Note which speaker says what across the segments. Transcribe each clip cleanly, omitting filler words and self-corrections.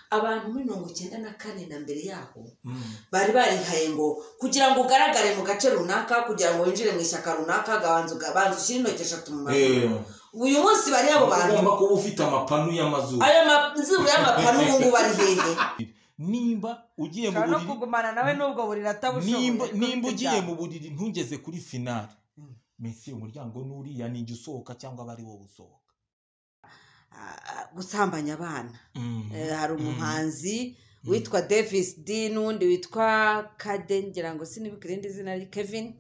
Speaker 1: abantu muri 94 na mbere yaho bari barihaye ngo kugira ngo ugaragare mu gace runaka kugira ngo winjire mu ishyaka runaka gabanza ushyira intoki 3 mu mazuru uyu munsi bari abo bantu
Speaker 2: ugomba kuba ufite amapanu y'amazuru
Speaker 1: ayo mazuru y'amapanu ngo bari hehe
Speaker 2: nimba ugiye mu buriri
Speaker 1: kugumana nawe nubwo burira atabushoboye
Speaker 2: nimba ugiye mu buriri ntugeze kuri finale Messi umuryango nuriya ninjye usohoka cyangwa bari wowe usohoka
Speaker 1: gusambanya abana hari umuhanzi witwa Davis D n'undi witwa Kaden ngira ngo sinibukirindi izina rye Kevin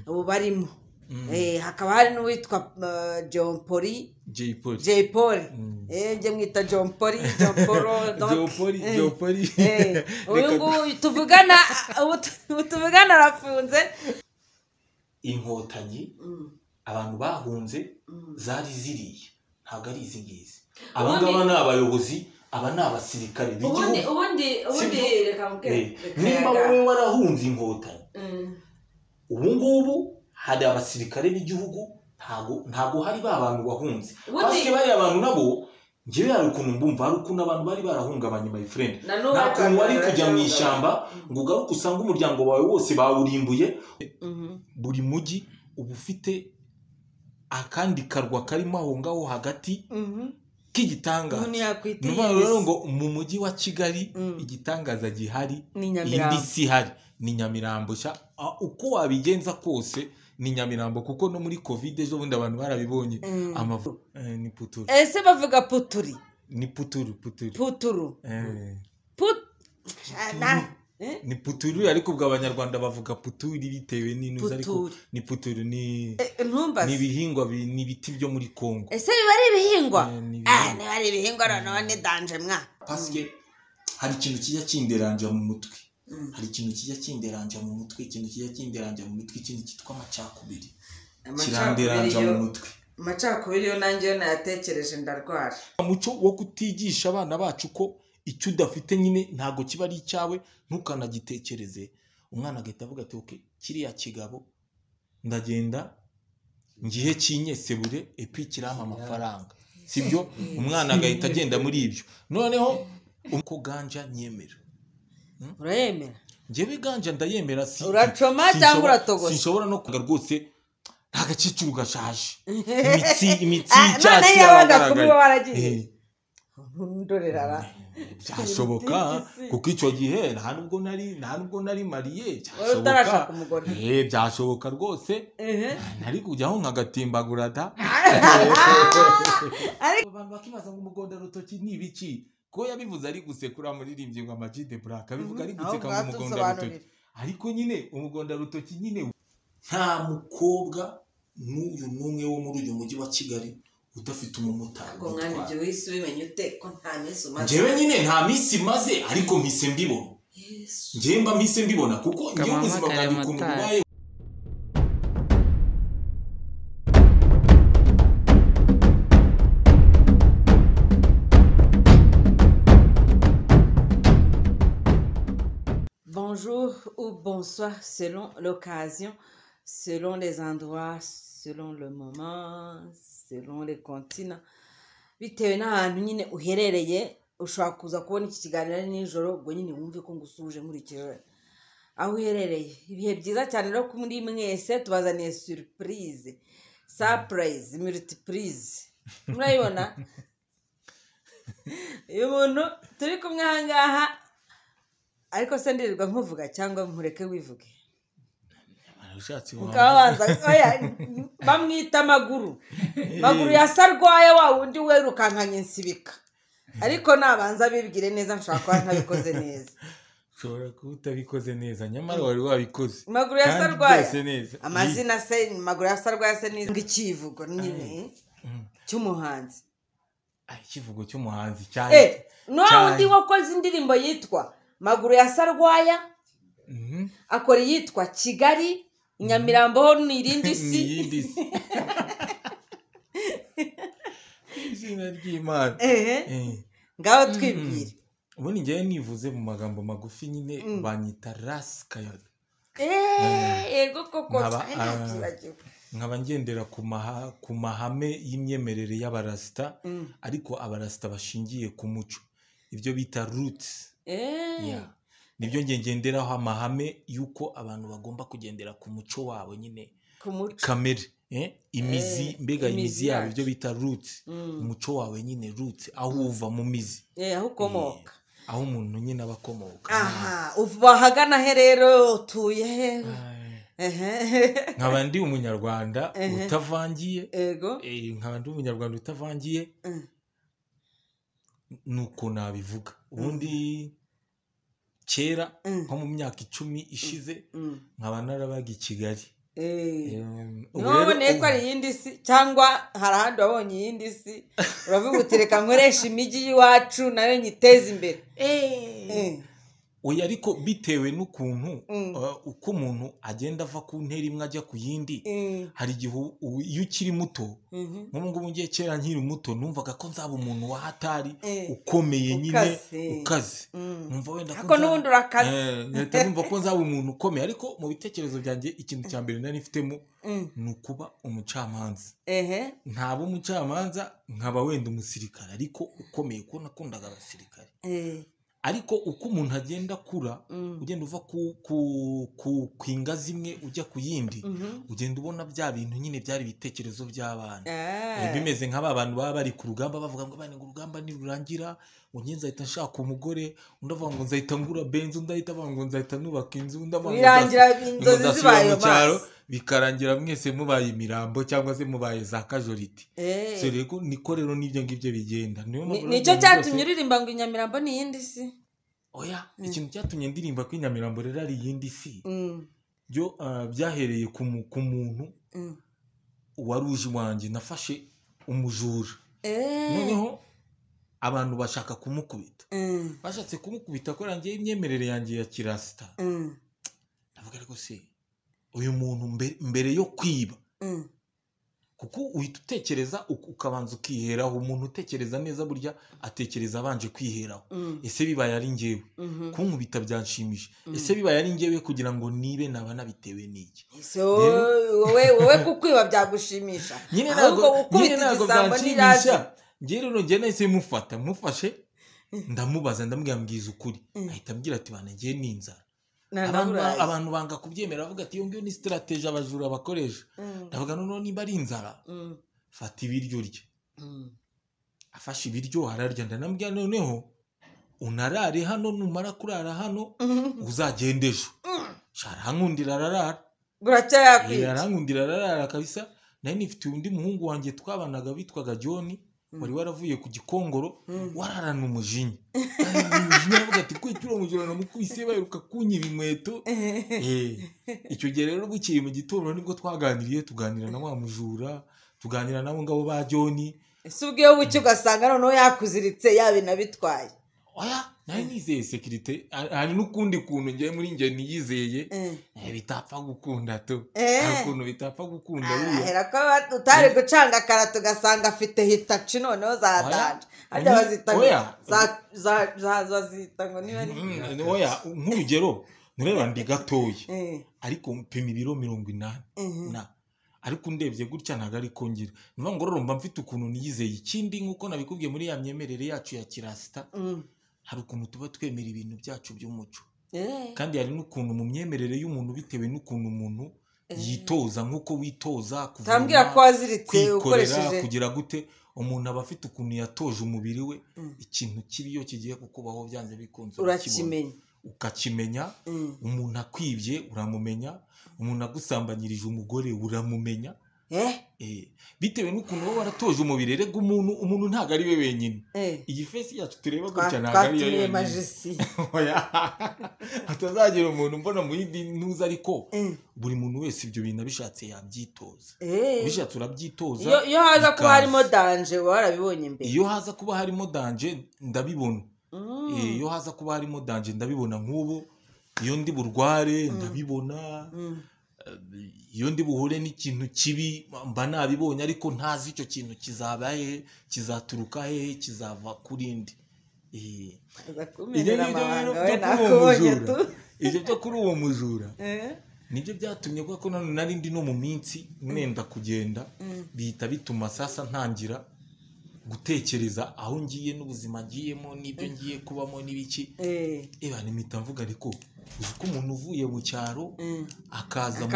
Speaker 1: ubu barimo hakaba hari n'uwitwa John Poli J Paul nge mwita John Poli John Poli uyu nguyu tuvugana arafunze
Speaker 2: inkotanyi abantu bahunze zari ziriye ntabwo ari izi ngizi abangaba ni abayobozi aba ni abasirikare b'igihugu
Speaker 1: ubundi reka mubwire
Speaker 2: nimba wowe warahunze inkotanyi ubu ngubu hari abasirikare b'igihugu ntago hari ba bantu bahunze basi bari abantu nabo ngiye hari ukuntu mbumva hari ukuntu abantu bari barahungabanye my friend nta kuntu wari kujya mu ishyamba ngo ugaruke usanga umuryango wawe wose bawurimbuye buri mujyi uba ufite akandi karwa karimo aho ngaho hagati k'igitangaza rero ngo mu mujyi wa Kigali igitangaza gihari indi si hari ni Nyamirambo uko wabigenza kose ni Nyamirambo kuko no muri covid ejo bundi abantu barabibonye amavu ni puturu
Speaker 1: ese bavuga puturi
Speaker 2: ni puturu ni puturu ariko ubwo abanyarwanda bavuga puturi bitewe n'inuza ariko ni puturu ni ibihingwa ni ibiti byo muri Kongo
Speaker 1: ese biba ari ibihingwa ni bari ibihingwa none danje mwa
Speaker 2: paske hari ikintu kijya kinderanja mu mutwe hari ikintu kijya kinderanja mu mutwe ikintu kijya kinderanja mu mutwe ikintu cyitwa amacakubiri kiranderanja mu mutwe
Speaker 1: amacakubiri yo nanjye nayatekereje ndarwara
Speaker 2: umuco wo kutigisha abana bacu ko icyo udafite nyine ntago kiba ari icyawe ntukanagitekereze umwana agahita avuga ati okay kiriya kigabo ndagenda ngihe kinyesebure epikirama amafaranga sibyo umwana agahita agenda muri ibyo noneho uko ganja nyemera
Speaker 1: urayemera
Speaker 2: ngewe ganja ndayemera
Speaker 1: uracoma cyangwa uratogosa
Speaker 2: sinshobora no kuga rwose nta gacicuru gashaje imitsi
Speaker 1: cyatsi yabagaragaye ndorerara
Speaker 2: byashoboka kuko icyo gihe nta nubwo nari mariye byashoboka byashoboka rwose nari kujyaho nkagatimbagura da abantu bakibaza ngo umugonda rutoki ni ibiki ko yabivuze ari gusekura muririmbyi ngo Ama-G The Black abivuga ari guseka ngo umugonda rutoki ariko nyine umugonda rutoki nyine nta mukobwa n'uyu n'umwe wo muri uyu mujyi wa Kigali udafite umumotari
Speaker 1: ngo mwana ibyo wese ubimenye ute ko nta minsi umaze
Speaker 2: njyewe nyine nta minsi maze ariko mpise mbibona njyewe mba mpise mbibona kuko njyewe ubuzima bwanjye ukuntu bubaye
Speaker 1: Bonjour ou bonsoir selon l'occasion, selon les endroits, selon le moment, selon les continents. Bitewe n'ahantu nyine uherereye ushobora kuza kubona iki kiganiro ari nijoro ubwo nyine wumve ko ngusuje nkurikije aho uherereye. Ibihe byiza cyane rero muri mwese tubazaniye surprise, surprise, multiprise. Murayibona? Uyu muntu turi kumwe aha ngaha ariko se ndirirwa nkuvuga cyangwa mureke wivuge bamwita Maguru ya Sarwaya wa wundi wirukankanye insibika ariko nabanza bibwire neza nshaka ko ntabikoze neza
Speaker 2: ushobora kuba utabikoze neza nyamara wari wabikoze
Speaker 1: Maguru ya Sarwaya amazina se Maguru ya Sarwaya se n'ikivugo nyine cy'umuhanzi
Speaker 2: ikivugo cy'umuhanzi cyane
Speaker 1: n'undi wakoze indirimbo yitwa Maguru ya Sarwaya akora yitwa Kigali Nyamirambo ho n'irindi si
Speaker 2: izina ry'Imana
Speaker 1: ngaho twibwire
Speaker 2: ubundi ngiye nivuze mu magambo magufi nyine banyita Ras Kayode
Speaker 1: yego koko
Speaker 2: nkaba ngendera ku mahame y'imyemerere y'abarasita ariko abarasita bashingiye ku muco ibyo bita roots. Nibyo ngenderaho amahame yuko abantu bagomba kugendera ku muco wabo nyine kamere, imizi, mbega imizi yabo, ibyo bita roots. Umuco wawe nyine roots, aho uva mu mizi,
Speaker 1: aho ukomoka,
Speaker 2: aho umuntu nyine aba akomoka.
Speaker 1: uva hagana he rero, utuye he?
Speaker 2: Nkaba ndi umunyarwanda utavangiye, nkaba ndi umunyarwanda utavangiye, nuko nabivuga. Ubundi kera nko mu myaka 10 ishize nkaba narabaga i Kigali.
Speaker 1: None ko ari yindi si cyangwa hari ahandi wabonye yindi si uravuga uti reka nkoresha imijyi y'iwacu nayo nyiteze imbere?
Speaker 2: Oya, ariko bitewe n'ukuntu uko umuntu agenda ava ku ntera imwe ajya ku yindi. Hari igihe iyo ukiri muto, nk'ubu ngiye kera nkiri muto numvaga ko nzaba umuntu wa hatari ukomeye nyine ukaze, numva wenda
Speaker 1: ko n'ubundi urakaze,
Speaker 2: nkahita numva ko nzaba umuntu ukomeye. Ariko mu bitekerezo byanjye ikintu cya mbere nari mfitemo ni ukuba umucamanza. Ntaba umucamanza, nkaba wenda umusirikare ariko ukomeye, kuko nakundaga abasirikare. Ariko uko umuntu agenda akura, ugenda uva ku ingazi imwe ujya ku yindi, ugenda ubona bya bintu nyine byari ibitekerezo by'abana, bimeze nk'aba bantu baba bari ku rugamba bavuga ngo bane ngo urugamba nirurangira ngo njye nzahita nshaka umugore, undi avuga ngo nzahita ngura benzi, undi ahita avuga ngo nzahita nubaka inzu, undi avuga ngo
Speaker 1: birangira inzozi zibaye maso,
Speaker 2: bikarangira mwese mubaye imirambo cyangwa se mubaye za casualty. So rero niko rero n'ibyo ngibyo bigenda.
Speaker 1: Nicyo cyatumye uririmba ngo Inyamirambo ni yindi si?
Speaker 2: Oya, ikintu cyatumye ndirimba ko Inyamirambo rero ari yindi si, byo byahereye ku muntu wari uje wanjye. Nafashe umujura, noneho abantu bashaka kumukubita, bashatse kumukubita ko rangiye imyemerere yanjye ya kirasita. Ndavuga ariko se uyu muntu mbere yo kwiba, kuko uhita utekereza ukabanza ukiheraho. Umuntu utekereza neza burya atekereza abanje kwiheraho. Ese bibaye ari njyewe kunkubita byanshimije, ese bibaye ari njyewe kugira ngo nibe naba nabitewe n'iki?
Speaker 1: wowe kukwiba byagushimisha?
Speaker 2: Nyine ntabwo byanshimisha. Njye rero njye nahise mufashe ndamubaza, ndamubwira ukuri, ahita ambwira ati bana njye ni inzara. Abantu banga kubyemera, bavuga ati iyo ngiyo ni strategy abajura bakoresha. Ndavuga none niba ari inzara, fata ibiryo rye. Afashe ibiryo ararya, ndanambwira noneho unarare hano, numara kurara hano uzagende ejo. Sharankundira ararara.
Speaker 1: Buracyayakwiye.
Speaker 2: Arankundira ararara kabisa. Nari nifite undi muhungu wanjye twabanaga bitwaga John, wari waravuye ku Gikongoro, wararana umujinya. Aravuga ati kwitira umujura namukubise bayiruka kunyiba inkweto. Icyo gihe rero bukiri mu gitondo nibwo twaganiriye, tuganira na wa mujura, tuganira nabo ngabo ba John.
Speaker 1: Ese ubwiye bucye ugasanga noneho yakuziritse yabinabitwaye? Oya,
Speaker 2: nari nizeye security. Hari n'ukundi kuntu ngiye muri nge niyizeye bitapfa gukunda to. Hari ukuntu bitapfa gukunda buriya.
Speaker 1: Hera ko utari gucanga karato ugasanga afite hitachi noneho zadanje. Ajya bazita ngo niba ari
Speaker 2: oya, nk'urugero nureba ndi gatoye ariko mpima ibiro 80 na ariko ndebye gutya ntago ari kongira. Niba ngororomba mfite ukuntu niyizeye. Ikindi nkuko nabikubwiye muri ya myemerere yacu ya kirasita, hari ukuntu tuba twemera ibintu byacu by'umuco, kandi hari n'ukuntu mu myemerere y'umuntu bitewe n'ukuntu umuntu yitoza, nk'uko witoza
Speaker 1: kuvura, ko waziritse ukoresheje
Speaker 2: kugira gute, umuntu aba afite ukuntu yatoje umubiri we. Ikintu kibi iyo kigiye kukubaho byanze bikunze ukakimenya. Umuntu akwibye uramumenya, umuntu agusambanyirije umugore uramumenya. Bitewe n'ukuntu wowe waratoje umubiri. Rega umuntu ntago ari we wenyine. Iyi face yacu tureba gutya ntago ari yo
Speaker 1: majisi.
Speaker 2: Hatazagira umuntu mbona mu yindi ntuza, ariko buri muntu wese ibyo bintu abishatse yabyitoza. Bishatse urabyitoza.
Speaker 1: Iyo haza kuba harimo danger warabibonye mbere?
Speaker 2: Iyo haza kuba harimo danger ndabibona. Iyo haza kuba harimo danger ndabibona. Nk'ubu iyo ndi burware ndabibona. Iyo ndi buhure n'ikintu kibi mba nabibonye, ariko ntazi icyo kintu kizabaye, kizaturuka he, kizava kurindi. Ibyo byo kuri uwo mujura nibyo byatumye, kuko nari ndi no mu minsi mwenda kugenda, bihita bituma sasa ntangira gutekereza aho ngiye n'ubuzima ngiyemo n'ibyo ngiye kubamo n'ibiki nimita mvuga ariko uzi ko umuntu uvuye mu cyaro akaza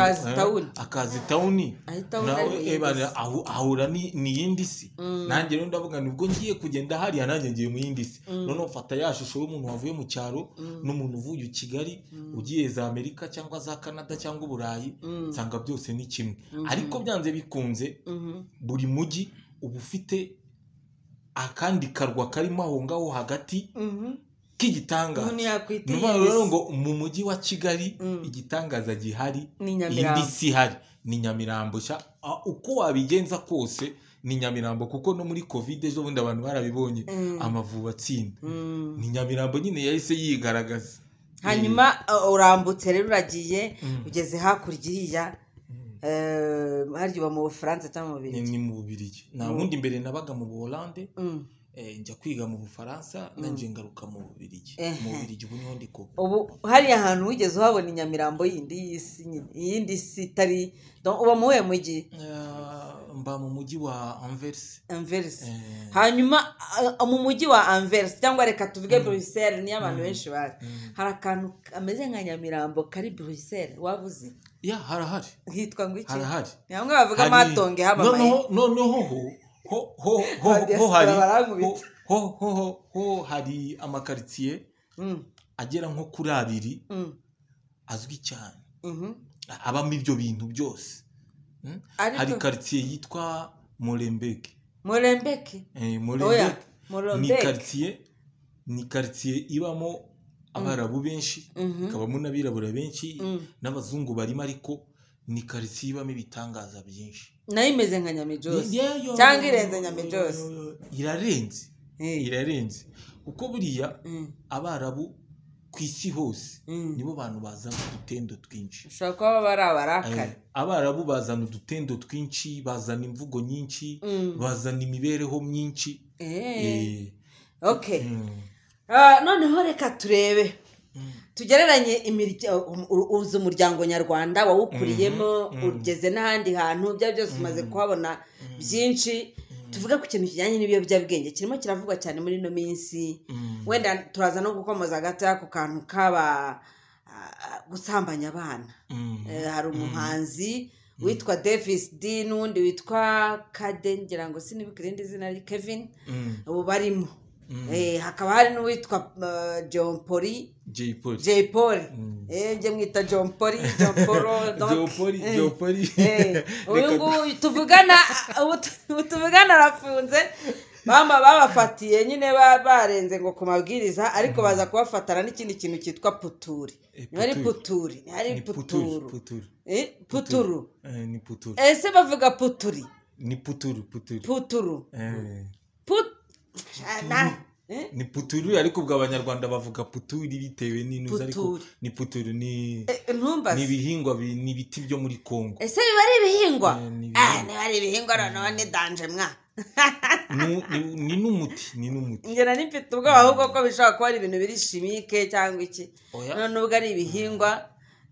Speaker 2: tawuni nawe ahura n'iyindi si nanjye rero ndavuga nibwo ngiye kugenda hariya nanjye ngiye mu yindi si noneho mfata ya shusho y'umuntu wavuye mu cyaro n'umuntu uvuye i Kigali ugiye za Amerika cyangwa za Canada cyangwa Uburayi nsanga byose ni kimwe ariko byanze bikunze buri mujyi uba ufite akandi karwa karimo aho ngaho hagati k'igitangaza rero ngo mu mujyi wa Kigali igitangaza gihari indi si hari ni Nyamirambo uko wabigenza kose ni Nyamirambo kuko no muri covid ejo bundi abantu barabibonye Amavubi atsinda ni Nyamirambo nyine yahise yigaragaza
Speaker 1: hanyuma urambutse rero uragiye ugeze hakurya haryo mu Bufaransa cyangwa mu Bubiligi
Speaker 2: ni mu Bubiligi na wundi mbere nabaga mu Buholande njya kwiga mu Bufaransa nanje ngaruka mu Bubiligi ubu niho ndi ko
Speaker 1: ubu hari ahantu wigeze uhabona Nyamirambo yindi si tari uba mu mujyi
Speaker 2: mba mu mujyi wa Anvers
Speaker 1: hanyuma mu mujyi wa Anvers cyangwa reka tuvuge Bruxelles ni abantu benshi bazi hari akantu ameze nka Nyamirambo kari Bruxelles wabuze
Speaker 2: harahari
Speaker 1: hitwa ngo iki
Speaker 2: harahari
Speaker 1: ni hamwe bavuga matonge habamaye
Speaker 2: noneho hari amakaritiye agera nko kuri 2 azwi cyane abamo ibyo bintu byose hari quartier yitwa Molenbeek ni quartier ibamo abarabu benshi kabamo n'abirabura benshi n'abazungu barimo ariko ni quartier ibamo ibitangaza byinshi
Speaker 1: nayo imeze nka Nyamijosi cyangwa irenze Nyamijosi
Speaker 2: irarenze uko buriya abarabu ku isi hose nibo bantu bazana udutendo twinshi
Speaker 1: ushobora kuba bari abarakare
Speaker 2: abarabu bazana udutendo twinshi bazana imvugo nyinshi bazana imibereho myinshi
Speaker 1: noneho reka turebe tugereranye uzi umuryango nyarwanda wawukuriyemo ugeze n'ahandi hantu bya byose umaze kuhabona byinshi tuvuga ku kintu kijyanye n'ibiyobyabwenge kirimo kiravugwa cyane muri ino minsi wenda turaza no gukomoza gatoya ku kantu kaba gusambanya abana hari umuhanzi witwa Davis D n'undi witwa Kade ngira ngo sinibuka irindi zina Kevin ubu barimo hakaba hari n'uwitwa Jay Paul njye mwita John Paul uyu nguyu tuvugana arafunze babafatiye nyine barenze ngo ku mabwiriza ariko baza kubafatana n'ikindi kintu cyitwa puturi ari puturi ari puturu
Speaker 2: ni puturu
Speaker 1: ese bavuga puturi
Speaker 2: ni puturu ni puturu ariko ubwo abanyarwanda bavuga puturi bitewe n'intuza ariko ni puturu ni ibihingwa ni ibiti byo muri Kongo
Speaker 1: ese biba ari ibihingwa niba ari ibihingwa noneho ni danje mwa
Speaker 2: ni n'umuti
Speaker 1: ngena n'imfite ubwoba ahubwo ko bishobora kuba ari ibintu biri chimique cyangwa iki nubwo ari ibihingwa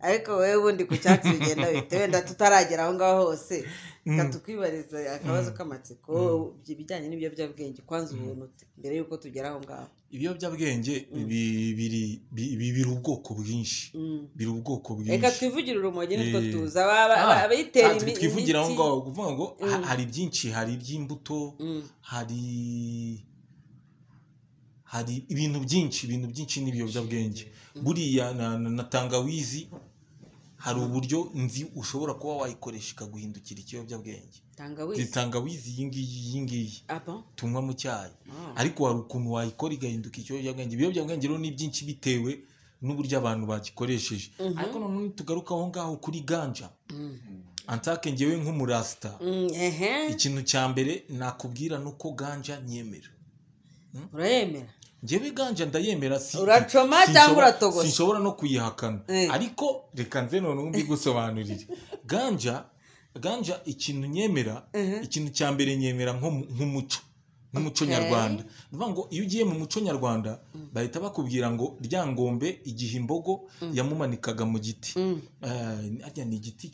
Speaker 1: ariko wewe ubundi ku cyatsi bigenda bite wenda tutaragera aho ngaho hose katukwibariza akabazo k'amatsiko bijyanye n'ibiyobyabwenge kwanza ubuntu mbere yuko tugera aho ngaho
Speaker 2: ibiyobyabwenge biri ubwoko bwinshi
Speaker 1: reka twivugire urumogi nitwo tuza abayitera imiti
Speaker 2: twivugira aho ngaho kuvuga ngo hari byinshi hari iby'imbuto hari ibintu byinshi n'ibiyobyabwenge buriya na tangawizi hari uburyo nzi ushobora kuba wayikoresha ikaguhindukira ikiyobyabwenge tangawizi iyi ngiyi tunywa mu cyayi ariko hari ukuntu wayikora igahinduka ikiyobyabwenge ibiyobyabwenge rero ni byinshi bitewe n'uburyo abantu bagikoresheje ariko none tugaruka aho ngaho kuri ganja antake ngewe nk'umurasta ikintu cya mbere nakubwira nuko ganja nyemera
Speaker 1: urayemera
Speaker 2: ngewe ganja ndayemera
Speaker 1: uracoma cyangwa uratogosha
Speaker 2: sinshobora no kuyihakana ariko reka nze none mbi gusobanurira ganja ikintu nyemera ikintu cya mbere nyemera nk'umuco nk'umuco nyarwanda bivuga ngo iyo ugiye mu muco nyarwanda bahita bakubwira ngo rya ngombe igihe imbogo yamumanikaga mu giti ajya ni igiti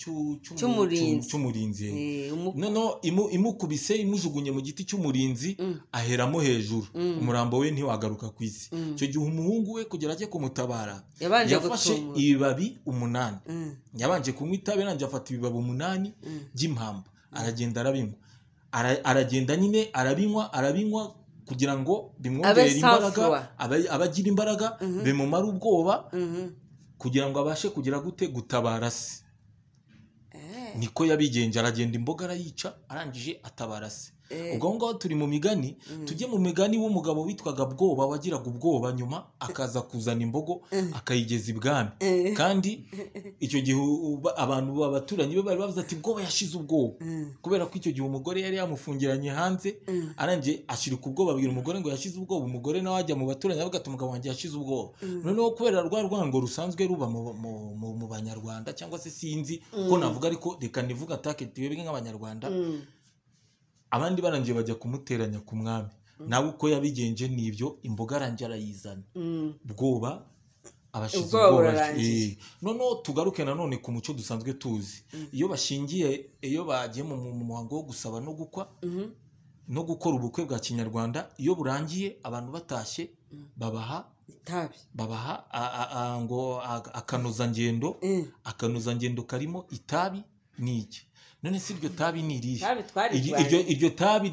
Speaker 2: cy'umurinzi noneho imukubise imujugunye mu giti cy'umurinzi aheramo hejuru umurambo we ntiwagaruka ku isi icyo gihe umuhungu we kugira ajye kumutabara yafashe ibibabi 8 yabanje kunywa itabi nanjye afata ibibabi 8 by'impamba aragenda arabinywa aragenda nyine arabinywa kugira ngo bimwongerere imbaraga abagira imbaraga bimumara ubwoba kugira ngo abashe kugira gutabara se niko yabigenje aragenda imboga arayica arangije atabara se ubwo ngaho turi mu migani tujye mu migani w'umugabo witwaga Bwoba wagiraga ubwoba nyuma akaza kuzana imbogo akayigeza ibwami kandi icyo gihe abantu b'abaturanyi be bari bavuze ati Bwoba yashize ubwoba kubera ko icyo gihe umugore yari yamufungiranye hanze aranje ashirika ubwoba abwira umugore ngo yashize ubwoba umugore nawe ajya mu baturanyi avuga ati umugabo wanjye yashize ubwoba noneho kubera rwango rusanzwe ruba mu banyarwanda cyangwa se sinzi ko navuga ariko reka nivuga atake twebwe nk'abanyarwanda abandi barangiye bajya kumuteranya ku mwami nawe uko yabigenje nibyo imboga arangiye arayizana Bwoba abashize ubwoba noneho tugaruke nanone ku muco dusanzwe tuzi iyo bashingiye iyo bagiye mu muhango wo gusaba no gukwa no gukora ubukwe bwa kinyarwanda iyo burangiye abantu batashye babaha ngo akanozangendo karimo itabi n'iki none si iryo tabi ni irihe iryo tabi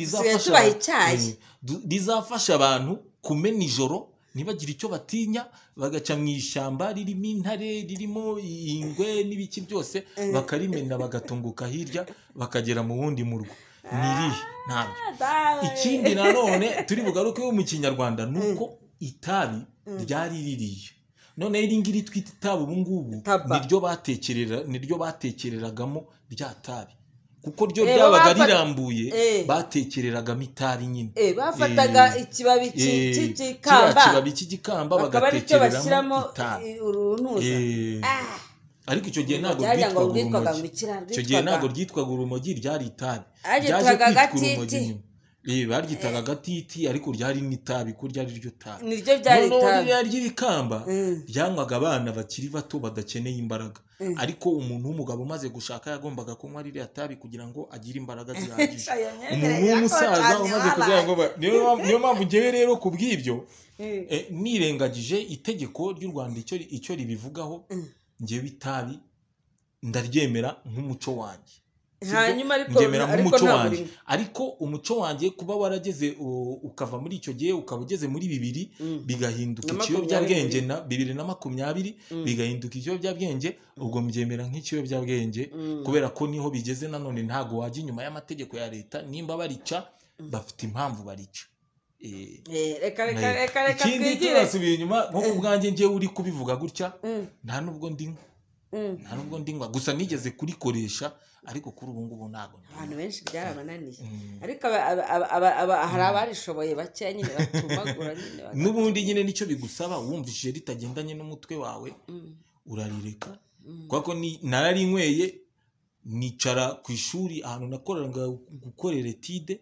Speaker 2: rizafasha abantu kumena ijoro ntibagire icyo batinya bagaca mu ishyamba ririmo intare ririmo ingwe n'ibiki byose bakarimena bagatunguka hirya bakagera mu wundi murwa ni irihe ntabyo ikindi nanone turi bugaruke mu kinyarwanda nuko itabi ryari ririye none iri ngiri twita itabi ubu ngubu niryo batekereragamo rya tabi kuko ryo ryabaga rirambuye batekereragamo itabi nyine
Speaker 1: bafataga ikibabi
Speaker 2: cy'igikamba bagatekereramo itabi ariko icyo gihe ntabwo ryitwaga urumogi ryari itabi ryaje kwitwa urumogi baryitaga agatiti ariko ryari n'itabi ko ryari ryo tabi
Speaker 1: niryo byari itabi
Speaker 2: ry'ibikamba ryanywaga abana bakiri bato badakeneye imbaraga ariko umuntu w'umugabo umaze gushaka yagombaga kunywa ririya tabi kugira ngo agire imbaraga zihagije umuntu w'umusaza umaze kugira ngo niyo mpamvu ngewe rero ku bw'ibyo nirengagije itegeko ry'u Rwanda icyo ribivugaho ngewe itabi ndaryemera nk'umuco wanjye ariko umuco wanjye kuba warageze ukava muri icyo gihe ukaba ugeze muri 2000 bigahinduka ikiyobyabwenge na 2020 bigahinduka ikiyobyabwenge ubwo mbyemera nk'ikiyobyabwenge kubera ko niho bigeze nanone ntago wajya inyuma y'amategeko ya leta nimba barica bafite impamvu barica
Speaker 1: reka
Speaker 2: twigire inyuma nko kubwanjye ngewe uri kubivuga gutya nta nubwo ndingwa gusa nigeze kurikoresha ariko kuri ubu ngubu ntabwo
Speaker 1: abantu benshi byarabananiye ariko hari abarishoboye bake nyine batumagura nyine
Speaker 2: n'ubundi nyine nicyo bigusaba wumvishije ritagendanye n'umutwe wawe urarireka kuko nararinyweye nicara ku ishuri ahantu nakoraga gukorera etide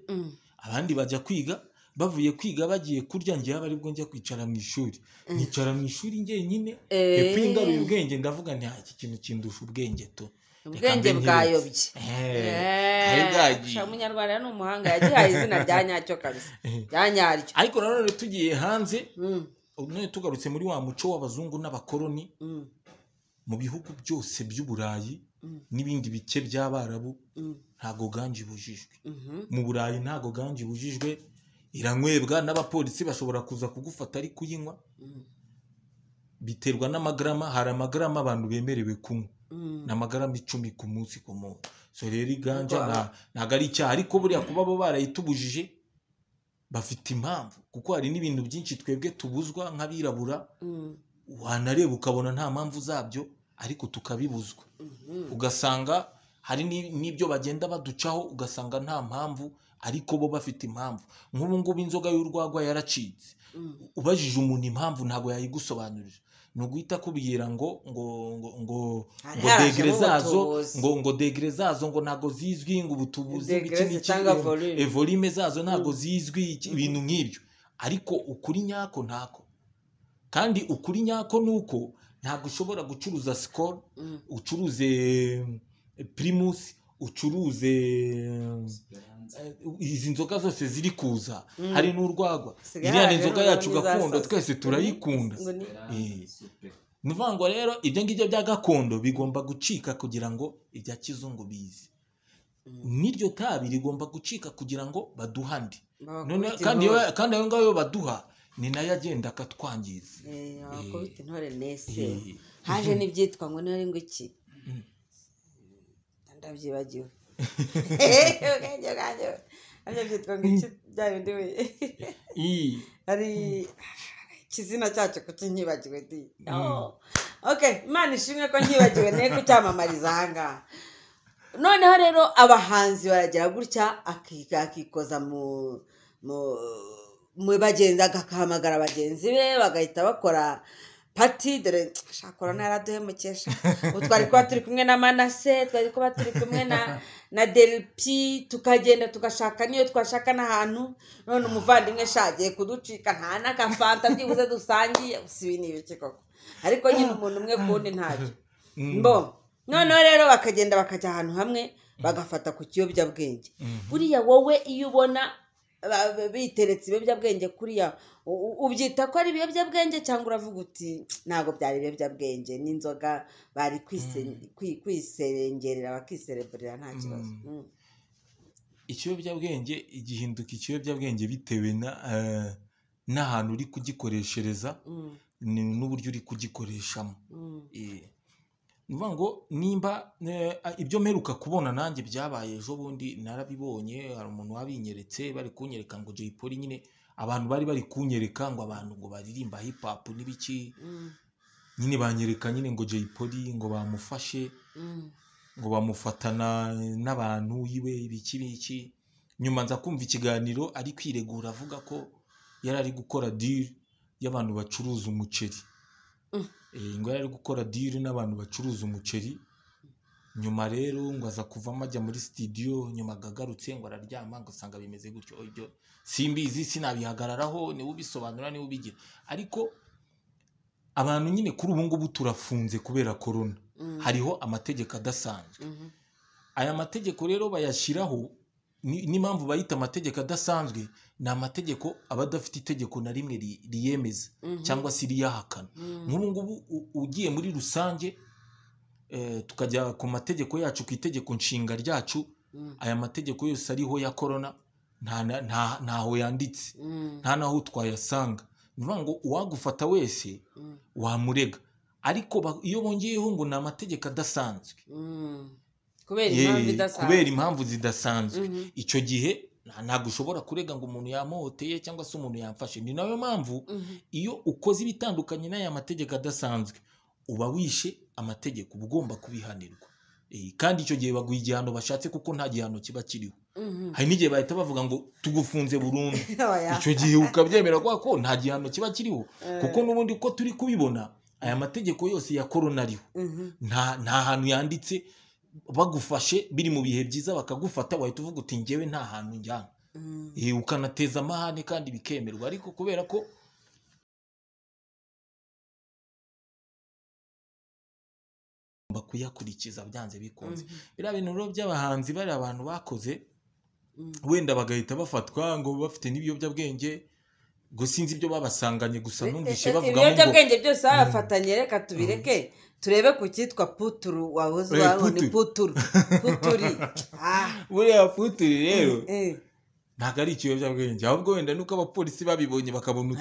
Speaker 2: abandi bajya kwiga bavuye kwiga bagiye kurya ngiye aba aribwo njya kwicara mu ishuri nicara mu ishuri njyenyine epfo ingaruye ubwenge ndavuga nti iki kintu kindusha ubwenge to
Speaker 1: ubwenge bwayobye umunyarwanda ni umuhanga yagihaye izina rya nyacyo kabisa rya nyaryo
Speaker 2: ariko nanone tugiye hanze none tugarutse muri wa muco w'abazungu n'abakoloni mu bihugu byose by'uburayi n'ibindi bice by'abarabu ntago ganji bujijwe mu burayi ntago ganji bujijwe iranywebwa n'abapolisi bashobora kuza kugufata ari kuyinywa biterwa n'amagarama hari amagarama abantu bemerewe kunywa n'amagarama 10 ku munsi ku muntu so rero iganja ntago ari icyaha ariko buriya kuba bo barayitubujije bafite impamvu kuko hari n'ibintu byinshi twebwe tubuzwa nk'abirabura wanareba ukabona nta mpamvu zabyo ariko tukabibuzwa ugasanga hari n'ibyo bagenda baducaho ugasanga nta mpamvu ariko bo bafite impamvu. Nk'ubu ngubu inzoga y'urwagwa yaracitse, ubajije umuntu impamvu ntabwo yayigusobanurira, ni uguhita akubwira ngo degre zazo ngo degre zazo ngo ntago zizwi, ngo ubutubuzi biki volume zazo ntago zizwi, ibintu nk'ibyo. Ariko ukuri nyako ntako, kandi ukuri nyako nuko ntabwo ushobora gucuruza Skol, ucuruze Primus, ucuruze izi nzoga zose ziri kuza, hari n'urwagwa. Iriya ni inzoga yacu gakondo, twese turayikunda. Nuvango rero ibyo ngibyo bya gakondo bigomba gucika kugira ngo ibya kizungu bize. N'iryo tabi rigomba gucika kugira ngo baduhande. None kandi ayo ngayo baduha ni nayo agenda akatwangiza.
Speaker 1: Bakubita intore nese. Haje n'ibyitwa ngo nari ngo iki. Ndabyibagiwe. Anje byitwa ngo iki byayo ndiwe. Ari kizina cyacu kukinyibagiwe di. Okay, Imana ishimwe ko nyibagiwe ne kucyamamariza hanga. Noneho rero abahanzi baragira gutya akikoza mu bagenzi, agahamagara bagenzi be bagahita bakora party. Dore shakora naraduhemukesha, utwari kuba turi kumwe na Manase, twari kuba turi kumwe na Delpi, tukagenda tugashaka niyo twashaka n'ahantu. None umuvandimwe shagiye kuducika, nta n'akafanta byibuze dusangiye, usibi ni ibiki koko. Ariko nyine umuntu umwe kundi ntacyo mbo. Noneho rero bakagenda bakajya ahantu hamwe bagafata ku kiyobyabwenge. Buriya wowe iyo ubona biteretse ibiyobyabwenge kuriya ubyita ko ari ibiyobyabwenge, cyangwa uravuga uti ntago byari ibiyobyabwenge, n'inzoga bari kwiserengerera bakisereburira nta kibazo?
Speaker 2: Ikiyobyabwenge igihinduka ikiyobyabwenge bitewe n'ahantu uri kugikoreshereza n'uburyo uri kugikoreshamo. Nuvuga ngo nimba ibyo mperuka kubona nanjye byabaye ejo bundi narabibonye, hari umuntu wabinyeretse bari kunyereka ngo Jay Polly, nyine abantu bari kunyereka ngo abantu ngo baririmba hip hop n'ibiki, nyine banyereka nyine ngo Jay Polly ngo bamufashe, ngo bamufatana n'abantu yiwe ibiki. Nyuma nza kumva ikiganiro ari kwiregura avuga ko yari ari gukora deal y'abantu bacuruza umuceri. Ngo yari gukora deal n'abantu bacuruza umuceri. Nyuma rero ngo aza kuvamo ajya muri studio, nyuma gagarutse ngo araryama, ngo sanga bimeze gutyo. Ibyo simbizi, sinabihagararaho, ni ubisobanura ni ubigira. Ariko abantu nyine kuri ubu ngubu turafunze kubera corona. Hariho amategeko adasanzwe. Aya mategeko rero bayashiraho, n'impamvu bayita amategeko adasanzwe, ni amategeko abadafite itegeko na rimwe riyemeza cyangwa se riyahakana. Nk'ubu ngubu ugiye muri rusange tukajya ku mategeko yacu, ku itegeko nshinga ryacu, aya mategeko yose ariho ya corona ntaho yanditse, nta naho twayasanga. Nivuga ngo uwagufata wese wamurega, ariko iyo bongeyeho ngo ni amategeko adasanzwe kubera impamvu zidasanzwe, icyo gihe ntabwo ushobora kurega ngo umuntu yamuhoteye cyangwa se umuntu yamfashe. Ni nayo mpamvu iyo ukoze ibitandukanye n'aya mategeko adasanzwe uba wishe amategeko, uba ugomba kubihanirwa. Kandi icyo gihe baguha igihano bashatse, kuko nta gihano kiba kiriho. Hari n'igihe bahita bavuga ngo tugufunze burundu, icyo gihe ukabyemera ko nta gihano kiba kiriho, kuko n'ubundi uko turi kubibona aya mategeko yose ya corona ariho, nta hantu yanditse. Bagufashe biri mu bihe byiza bakagufata, wahita uvuga uti njyewe nta hantu njyana, ukanateza amahane kandi bikemerwa. Ariko kubera ko bakuyakurikiza byanze bikunze, biriya bintu rero by'abahanzi bari abantu bakoze wenda bagahita bafatwa ngo bafite n'ibiyobyabwenge, ngo sinzi ibyo babasanganye, gusa numvise bavuga ngo
Speaker 1: ibiyobyabwenge byose bafatanye. Reka tubireke turebe ku cyitwa puturu. Wahoze ni puturi.
Speaker 2: Buriya puturi rero ntabwo ari ikiyobyabwenge, ahubwo wenda nuko abapolisi babibonye bakabona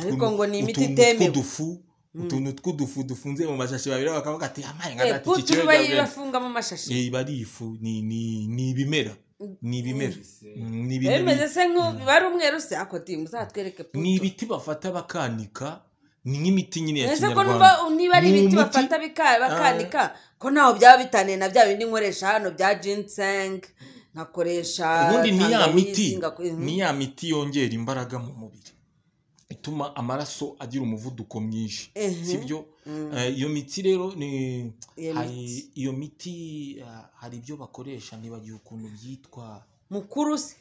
Speaker 2: utuntu tw'udufu dufunze mu mashashi, babira bakavuga ati amaye nka dati iki kiyobyabwenge bafunga mu mashashi. Bari ifu ni ibimera.
Speaker 1: Bimeze se nk'ubari umweru se, akoti muzatwereke puturu.
Speaker 2: Ni ibiti bafata bakanika, ni nk'imiti nyine ya Kinyarwanda.
Speaker 1: Ese ko niba ari ibiti bafata bakanika, ko naho byaba bitaniye na bya bindi nkoresha hano bya ginseng nkakoresha
Speaker 2: ubundi
Speaker 1: tangawizi,
Speaker 2: ni ya miti yongera imbaraga mu mubiri ituma amaraso agira umuvuduko mwinshi sibyo iyo miti rero ni hari iyo miti hari ibyo bakoresha nibagiye ukuntu byitwa
Speaker 1: mukuru se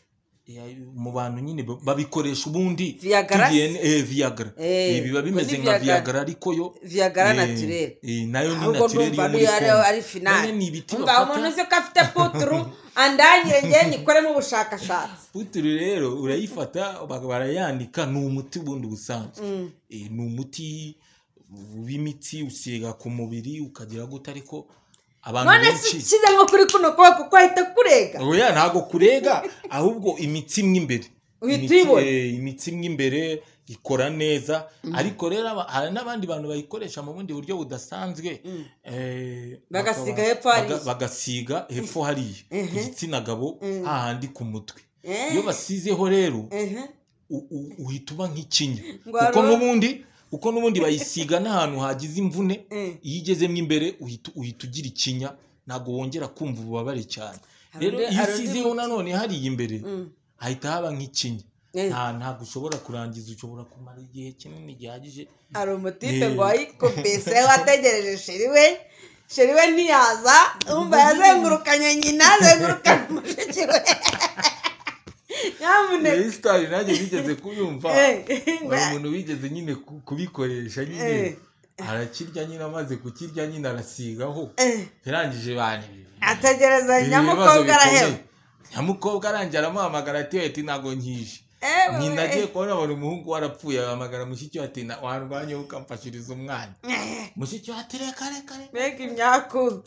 Speaker 2: mu bantu nyine babikoresha ubundi
Speaker 1: Viagra
Speaker 2: biba bimeze nka Viagra ariko yo
Speaker 1: Viagra naturel
Speaker 2: nayo ni naturel yo muri
Speaker 1: ari final
Speaker 2: ni ibiti
Speaker 1: bafata umuntu se kafite putru andangire ngiye nikore mu bushakashatsi
Speaker 2: putru rero urayifata barayandika ni umuti bundi busanzwe ni umuti w'imitsi usiga ku mubiri ukagira gute ariko abantu benshi
Speaker 1: kize nko kuri kuno kuko ahita kurega
Speaker 2: oya ntago kurega ahubwo imitsi mw'imbere imitsi mw'imbere ikora neza ariko rero hari n'abandi bantu bayikoresha mu bundi buryo budasanzwe bagasiga hepfo hariya igitsina gabo hahandi ku mutwe iyo basizeho rero uhita uba nk'ikinya uko n'ubundi bayisiga n'ahantu hagize imvune iyo igezemo imbere uhita ugira ikinya ntabwo wongera kumva ububabare cyane rero iyo usizeho nanone hariya imbere hahita haba nk'ikinya ntabwo ushobora kurangiza ushobora kumara igihe kinini gihagije
Speaker 1: hari umutipe ngo wayikopese wategereje sheri we ntiyaza umva yazengurukanye nyina azengurukanye umushiki we
Speaker 2: iyi sitari nanjye bigeze kuyumva umuntu wigeze nyine kubikoresha nyine arakirya nyine amaze kukirya nyine arasigaho yarangije bane
Speaker 1: ategereza nyamukobwa araheba
Speaker 2: nyamukobwa arangira aramuhamagara ati ntago nkije nyina agiye kubona abona umuhungu warapfuye ahamagara mushiki we ati warwanye ukamfashiriza umwana mushiki we ati reka
Speaker 1: mbega imyaku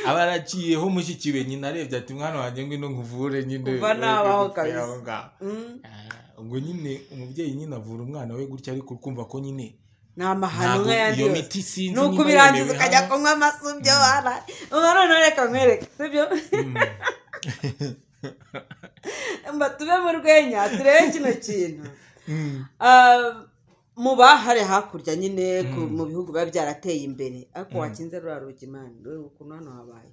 Speaker 2: aba araciyeho mushiki we nyina arebye ati mwana wanjye ngwino nkuvure nyine
Speaker 1: uva nabaho kabisa
Speaker 2: ubwo nyine umubyeyi nyine avura umwana we gutya ariko ukumva ko nyine
Speaker 1: ni amahano nk'ayandi
Speaker 2: yose
Speaker 1: nuko ubirangiza ukajya kunywa amasubyo wara uba noneho reka nkwereke sibyo mba tube mu rwenya turebe kino kintu mu bahari hakurya nyine mu bihugu biba byarateye imbere ariko wakinze ruriya rugi mani rero ukuntu hano habaye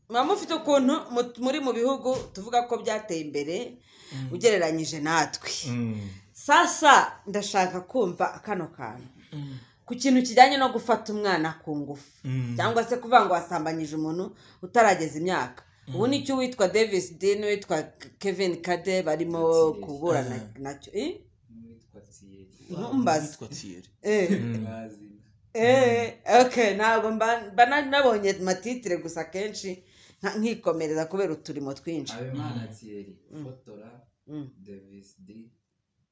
Speaker 1: muba mufite ukuntu muri mu bihugu tuvuga ko byateye imbere ugereranyije natwe sasa ndashaka kumva kano kantu ku kintu kijyanye no gufata umwana ku ngufu cyangwa se kuvuga ngo wasambanyije umuntu utarageza imyaka ubu nicyo witwa Davis D n'uwitwa Kevin Kade barimo kuburana nacyo okay ntabwo mba nabonye matitire gusa kenshi nkikomereza kubera uturimo twinshi
Speaker 3: Habimana Thierry fotora Davis D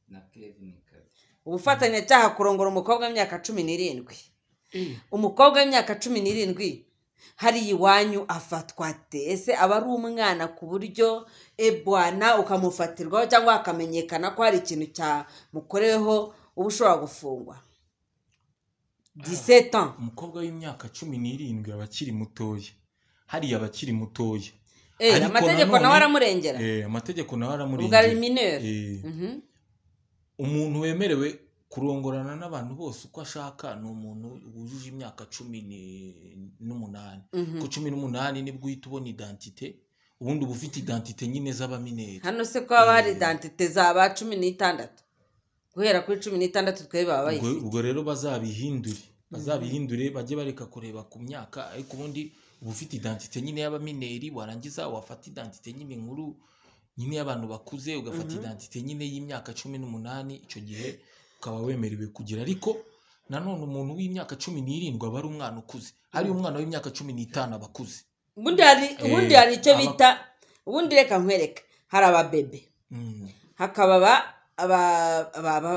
Speaker 3: na Kevin Kade
Speaker 1: ubufatanyacyaha kurongora umukobwa w'imyaka 17 umukobwa w'imyaka 17 hari iwanyu afatwa ate ese aba ari umwana ku buryo bwana ukamufatirwaho cyangwa akamenyekana ko hari ikintu cyamukoreweho uba ushobora gufungwa 17 ans
Speaker 2: umukobwa w'imyaka 17 aba akiri mutoya hariya abakiri mutoya
Speaker 1: amategeko nawe aramurengera
Speaker 2: amategeko nawe aramurengera
Speaker 1: ubwo ari mineur
Speaker 2: umuntu wemerewe kurongorana n'abantu bose uko ashaka ni umuntu wujuje imyaka 18 ku 18 nibwo uhita ubona identite ubundi uba ufite identite nyine z'abamineri
Speaker 1: hano se ko haba hari identite zaba 16 guhera kuri 16 twe baba bayifite
Speaker 2: ubwo rero bazabihindure bajye bareka kureba ku myaka ariko ubundi uba ufite identite nyine y'abamineri warangiza wafata identite nyine nkuru nyine y'abantu bakuze ugafata identite nyine y'imyaka 18 icyo gihe ukaba wemerewe kugira ariko nanone umuntu w'imyaka 17 aba ari umwana ukuze hari umwana w'imyaka 15 abakuze
Speaker 1: ubundi hari icyo bita ubundi reka nkwereka hari ababebe hakaba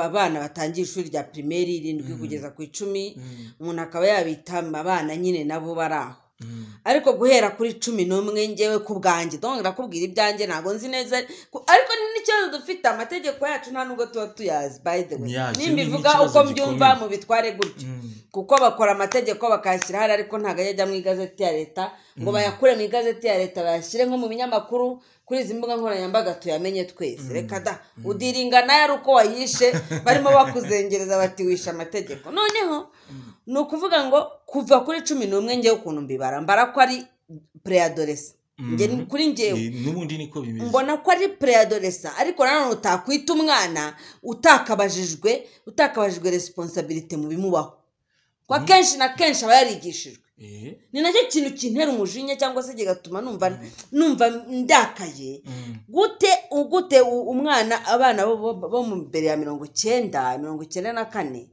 Speaker 1: abana batangiye ishuri rya primaire 7 kugeza ku 10 umuntu akaba yabita abana nyine nabo baraho ariko guhera kuri 11 ngewe ku bwanjye donc ndakubwira ibyanjye ntago nzi neza ariko n'icyo dufite amategeko yacu nta nubwo tuba tuyazi by the way nimbivuga uko mbyumva mu bitware gutyo kuko bakora amategeko bakayashyira hari ariko ntago yajya mu igazeti ya leta ngo bayakure mu igazeti ya leta bayashyire nko mu binyamakuru kuri izi mbuga nkoranyambaga tuyamenye twese reka da udiringa nayo ari uko wayishe barimo bakuzengereza bati wishe amategeko noneho ni ukuvuga ngo kuva kuri 11 ngewe ukuntu mbara ko ari preadolescent kuri ngewe
Speaker 2: n'ubundi niko bimeze
Speaker 1: mbona ko ari preadolescent ariko nanone utakwita umwana utakabajijwe responsibility mu bimubaho kwa kenshi na kenshi aba yarigishijwe ni nacyo kintu kintera umujinya cyangwa se kigatuma numva ndakaye gute umwana abana bo mu mbere ya 94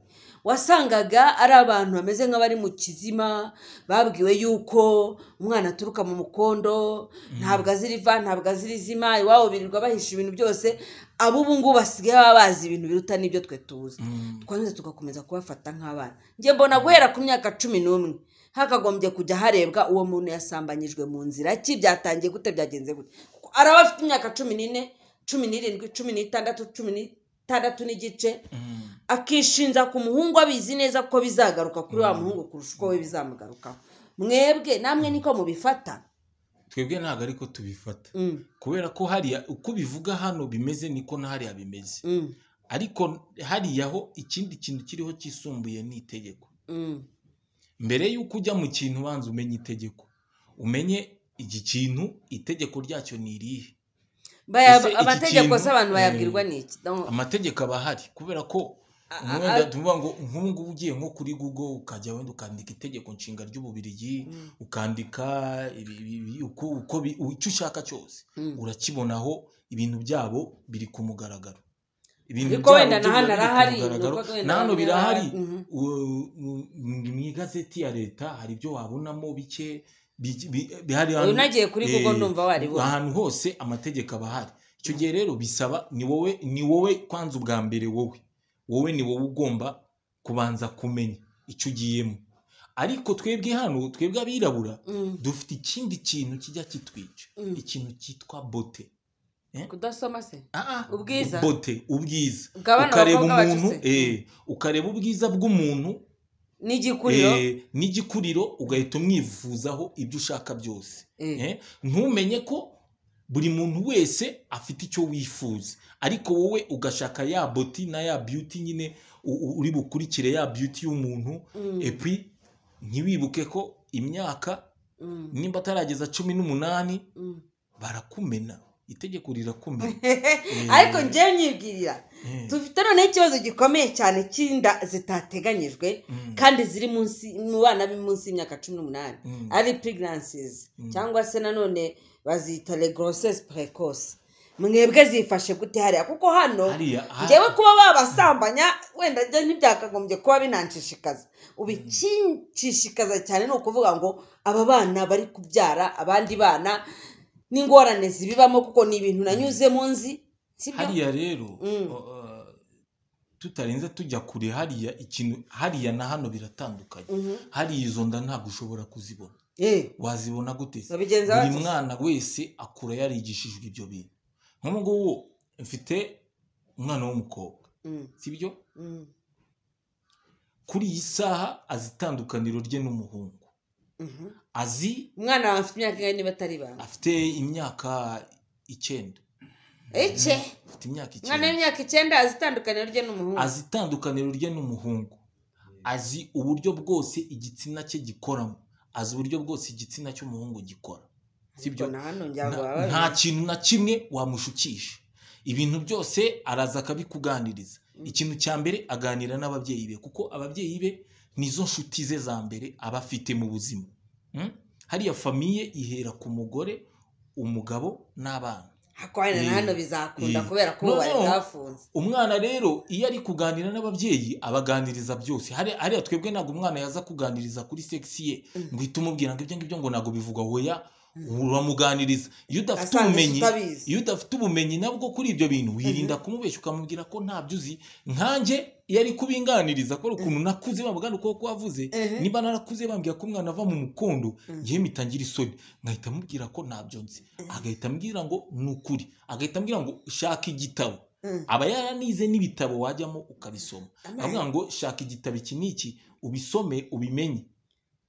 Speaker 1: wasangaga ari abantu bameze nk'abari mu kizima babwiwe yuko umwana aturuka mu mukondo ntabwo aziriva ntabwo azirizima iwabo birirwa bahisha ibintu byose ubu ngubu basigaye baba bazi ibintu biruta n'ibyo twe tuzi twanyuze tugakomeza kubafata nk'abana njye mbona guhera ku myaka 11 hakagombye kujya harebwa uwo muntu yasambanyijwe mu nzira ki byatangiye gute byagenze gute araba afite imyaka 14 17 16 n'igice akishinza ku muhungu abizi neza ko bizagaruka kuri wa muhungu kurusha uko we bizamugarukaho mwebwe namwe niko mubifata
Speaker 2: twebwe ntabwo ariko tubifata kubera ko hariya uko bivuga hano bimeze niko na hariya bimeze ariko hariyaho ikindi kintu kiriho kisumbuye ni itegeko mbere y'uko ujya mu kintu ubanza umenye itegeko umenye iki kintu itegeko ryacyo ni irihe
Speaker 1: amategeko s'abantu bayabwirwa n'iki
Speaker 2: amategeko aba ahari kubera ko umwenda tuvuga ngo nk'ubu ugiye nko kuri Google ukajya wenda ukandika itegeko nshinga ry'Ububirigi ukandika uko icyo ushaka cyose urakibonaho ibintu byabo biri ku mugaragaro ibintu byabo nano birahari mu igazeti ya leta hari ibyo wabonamo bike bihari
Speaker 1: unagiye kuri Google ndumva wari
Speaker 2: ahantu hose amategeko aba ahari icyo gihe rero bisaba ni wowe kwanza ubwa mbere wowe ni wowe ugomba kubanza kumenya icyo ugiyemo ariko twebwe hano twebwe abirabura dufite ikindi kintu kijya kitwica ikintu cyitwa bote
Speaker 1: kudasoma se ubwiza
Speaker 2: bote ubwiza ukareba umuntu ukareba ubwiza bw'umuntu n'igikuriro ugahita umwifuzaho ibyo ushaka byose ntumenye ko buri muntu wese afite icyo wifuza ariko wowe ugashaka ya boti na ya beauty nyine uri bukurikire ya beauty y'umuntu epi ntiwibuke ko imyaka nimba atarageza 18 barakumena itegeko rirakumena
Speaker 1: ariko njye nyibwirira tufite none ikibazo gikomeye cyane cy'inda zitateganyijwe kandi ziri munsi mu bana b'munsi y'imyaka 18 ari pregnancies cyangwa se nanone bazita les grossesses précoces mwebwe zifashe gute hariya kuko hano njyewe kuba babasambanya wenda njye ntibyakagombye kuba binanshishikaza ubikinshishikaza cyane no kuvuga ngo aba bana bari kubyara abandi bana n'ingorane zibibamo kuko ni ibintu nanyuze mu nzi
Speaker 2: hariya rero tutarenze tujya kure hariya ikintu hariya na hano biratandukanye hariya izo nda ntabwo ushobora kuzibona wazibona gute buri mwana wese akura yarigishijwe ibyo bintu nk'ubu ngubu mfite umwana w'umukobwa sibyo kuri iyi saha azi itandukaniro rye n'umuhungu azi
Speaker 1: umwana wawe afite imyaka niba atari banga
Speaker 2: afite imyaka 9 afite imyaka 9
Speaker 1: umwana w'imyaka 9 azi itandukaniro rye n'umuhungu
Speaker 2: azi itandukaniro rye n'umuhungu azi uburyo bwose igitsina cye gikoramo azi uburyo bwose igitsina cy'umuhungu gikora sibyo nta kintu na kimwe wamushukisha ibintu byose araza akabikuganiriza ikintu cya mbere aganira n'ababyeyi be kuko ababyeyi be nizo nshuti ze za mbere abafite mu buzima hariya famiye ihera ku mugore umugabo n'abana
Speaker 1: hakwana hano bizakunda kubera ko bari bafunze
Speaker 2: umwana rero iyo ari kuganira n'ababyeyi abaganiriza byose hariya twebwe ntabwo umwana yaza kuganiriza kuri seksi ye ngo uhite umubwira ngo ibyo ngibyo ngo ntabwo bivugwa hoya uramuganiriza iyo udafite ubumenyi nabwo kuri ibyo bintu wirinda kumubeshya ukamubwira ko ntabyo uzi nkanjye iyo ari kubinganiriza ko ukuntu nakuze babugana uko wavuze niba narakuze bambwira ko umwana ava mu mukondo ngiye mitangira isoni ngahita mubwira ko ntabyo nzi agahita ambwira ngo ni ukuri agahita ambwira ngo shaka igitabo aba yaranize n'ibitabo wajyamo ukabisoma avuga ngo shaka igitabo iki n'iki ubisome ubimenye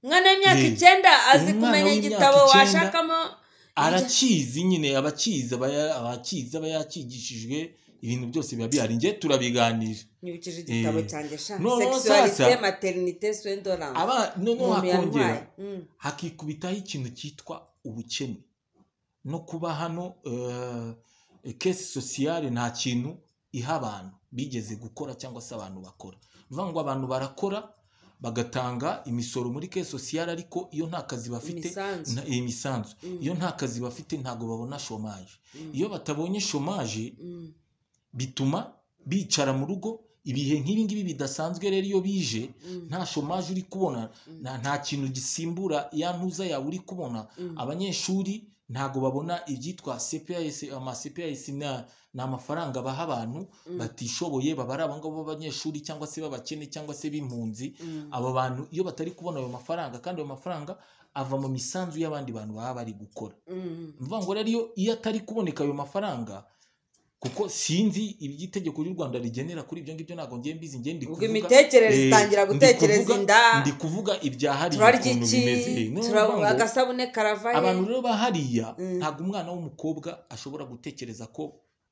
Speaker 1: mwana w'imyaka 9 azi kumenya igitabo washakamo
Speaker 2: arakizi nyine abakizi aba yakigishijwe ibintu byose biba bihari nge turabiganira
Speaker 1: nyibukije igitabo cyanjye sha
Speaker 2: No,
Speaker 1: sexualité maternité soins de l'enfant
Speaker 2: noneho hakongera hakikubitaho ikintu cyitwa ubukene no kuba hano kesi sosiyale nta kintu iha abantu bigeze gukora cyangwa se abantu bakora bivuga ngo abantu barakora bagatanga imisoro muri kesi sosiyale ariko iyo nta kazi bafite imisanzu iyo nta kazi bafite ntago babona shomaje iyo batabonye shomaje bituma bicara mu rugo ibihe nk'ibi ngibi bidasanzwe rero iyo bije nta shomaje uri kubona nta kintu gisimbura ya ntuza yawe uri kubona abanyeshuri ntago babona ibyitwa CPS CPS na amafaranga baha abantu batishoboye babara abangabo b'abanyeshuri cyangwa se babakene cyangwa se b'impunzi abo bantu iyo batari kubona ayo mafaranga kandi ayo mafaranga ava mu misanzu y'abandi bantu baba bari gukora mvuga ngo rero iyo atari kuboneka ayo mafaranga kuko sinzi iby'itegeko ry'u Rwanda rigenera kuri ibyo ngibyo nago ngiye mbizi ngiye ndi kuvuga
Speaker 1: imitekerereze itangira gutekereza inda
Speaker 2: ndi kuvuga ibyahari ukuntu bimeze
Speaker 1: turavuga agasabune karavaye
Speaker 2: abantu rero bahariya ntago umwana w'umukobwa ashobora gutekereza ko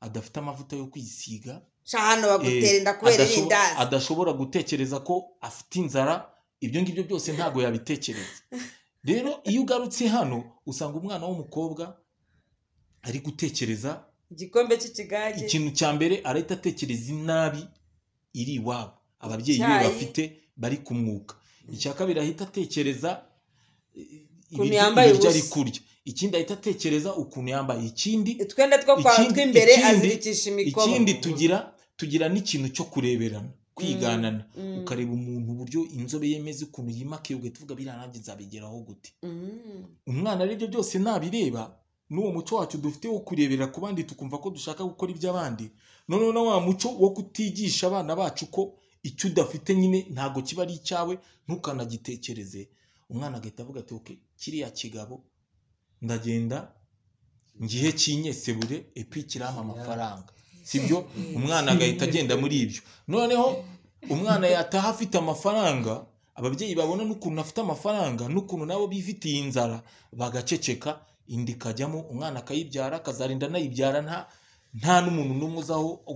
Speaker 2: adafite amavuta yo kwisiga
Speaker 1: hano bagutera inda kubera indazi
Speaker 2: adashobora gutekereza ko afite inzara ibyo ngibyo byose ntago yabitekereza rero iyo ugarutse hano usanga umwana w'umukobwa ari gutekereza
Speaker 1: igikombe cy'ikigage
Speaker 2: ikintu cya mbere arahita atekereza inabi iri iwabo ababyeyi be bafite bari kumwuka icya kabiri ahita atekereza ibiryo ari kurya ikindi ahita atekereza ukuntu yambaye ikindi
Speaker 1: twenda two kwa tw'imbere azirikisha imikono
Speaker 2: ikindi tugira n'ikintu cyo kureberana kwiganana ukareba umuntu uburyo inzobe yemeze ukuntu yimakiye ugahita biranangiza nzabigeraho gute umwana aribyo byose nabireba n'uwo muco wacu dufite wo kurebera ku bandi tukumva ko dushaka gukora iby'abandi noneho na wa muco wo kutigisha abana bacu ko icyo udafite nyine ntago kiba ari icyawe ntukanagitekereze umwana agahita avuga ati okay kiriya kigabo ndagenda ngihe kinyesebure epi kirama amafaranga sibyo umwana agahita agenda muri ibyo noneho umwana yataha afite amafaranga ababyeyi babona n'ukuntu afite amafaranga n'ukuntu nabo bifitiye inzara bagaceceka indi kajyamo umwana akayibyara akazarinda nayibyara nta n'umuntu n'umwe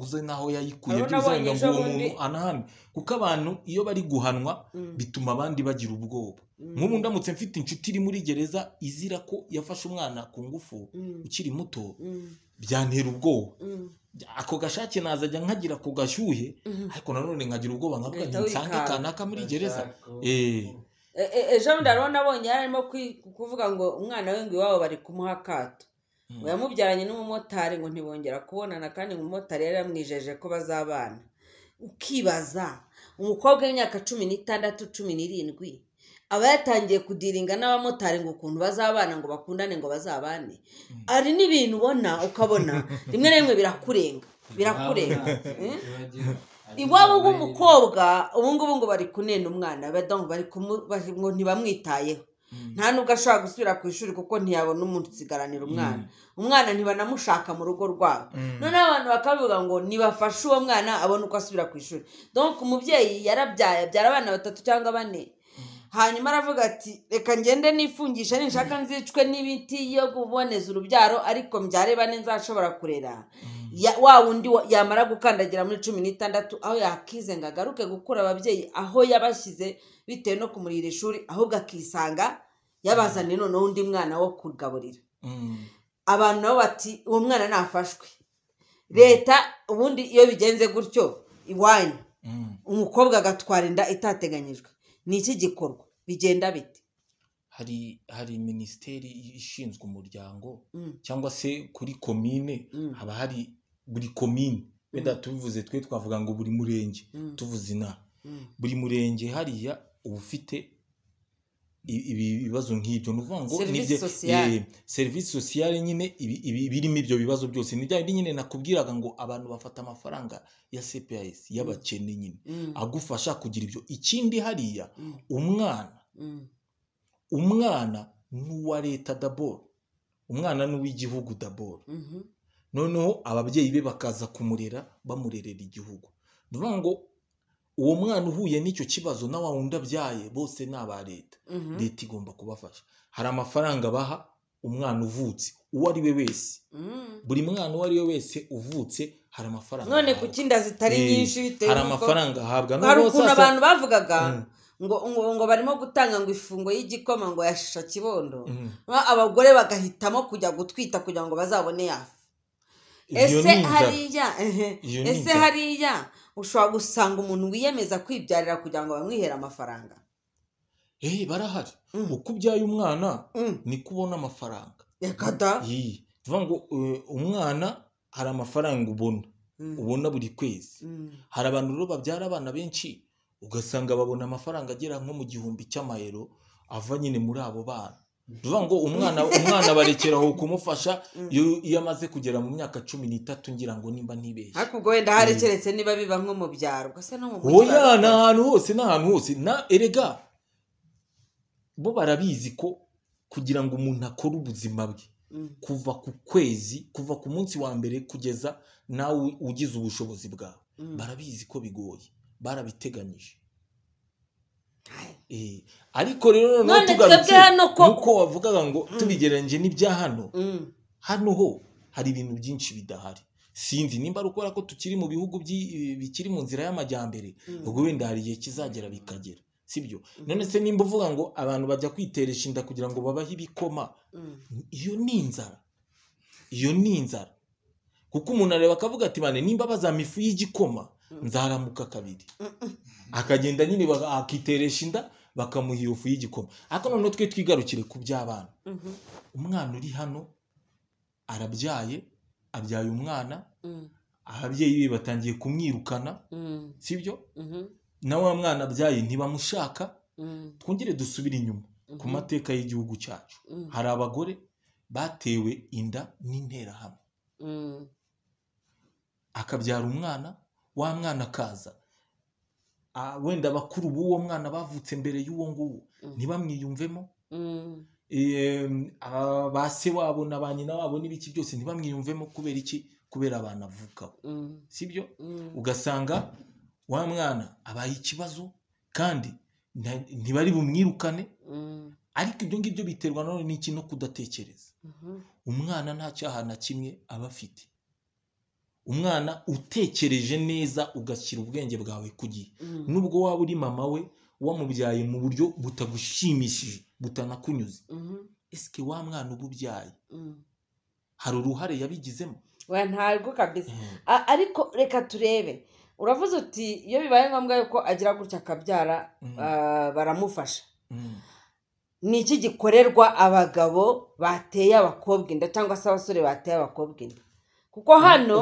Speaker 2: uze naho yayikuye byuzanga ngo uwo muntu anahane kuko abantu iyo bari guhanwa bituma abandi bagira ubwoba nk'ubu ndamutse mfite inshuti iri muri gereza izira ko yafashe umwana ku ngufu ukiri muto byantera ubwoba ako gashake nazajya nkagira ku gashyuhe ariko nanone nkagira ubwoba nkavuga nsange kanaka muri gereza
Speaker 1: ejo ndarabona abonye yarimo kuvuga ngo umwana we ngo iwabo bari kumuha akato ngo yamubyaranye n'umumotari ngo ntibongera kubonana kandi umumotari yari yamwijeje ko bazabana ukibaza umukobwa w'imyaka 16 17 aba yatangiye kudiringa n'abamotari ngo ukuntu bazabana ngo bakundane ngo bazabane ari n'ibintu ubona ukabona rimwe na rimwe birakurenga iwabo w'umukobwa ubu ngubu ngo bari kunena umwana bari ngo ntibamwitayeho nta nubwo ashobora gusubira ku ishuri kuko ntiyabona umuntu usigaranira umwana ntibanamushaka mu rugo rwabo noneho abantu bakavuga ngo nibafashe uwo mwana abone uko asubira ku ishuri donc umubyeyi yarabyaye abyara abana 3 cyangwa 4 hanyuma aravuga ati reka ngende nifungisha ninshaka nzicwe n'ibiti yo kuboneza urubyaro ariko mbyare bane nzashobora kurera wa wundi yamara gukandagira muri 16 aho yakize ngo agaruke gukura ababyeyi aho yabashyize bitewe no kumurira ishuri ahubwo akisanga yabazanye noneho undi mwana wo kugaburira abantu nabo bati uwo mwana nafashwe leta ubundi iyo bigenze gutyo iwanyu umukobwa agatwara inda itateganyijwe ni iki gikorwa bigenda bite
Speaker 2: hari ministeri ishinzwe umuryango cyangwa se kuri komine haba hari buri komine wenda tubivuze twe twavuga ngo buri murenge tuvuze buri murenge hariya ubufite ibibazo nk'ibyo nuvuga ngo service sociale nyine birimo ibyo bibazo byose nijyanye nyine nakubwiraga ngo abantu bafata amafaranga ya CPS y'abakene nyine agufasha kugira ibyo ikindi hariya umwana n'uwa leta d'abord umwana n'uw'igihugu d'abord noneho ababyeyi be bakaza kumurera bamurerera igihugu nuvuga ngo uwo mwana uhuye n'icyo kibazo na wa wundi abyaye bose n'aba leta igomba kubafasha hari amafaranga baha umwana uvutse uwo ari we wese buri mwana uwo ari we wese uvutse hari amafaranga
Speaker 1: none kuki inda zitari nyinshi bitewe
Speaker 2: hari amafaranga ahabwa
Speaker 1: hari ukuntu abantu bavugaga ngo barimo gutanga ngo ifungo y'igikoma ngo yashisha kibondo abagore bagahitamo kujya gutwita kugira ngo bazabone yafu ese hariya ushobora gusanga umuntu wiyemeza kwibyarira kugira ngo bamwihere amafaranga
Speaker 2: barahari uko ubyaye umwana ni kubona amafaranga
Speaker 1: yakada
Speaker 2: tuvuga ngo umwana hari amafaranga ubona buri kwezi hari abantu rero babyara abana benshi ugasanga babona amafaranga agera nko mu 1,000 cy'amayero ava nyine muri abo bana tuvuga ngo umwana barekeraho kumufasha iyo amaze kugera mu myaka 13 ngira ngo nimba ntibeshye
Speaker 1: ariko ubwo wenda harekeretse niba biba nko mu byaro gusa no mu
Speaker 2: oya n'ahantu hose na erega bo barabizi ko kugira ngo umuntu akore ubuzima bwe kuva ku kwezi kuva ku munsi wa mbere kugeza nawe ugize ubushobozi bwawe barabizi ko bigoye barabiteganyije ariko rero no tugarutse nuko wavugaga ngo tubigereranje n'ibya hano ho hari ibintu byinshi bidahari sinzi nimba ari ukora ko tukiri mu bihugu bikiri mu nzira y'amajyambere ubwo wenda hari igihe kizagera bikagera sibyo none se nimba uvuga ngo abantu bajya kwiteresha inda kugira ngo babahe ibikoma iyo ni inzara kuko umuntu areba akavuga ati bane nimba bazamifu y'igikoma nzaramuka kabiri akagenda nyine akiteresha inda bakamuha iyo fu y'igikoma ariko none twe twigarukire ku by'abana umwana uri hano abyaye umwana ababyeyi be batangiye kumwirukana sibyo na wa mwana abyaye ntibamushaka twongere dusubire inyuma ku mateka y'igihugu cyacu hari abagore batewe inda n'interahamwe akabyara umwana wa mwana akaza wenda bakuru b'uwo mwana bavutse mbere y'uwo nguwo ntibamwiyumvemo ba se wabo na ba nyina wabo n'ibiki byose ntibamwiyumvemo kubera iki kubera abantu avukaho sibyo ugasanga wa mwana abaye ikibazo kandi ntibari bumwirukane ariko ibyo ngibyo biterwa none n'iki no kudatekereza umwana nta cyaha na kimwe aba afite umwana utekereje neza ugashyira ubwenge bwawe ku gihe nubwo waba uri mama we wamubyaye mu buryo butagushimishije butanakunyuze ese wa mwana uba ubyaye hari uruhare yabigizemo
Speaker 1: ntabwo kabisa ariko reka turebe uravuze uti iyo bibaye ngombwa yuko agira gutya akabyara baramufasha ni iki gikorerwa abagabo bateye abakobwa inda cyangwa se abasore bateye abakobwa inda kuko hano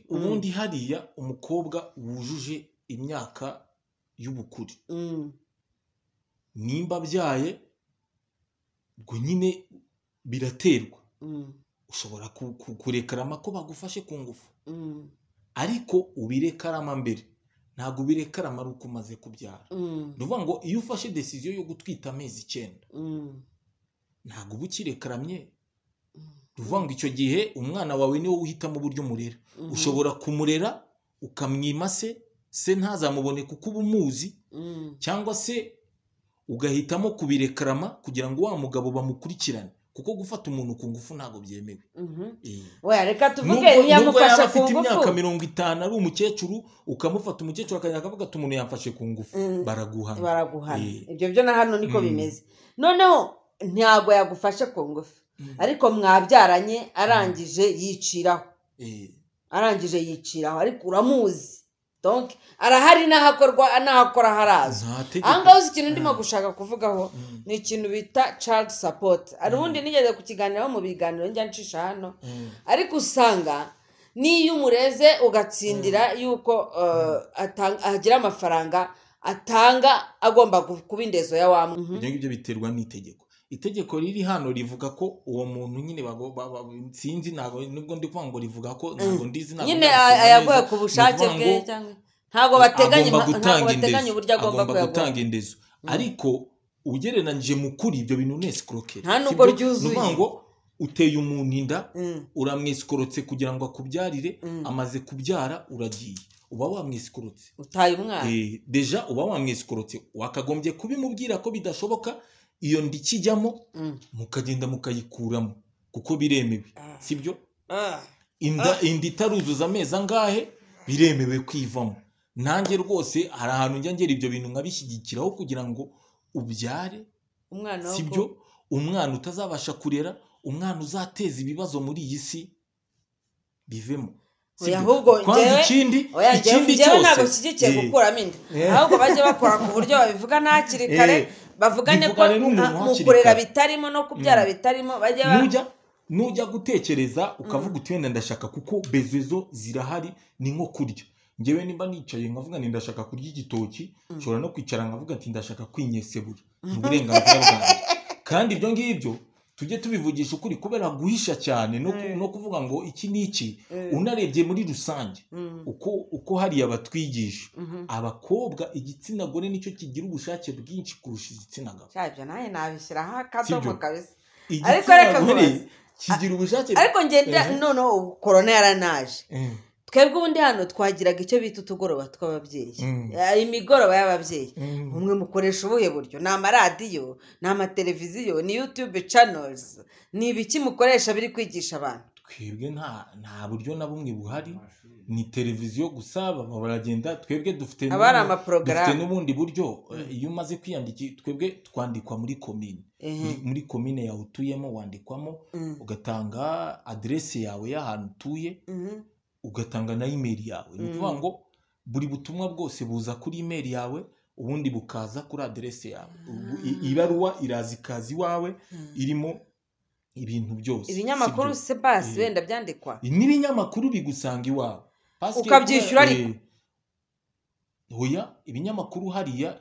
Speaker 2: ubundi hariya umukobwa wujuje imyaka y'ubukure nimba abyaye ubwo nyine biraterwa ushobora kurekarama ko bagufashe ku ngufu ariko ubirekarama mbere ntabwo ubirekarama ari uko umaze kubyara ni ukuvuga ngo iyo ufashe decision yo gutwita amezi 9 ntabwo uba ukirekaramye ni ukuvuga ngo icyo gihe umwana wawe niwo uhitamo uburyo umurera ushobora kumurera ukamwima se ntazamubone kuko uba umuzi cyangwa se ugahitamo kubirekarama kugira ngo wa mugabo bamukurikirane kuko gufata umuntu ku ngufu ntabwo byemewe
Speaker 1: reka tuvuge ntiyamufashe ku ngufu
Speaker 2: imyaka 50 ari umukecuru ukamufata umukecuru akajya akavuga ati umuntu yamfashe ku ngufu baraguhana
Speaker 1: ibyo byo na hano niko bimeze noneho ntabwo yagufashe ku ngufu ariko mwabyaranye arangije yiciraho ariko uramuzi donc arahari n'ahakora haraza ahangaho uzi ikintu ndimo gushaka kuvugaho ni ikintu bita child support ari ubundi nigeze kukiganiraho mu biganiro njya ncisha hano ariko usanga n'iyo umureze ugatsindira yuko agira amafaranga atanga agomba kuba indezo ya wa
Speaker 2: ibyo ngibyo biterwa itegeko riri hano rivuga ko uwo muntu nyine sinzi nubwo ndi kuvuga ngo rivuga ko ntabwo ndizi
Speaker 1: nyine ayagoye ku bushake bwe cyangwa ntabwo bateganya uburyo agomba
Speaker 2: gutanga indezo ariko ugereranije mu kuri ibyo bintu nescroquerie
Speaker 1: nta nubwo ryuzuye
Speaker 2: nuvuga ngo uteye umuntu inda uramwesikorotse kugira ngo akubyarire amaze kubyara uragiye uba wamwesikorotse
Speaker 1: utaye umwana
Speaker 2: deja uba wamwesikorotse wakagombye kubimubwira ko bidashoboka iyo ndikijyamo mukagenda mukayikuramo kuko biremewe sibyo inda itaruzuza amezi angahe biremewe kwivamo. Nanjye rwose hari ahantu njya ngera ibyo bintu nkabishyigikiraho kugira ngo ubyare
Speaker 1: umwana
Speaker 2: sibyo, umwana utazabasha kurera, umwana uzateza ibibazo muri iyi si bivemo.
Speaker 1: ahubwo
Speaker 2: ikindi
Speaker 1: cyose ntabwo ushyigikiye gukuramo inda, ahubwo bajye bakora ku buryo babivuga hakiri kare, bavugane ko mu kurera bitarimo no kubyara bitarimo.
Speaker 2: nujya gutekereza ukavuga uti wenda ndashaka, kuko bezezo zirahari, ni nko kurya. Ngewe nimba nicaye nkavuga ni ndashaka kurya igitoki, nshobora no kwicara nkavuga ati ndashaka kwinyesebura, ni uburenganzira bwanjye. Kandi ibyo ngibyo tujye tubivugisha ukuri, kubera guhisha cyane no kuvuga ngo iki n'iki. Unarebye muri rusange uko hariya batwigisha, abakobwa igitsina gore nicyo kigira ubushake bwinshi kurusha igitsina gabo.
Speaker 1: Cyabyo naye nabishyiraho akadomo kabisa.
Speaker 2: Ariko reka mubaze kigira ubushake.
Speaker 1: Ariko ngenda noneho corona yaranaje, twebwe ubundi hano twagiraga icyo bita utugoroba tw'ababyeyi, imigoroba y'ababyeyi. Umwe mukoresha ubuhe buryo? Ni amaradiyo, ni amateleviziyo, ni YouTube channels, ni ibiki mukoresha biri kwigisha abantu?
Speaker 2: Twebwe nta buryo na bumwe buhari, ni televiziyo gusa. Baragenda, twebwe dufite n'ubundi buryo. Iyo umaze kwiyandikira, twebwe twandikwa muri komine, muri komine yawe utuyemo wandikwamo, ugatanga adresse yawe y'ahantu utuye, ugatanga na email yawe. Ni ukuvuga ngo buri butumwa bwose buza kuri email yawe, ubundi bukaza kuri adresse yawe. Ibaruwa iraza ikaza iwawe irimo ibintu byose.
Speaker 1: Ibinyamakuru se basi wenda byandikwa,
Speaker 2: n'ibinyamakuru bigusanga iwawe
Speaker 1: ukabyishyura. Ariko
Speaker 2: hoya ibinyamakuru hariya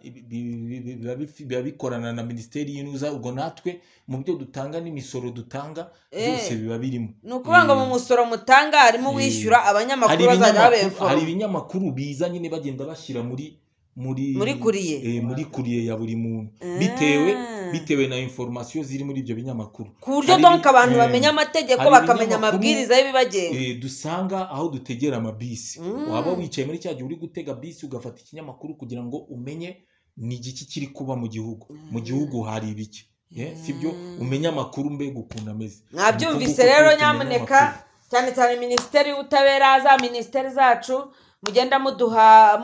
Speaker 2: biba bikorana na Minisiteri y'Inuza, ubwo natwe mu byo dutanga n'imisoro dutanga byose biba birimo.
Speaker 1: Ni ukuvuga ngo mu musoro mutanga harimo wishyura abanyamakuru bazajya babemfora.
Speaker 2: Hari ibinyamakuru biza nyine bagenda bashyira muri kuriye ya buri muntu, bitewe na information ziri muri ibyo binyamakuru,
Speaker 1: ku buryo donc abantu bamenya amategeko bakamenya amabwiriza y'ibibagenda.
Speaker 2: Dusanga aho dutegera amabisi, waba wicaye muri cya gihe uri gutega bisi ugafata ikinyamakuru kugira ngo umenye ni igiki kiri kuba mu gihugu hari ibiki, sibyo, umenye amakuru mbega ukuntu ameze.
Speaker 1: Mwabyumvise rero, nyamuneka cyane cyane Minisiteri y'Ubutabera, za minisiteri zacu mugenda muduha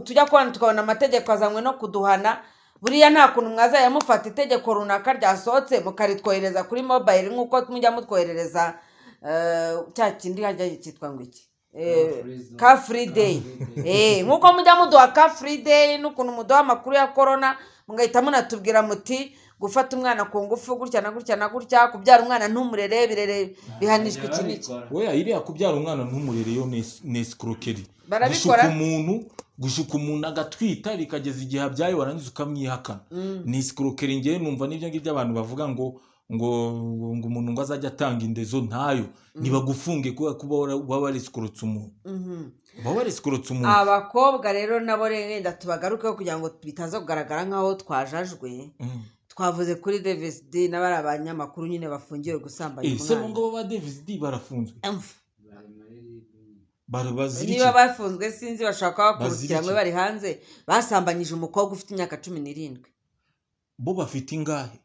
Speaker 1: tujya kubona tukabona amategeko azanywe no kuduhana. Buriya nta kuntu mwaza yamufata itegeko runaka ryasohotse mukaritwohereza kuri mobile nk'uko mujya mutwoherereza cya kindi hajya cyitwa ngo iki, ka free day. Nk'uko mujya muduha ka free day, n'ukuntu muduha amakuru ya corona mugahita munatubwira muti gufata umwana ku ngufu gutya na gutya na gutya, kubyara umwana ntumurere birere bihanishwe iki n'iki.
Speaker 2: Oya, iriya kubyara umwana ntumurere yo ni escroquerie.
Speaker 1: Barabikora
Speaker 2: gushuka umuntu agatwita bikageza igihe abyaye warangiza ukamwihakana, ni escroquerie. Ngewe numva n'ibyo ngibyo abantu bavuga ngo umuntu ngo azajya atanga indezo ntayo, nibagufunge kuba warescorotse umuntu.
Speaker 1: Abakobwa rero nabo renda tubagarukeho kugira ngo bitaza kugaragara nk'aho twajajwe. Twavuze kuri Davis D n'abari abanyamakuru nyine bafungiwe gusambanya umwana.
Speaker 2: Se ngo ba Davis D barafunzwe.
Speaker 1: Niba bafunzwe sinzi, bashaka bakurikiranwe bari hanze, basambanyije umukobwa ufite imyaka 17.
Speaker 2: Bo bafite ingahe?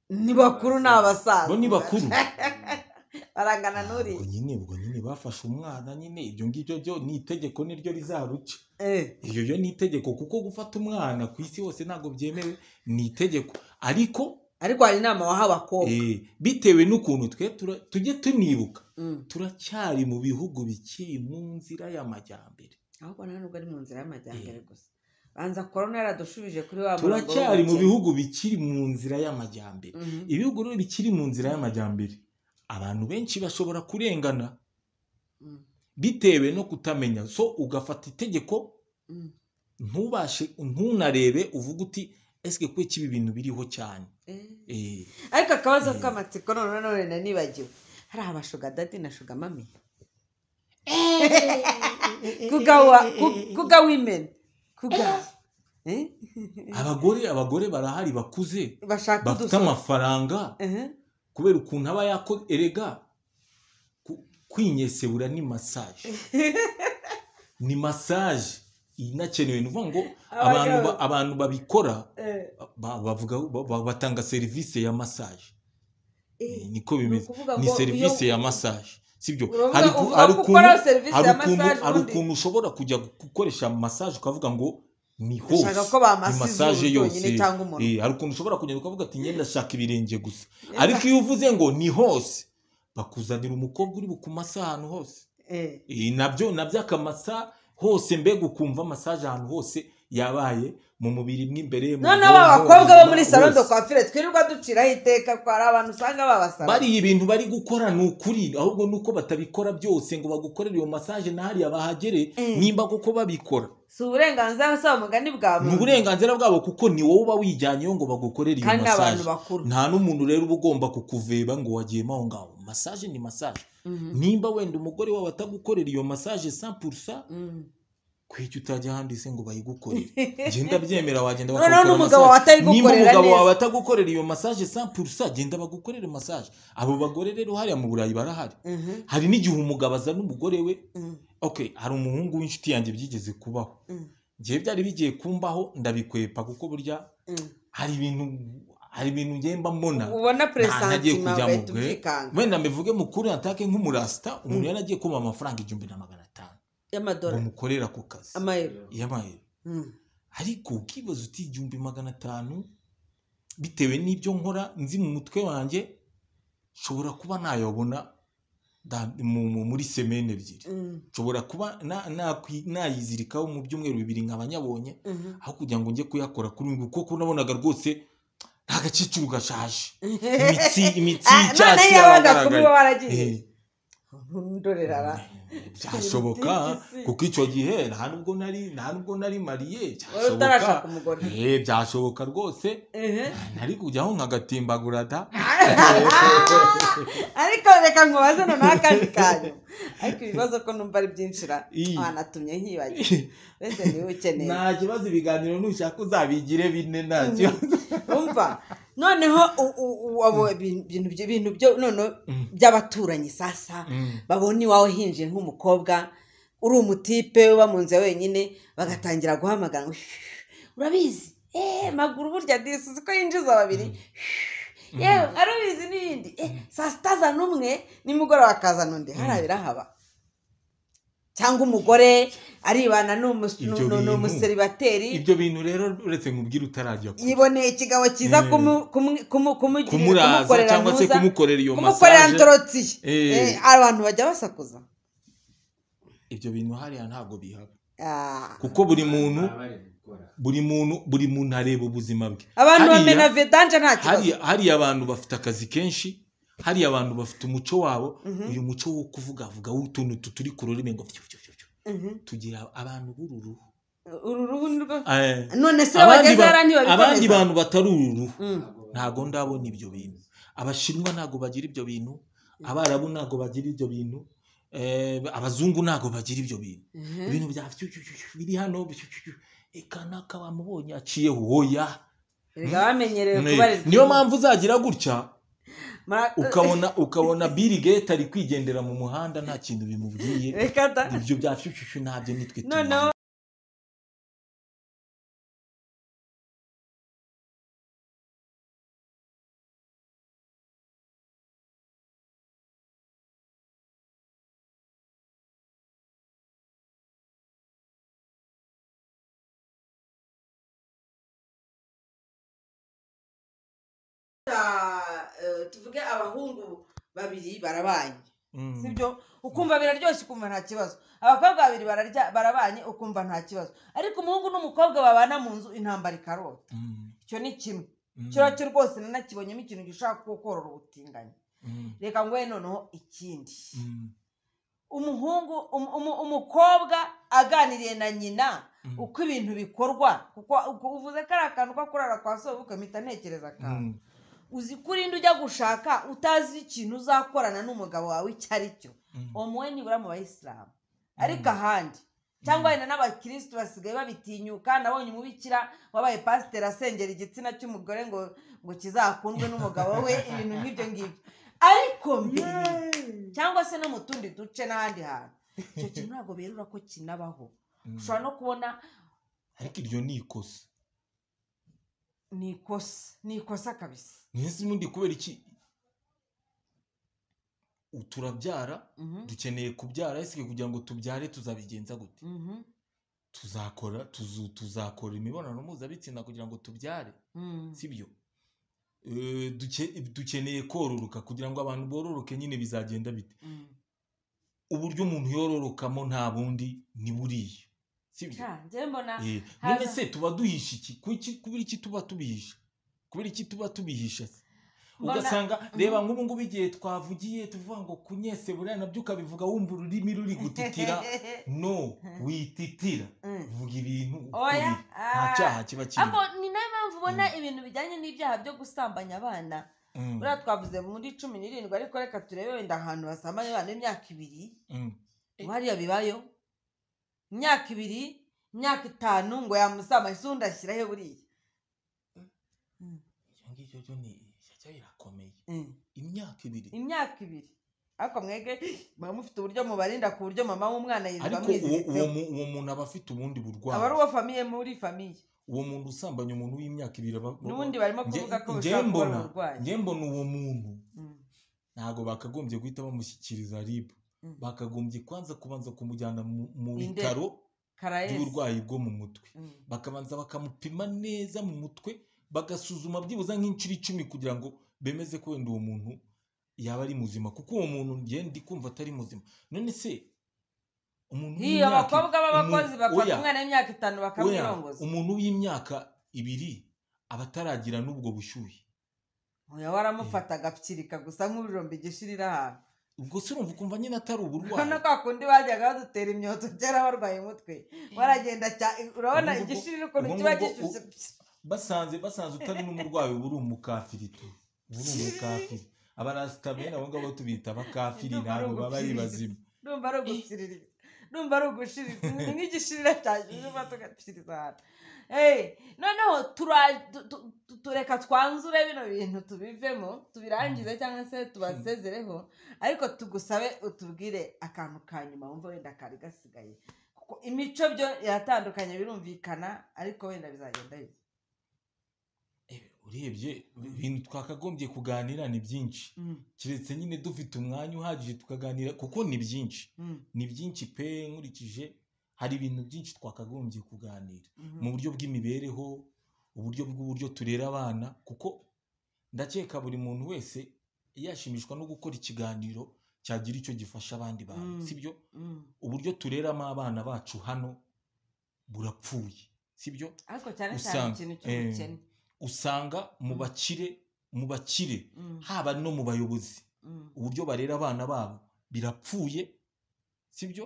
Speaker 1: Ni bakuru n'abasaza.
Speaker 2: Bo ni bakuru.
Speaker 1: Barangana n'uri.
Speaker 2: Ubwo nyine bafashe umwana nyine, ibyo ngibyo byo ni itegeko niryo rizaruca. Ibyo ni itegeko, kuko gufata umwana ku isi hose ntabwo byemewe, ni itegeko. Ariko
Speaker 1: hari inama waha abakobwa,
Speaker 2: bitewe n'ukuntu tujye tunibuka, turacyari mu bihugu bikiri mu nzira y'amajyambere.
Speaker 1: Ahubwo nta nubwo ari mu nzira y'amajyambere gusa, banza corona yaradushubije kuri wa
Speaker 2: murongo. Turacyari mu bihugu bikiri mu nzira y'amajyambere. Ibihugu rero bikiri mu nzira y'amajyambere, abantu benshi bashobora kurengana bitewe no kutamenya. So ugafata itegeko ntunarebe, uvuga uti eske kwe kibi bintu biriho cyane.
Speaker 1: Ariko akabazo k'amatsiko none nanibagiwe, hari abashuga dadi na shuga mami. Kuga women
Speaker 2: abagore barahari bakuze bafite amafaranga, kubera ukuntu aba yako erega kwinyesebura ni massage. Ni massage inakenewe, nuvuga ngo abantu babikora bavuga batanga service ya massage. niko bimeze ni serivisi ya massage sibyo
Speaker 1: hari
Speaker 2: ukuntu ushobora kujya gukoresha massage ukavuga ngo ni hose
Speaker 1: massage
Speaker 2: yose hari ukuntu ushobora kugenda ukavuga ati ngenda shaka ibirenge gusa ariko iyo uvuze ngo ni hose bakuzanira umukobwa uri bukumasa ahantu hose nabyo akamasa hose mbega ukumva massage ahantu hose yabaye mu mubiri mw'imbere
Speaker 1: none abakobwa bo muri salon de coiffure twirirwa duciraho iteka ko ari abantu usanga babasaba
Speaker 2: bari ibintu bari gukora n'ukuri ahubwo nuko batabikora byose ngo bagukorere iyo massage nahari abahagere nimba koko babikora
Speaker 1: si uburenganzira bwabo umugani bwabo
Speaker 2: ni uburenganzira bwabo kuko ni wowe uba wijyanyeyo ngo bagukorere iyo massage nta n'umuntu rero uba ugomba kukuveba ngo wagiyemo aho ngaho massage ni massage nimba wenda umugore wawe atagukorera iyo massage 100% kwicyo utajya handise ngo bayigukorere genda byemera wagenda
Speaker 1: bakora n'umugabo wawe
Speaker 2: atagukorera iyo massage 100% genda bagukorere massage abo bagore rero hariya mu Burayi barahari hari n'igihe umugabo azana umugore we hari umuhungu w'inshuti yanjye byigeze kubaho ngiye byari bigiye kumbaho ndabikwepa kuko burya hari ibintu ngemba mbona
Speaker 1: ubona presentima
Speaker 2: wenda mbivuge mukuru atake nk'umurasta umuntu yaragiye kuma amafaranga 1500
Speaker 1: y'amadolari
Speaker 2: umukorera ku kazi
Speaker 1: amayero
Speaker 2: ariko ukibaza uti 1500 bitewe n'ibyo nkora nzi mu mutwe wanjye nshobora kuba nayobona muri semene ebyiri nshobora kuba nayizirikaho mu byumweru 2 nk'abanyabonye aho kugira ngo njye kuyakora kuri ngo kuko nabonaga rwose nta gacicuru gashaje imitsi cyatsi
Speaker 1: yabagaragaye ndorerara
Speaker 2: byashoboka kuko icyo gihe nta nubwo nari mariye byashoboka rwose nari kujyaho nkagatimbagura da
Speaker 1: ariko reka nkubaze noneho akandi kanyu ariko ibibazo ko numva ari byinshira wanatumye nkibagiwe wese niwe ukeneye
Speaker 2: nta kibazo ibiganiro nushaka uzabigire bine ntacyo
Speaker 1: umva noneho ibintu byo none by'abaturanyi sasa babona iwawe hinje nk'umukobwa uri umutipe uba mu nzu wenyine bagatangira guhamagara urabizi maguru burya disi ko yinjiza babiri yewe arabizi n'ibindi saa sita za n'umwe nimugoroba akazana undi harabira haba cyangwa umugore aribana n'umuseribateri
Speaker 2: ibyo bintu rero uretse nkubwira utarajya
Speaker 1: yiboneye ikigabo kiza
Speaker 2: kumuraza cyangwa se kumukorera iyo massage
Speaker 1: kumukorera ntorotsi abantu bajya basakuza
Speaker 2: ibyo bintu hariya ntabwo bihaba kuko buri muntu areba ubuzima bwe
Speaker 1: abantu bamena vedanje nta kibazo
Speaker 2: hariya abantu bafite akazi kenshi hariya abantu bafite umuco wabo uyu muco wo kuvuga utuntu turi ku rurimi ngo tugira abantu
Speaker 1: ururuhu none se abagezera ntibabikomeza
Speaker 2: abandi bantu batari ururuhu ntago ndabona ibyo bintu abashinwa ntago bagira ibyo bintu abarabu ntago bagira ibyo bintu abazungu ntago bagira ibyo bintu ibintu bya biri hano kanaka wamubonye aciyeho hoya
Speaker 1: bamenyerewe kubarizwa
Speaker 2: niyo mpamvu uzagira gutya ukabona Bill Gates ari kwigendera mu muhanda nta kintu bimubwiye ibyo bya shushu ntabyo nitwe
Speaker 1: no tuvuge abahungu babiri barabanye sibyo ukumva biraryoshye ukumva nta kibazo abakobwa babiri barabanye ukumva nta kibazo ariko umuhungu n'umukobwa babana mu nzu intambara ikarota icyo ni kimwe cyo rwose nanakibonyemo ikintu gishaka korora ubutinganyi reka ngo noneho ikindi umukobwa aganiriye na nyina uko ibintu bikorwa kuko uvuze ko ari akantu ko kurara kwa sobuka mpita ntekereza akantu uzi kurinda ujya gushaka utazi ikintu uzakorana n'umugabo wawe icyo ari cyo uwo muwe nibura mu bayisilamu ariko ahandi cyangwa wenda n'abakirisitu basigaye babitinyuka nabonye umubikira wabaye pasiteri asengera igitsina cy'umugore ngo kizakundwe n'umugabo we ibintu nk'ibyo ngibyo ariko mbere cyangwa se no mu tundi duce n'ahandi hantu icyo kintu ntabwo berura ko kinabaho ushobora no kubona
Speaker 2: ariko iryo ni ikosa
Speaker 1: ni ikosa kabisa
Speaker 2: nese n'undi kubera iki turabyara dukeneye kubyara ese kugira ngo tubyare tuzabigenza gute tuzakora imibonano mpuzabitsina kugira ngo tubyare sibyo dukeneye kororoka kugira ngo abantu bororoke nyine bizagenda bite uburyo umuntu yororokamo nta bundi ni buriya sibyo none se tuba duhisha iki kubera iki tuba tubihisha kubera iki tuba tubihisha ugasanga reba nk'ubu ngubu igihe twavugiye tuvuga ngo kunyese buriya nabyo ukabivuga wumva ururimi ruri gutitira no wititira uvuga ibintu ukuri nta cyaha kiba kirimo
Speaker 1: ni nayo mpamvu ubona ibintu bijyanye n'ibyaha byo gusambanya abana buriya twavuze muri 17 ariko reka turebe wenda ahantu basambanya abana imyaka 2 hariya bibayo imyaka 2 imyaka 5 ngo yamusambanya isundi ashyiraho buriya
Speaker 2: ngicyo cyo ni irakomeye imyaka 2 ariko mwege mufite uburyo mubarinda ku buryo mama w'umwana yizwa mwiziritse uwo muntu aba afite ubundi burwayi
Speaker 1: aba ari uwo famiye muri famiye
Speaker 2: uwo muntu usambanya umuntu w'imyaka 2
Speaker 1: n'ubundi barimo kuvuga ko bashaka kubona uburwayi
Speaker 2: nge mbona uwo muntu ntago bakagombye guhita bamushyikiriza RIB bakagombye kubanza kumujyana mu bitaro by'uburwayi bwo mu mutwe bakabanza bakamupima neza mu mutwe bagasuzuma byibuza nk'inshuro 10 kugira ngo bemeze ko wenda uwo muntu yaba ari muzima kuko uwo muntu ndi kumva atari muzima none se umuntu
Speaker 1: iyo abakobwa b'abakozi bafata umwana w'imyaka 5 bakamwirongoza
Speaker 2: umuntu w'imyaka 2 abataragira n'ubwo bushyuhe
Speaker 1: oya waramufata agapfirika gusa nk'ubirombe gishirira ahantu
Speaker 2: ubwo se urumva ukumva nyine atari uburwayi
Speaker 1: hano kakundi bajyaga badutera imyotso kera barwaye umutwe baragenda urabona igishirira ukuntu kiba gishushe
Speaker 2: basanze utari n'umurwayi uri umukafirito uri umukafiri abarasitamene abo ngabo tubita abakafiri ntabwo baba ari bazima
Speaker 1: ndumva ari ugushirira nk'igishirira cyaje batugapfiriza hano noneho tureka twanzure bino bintu tubivemo tubirangize cyangwa se tubasezereho ariko tugusabe utubwire akantu ka nyuma wumva wenda kari gasigaye kuko imico byo yatandukanye birumvikana ariko wenda bizagenda biza
Speaker 2: urebye ibintu twakagombye kuganira ni byinshi kiretse nyine dufite umwanya uhagije tukaganira kuko ni byinshi pe nkurikije hari ibintu byinshi twakagombye kuganira mu buryo bw'imibereho uburyo turera abana kuko ndakeka buri muntu wese yashimishwa no gukora ikiganiro cyagira icyo gifasha abandi bantu sibyo uburyo tureramo abana bacu hano burapfuye sibyo
Speaker 1: ariko cyane cyane ikintu cy'ubukene
Speaker 2: usanga mu bakire haba no mu bayobozi uburyo barera abana babo birapfuye sibyo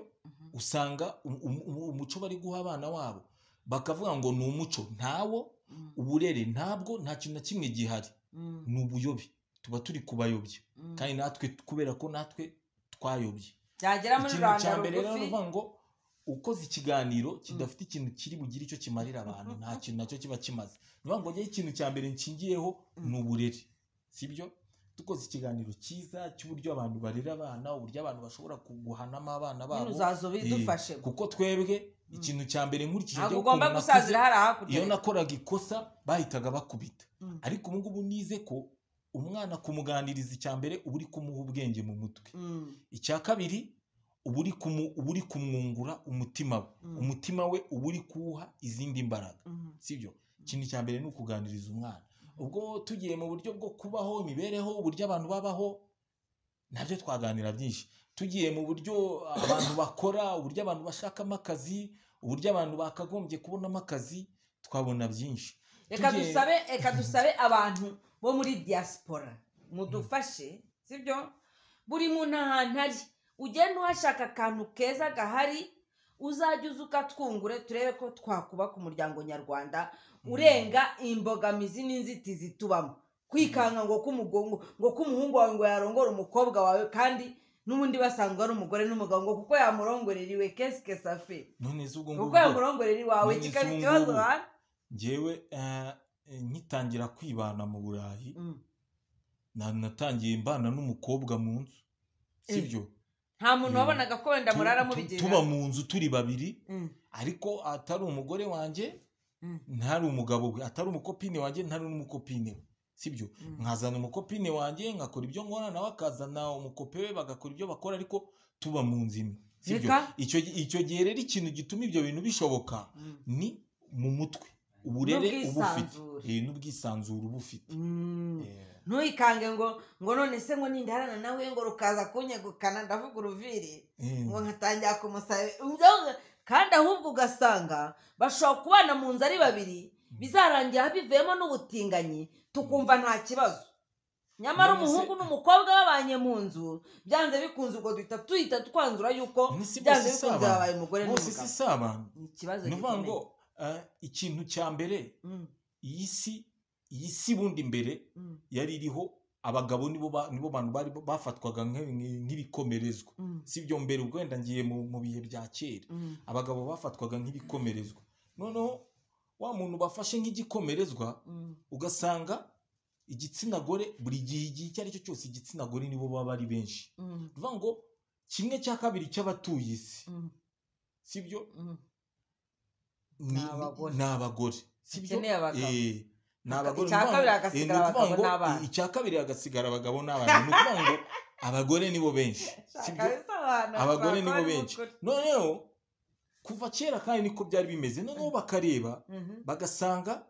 Speaker 2: usanga umuco bari guha abana wabo bakavuga ngo ni umuco ntawo uburere ntabwo nta kintu na kimwe gihari ni ubuyobe tuba turi kubayobya kandi natwe kubera ko natwe twayobye
Speaker 1: byagera muri Rwanda
Speaker 2: cya mbere rero uvuga ngo ukoze ikiganiro kidafite ikintu kiri bugire icyo kimarira abantu nta kintu nacyo kiba kimaze niyo ngo ikintu cya mbere nshingiyeho ni uburere sibyo dukoze ikiganiro cyiza cy'uburyo abantu barera abana uburyo abantu bashobora guhanamo abana babo kuko twebwe ikintu cya mbere nkurikije
Speaker 1: byo ugomba gusazira hari hakurya
Speaker 2: iyo nakoraga ikosa bahitaga bakubita ariko ubu ngubu nize ko umwana kumuganiriza icya mbere uba uri kumuha ubwenge mu mutwe icya kabiri uba uri kumwungura umutima we uba uri kuwuha izindi mbaraga sibyo ikintu cya mbere ni ukuganiriza umwana ubwo tugiye mu buryo bwo kubaho imibereho uburyo abantu babaho nabyo twaganira byinshi tugiye mu buryo abantu bakora uburyo abantu bashakamo akazi uburyo abantu bakagombye kubonamo akazi twabona byinshi
Speaker 1: reka dusabe abantu bo muri diaspora mudufashe sibyo buri muntu ahantu ari ugenda uhashaka akantu keza gahari uzajya uza ukatwungure turebe ko twakubaka umuryango nyarwanda urenga imbogamizi n'inzitizi tubamo kwikanga ngo k'umuhungu wawe ngo yarongora umukobwa wawe kandi n'ubundi basanzwe ari umugore n'umugabo ngo kuko yamurongoreriwe kesike safe kuko yamurongorera iwawe kikaba ikibazo hano
Speaker 2: njyewe nkitangira kwibana mu Burayi natangiye mbana n'umukobwa mu nzu sibyo
Speaker 1: nta muntu wabonaga ko wenda murara mubigera
Speaker 2: tuba mu nzu turi babiri ariko atari umugore wanjye ntari umugabo we atari umukopine wanjye ntari n'umukopine we sibyo nkazana umukopine wanjye ngakora ibyo nkora nawe akazana umukope we bagakora ibyo bakora ariko tuba mu nzu imwe sibyo icyo gihe rero ikintu gituma ibyo bintu bishoboka ni mu mutwe uburere uba ufite n'ubwisanzure uba ufite
Speaker 1: ntuyikange ngo none se ngo nindarana nawe ngo rukaza kunyegukana ndavuga uruviri ngo nkatangira kumusaba kandi ahubwo ugasanga bashobora kubana mu nzu ari babiri bizarangira bivuyemo n'ubutinganyi tukumva nta kibazo nyamara umuhungu n'umukobwa babanye mu nzu byanze bikunze ubwo tuhita twanzura yuko byanze bikunze babaye umugore n'umugabo
Speaker 2: ni ikibazo gikomeye ikintu cya mbere iyi si bundi mbere yari iriho abagabo nibo bantu bari bafatwaga nk'ibikomerezwa sibyo mbere ubwo wenda ngiye mu bihe bya kera abagabo bafatwaga nk'ibikomerezwa noneho wa muntu bafashe nk'igikomerezwa ugasanga igitsina gore buri gihe igihe icyo ari cyo cyose igitsina gore nibo baba ari benshi bivuga ngo 1/2 cy'abatuye isi sibyo ni abagore sibyo ni abagore icya kabiri hagasigara abagabo n'abana ni ukuvuga ngo abagore nibo benshi sibyo abagore nibo benshi noneho kuva kera kandi niko byari bimeze noneho bakareba bagasanga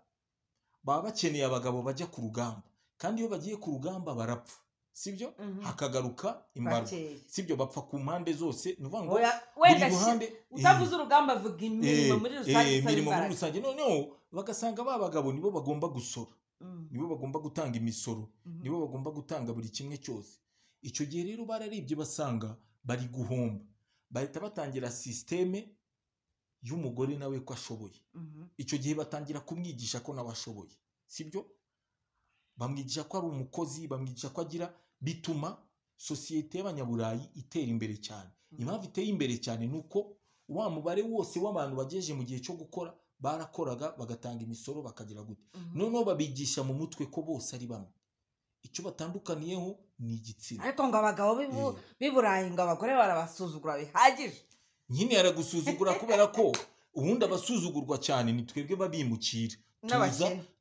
Speaker 2: baba bakeneye abagabo bajya ku rugamba kandi iyo bagiye ku rugamba barapfa sibyo hakagaruka imbarwa sibyo bapfa ku mpande zose ni ukuvuga ngo buri ruhande
Speaker 1: utavuze urugamba avuga imirimo muri
Speaker 2: rusange noneho bagasanga ba bagabo nibo bagomba gusora nibo bagomba gutanga imisoro nibo bagomba gutanga buri kimwe cyose icyo gihe rero bararebye basanga bari guhomba bahita batangira sisiteme y'umugore nawe ko ashoboye icyo gihe batangira kumwigisha ko nawe ashoboye sibyo bamwigisha ko ari umukozi bamwigisha ko agira bituma sosiyete y'abanyaburayi itera imbere cyane impamvu iteye imbere cyane ni uko wa mubare wose w'abantu bagejeje mu gihe cyo gukora barakoraga bagatanga imisoro bakagira gute noneho babigisha mu mutwe ko bose ari bamwe icyo batandukaniyeho ni igitsina
Speaker 1: ariko ngo abagabo b'iburayi ngo abagore barabasuzugura bihagije
Speaker 2: nyine yaragusuzugura kubera ko ubundi abasuzugurwa cyane ni twebwe babimukira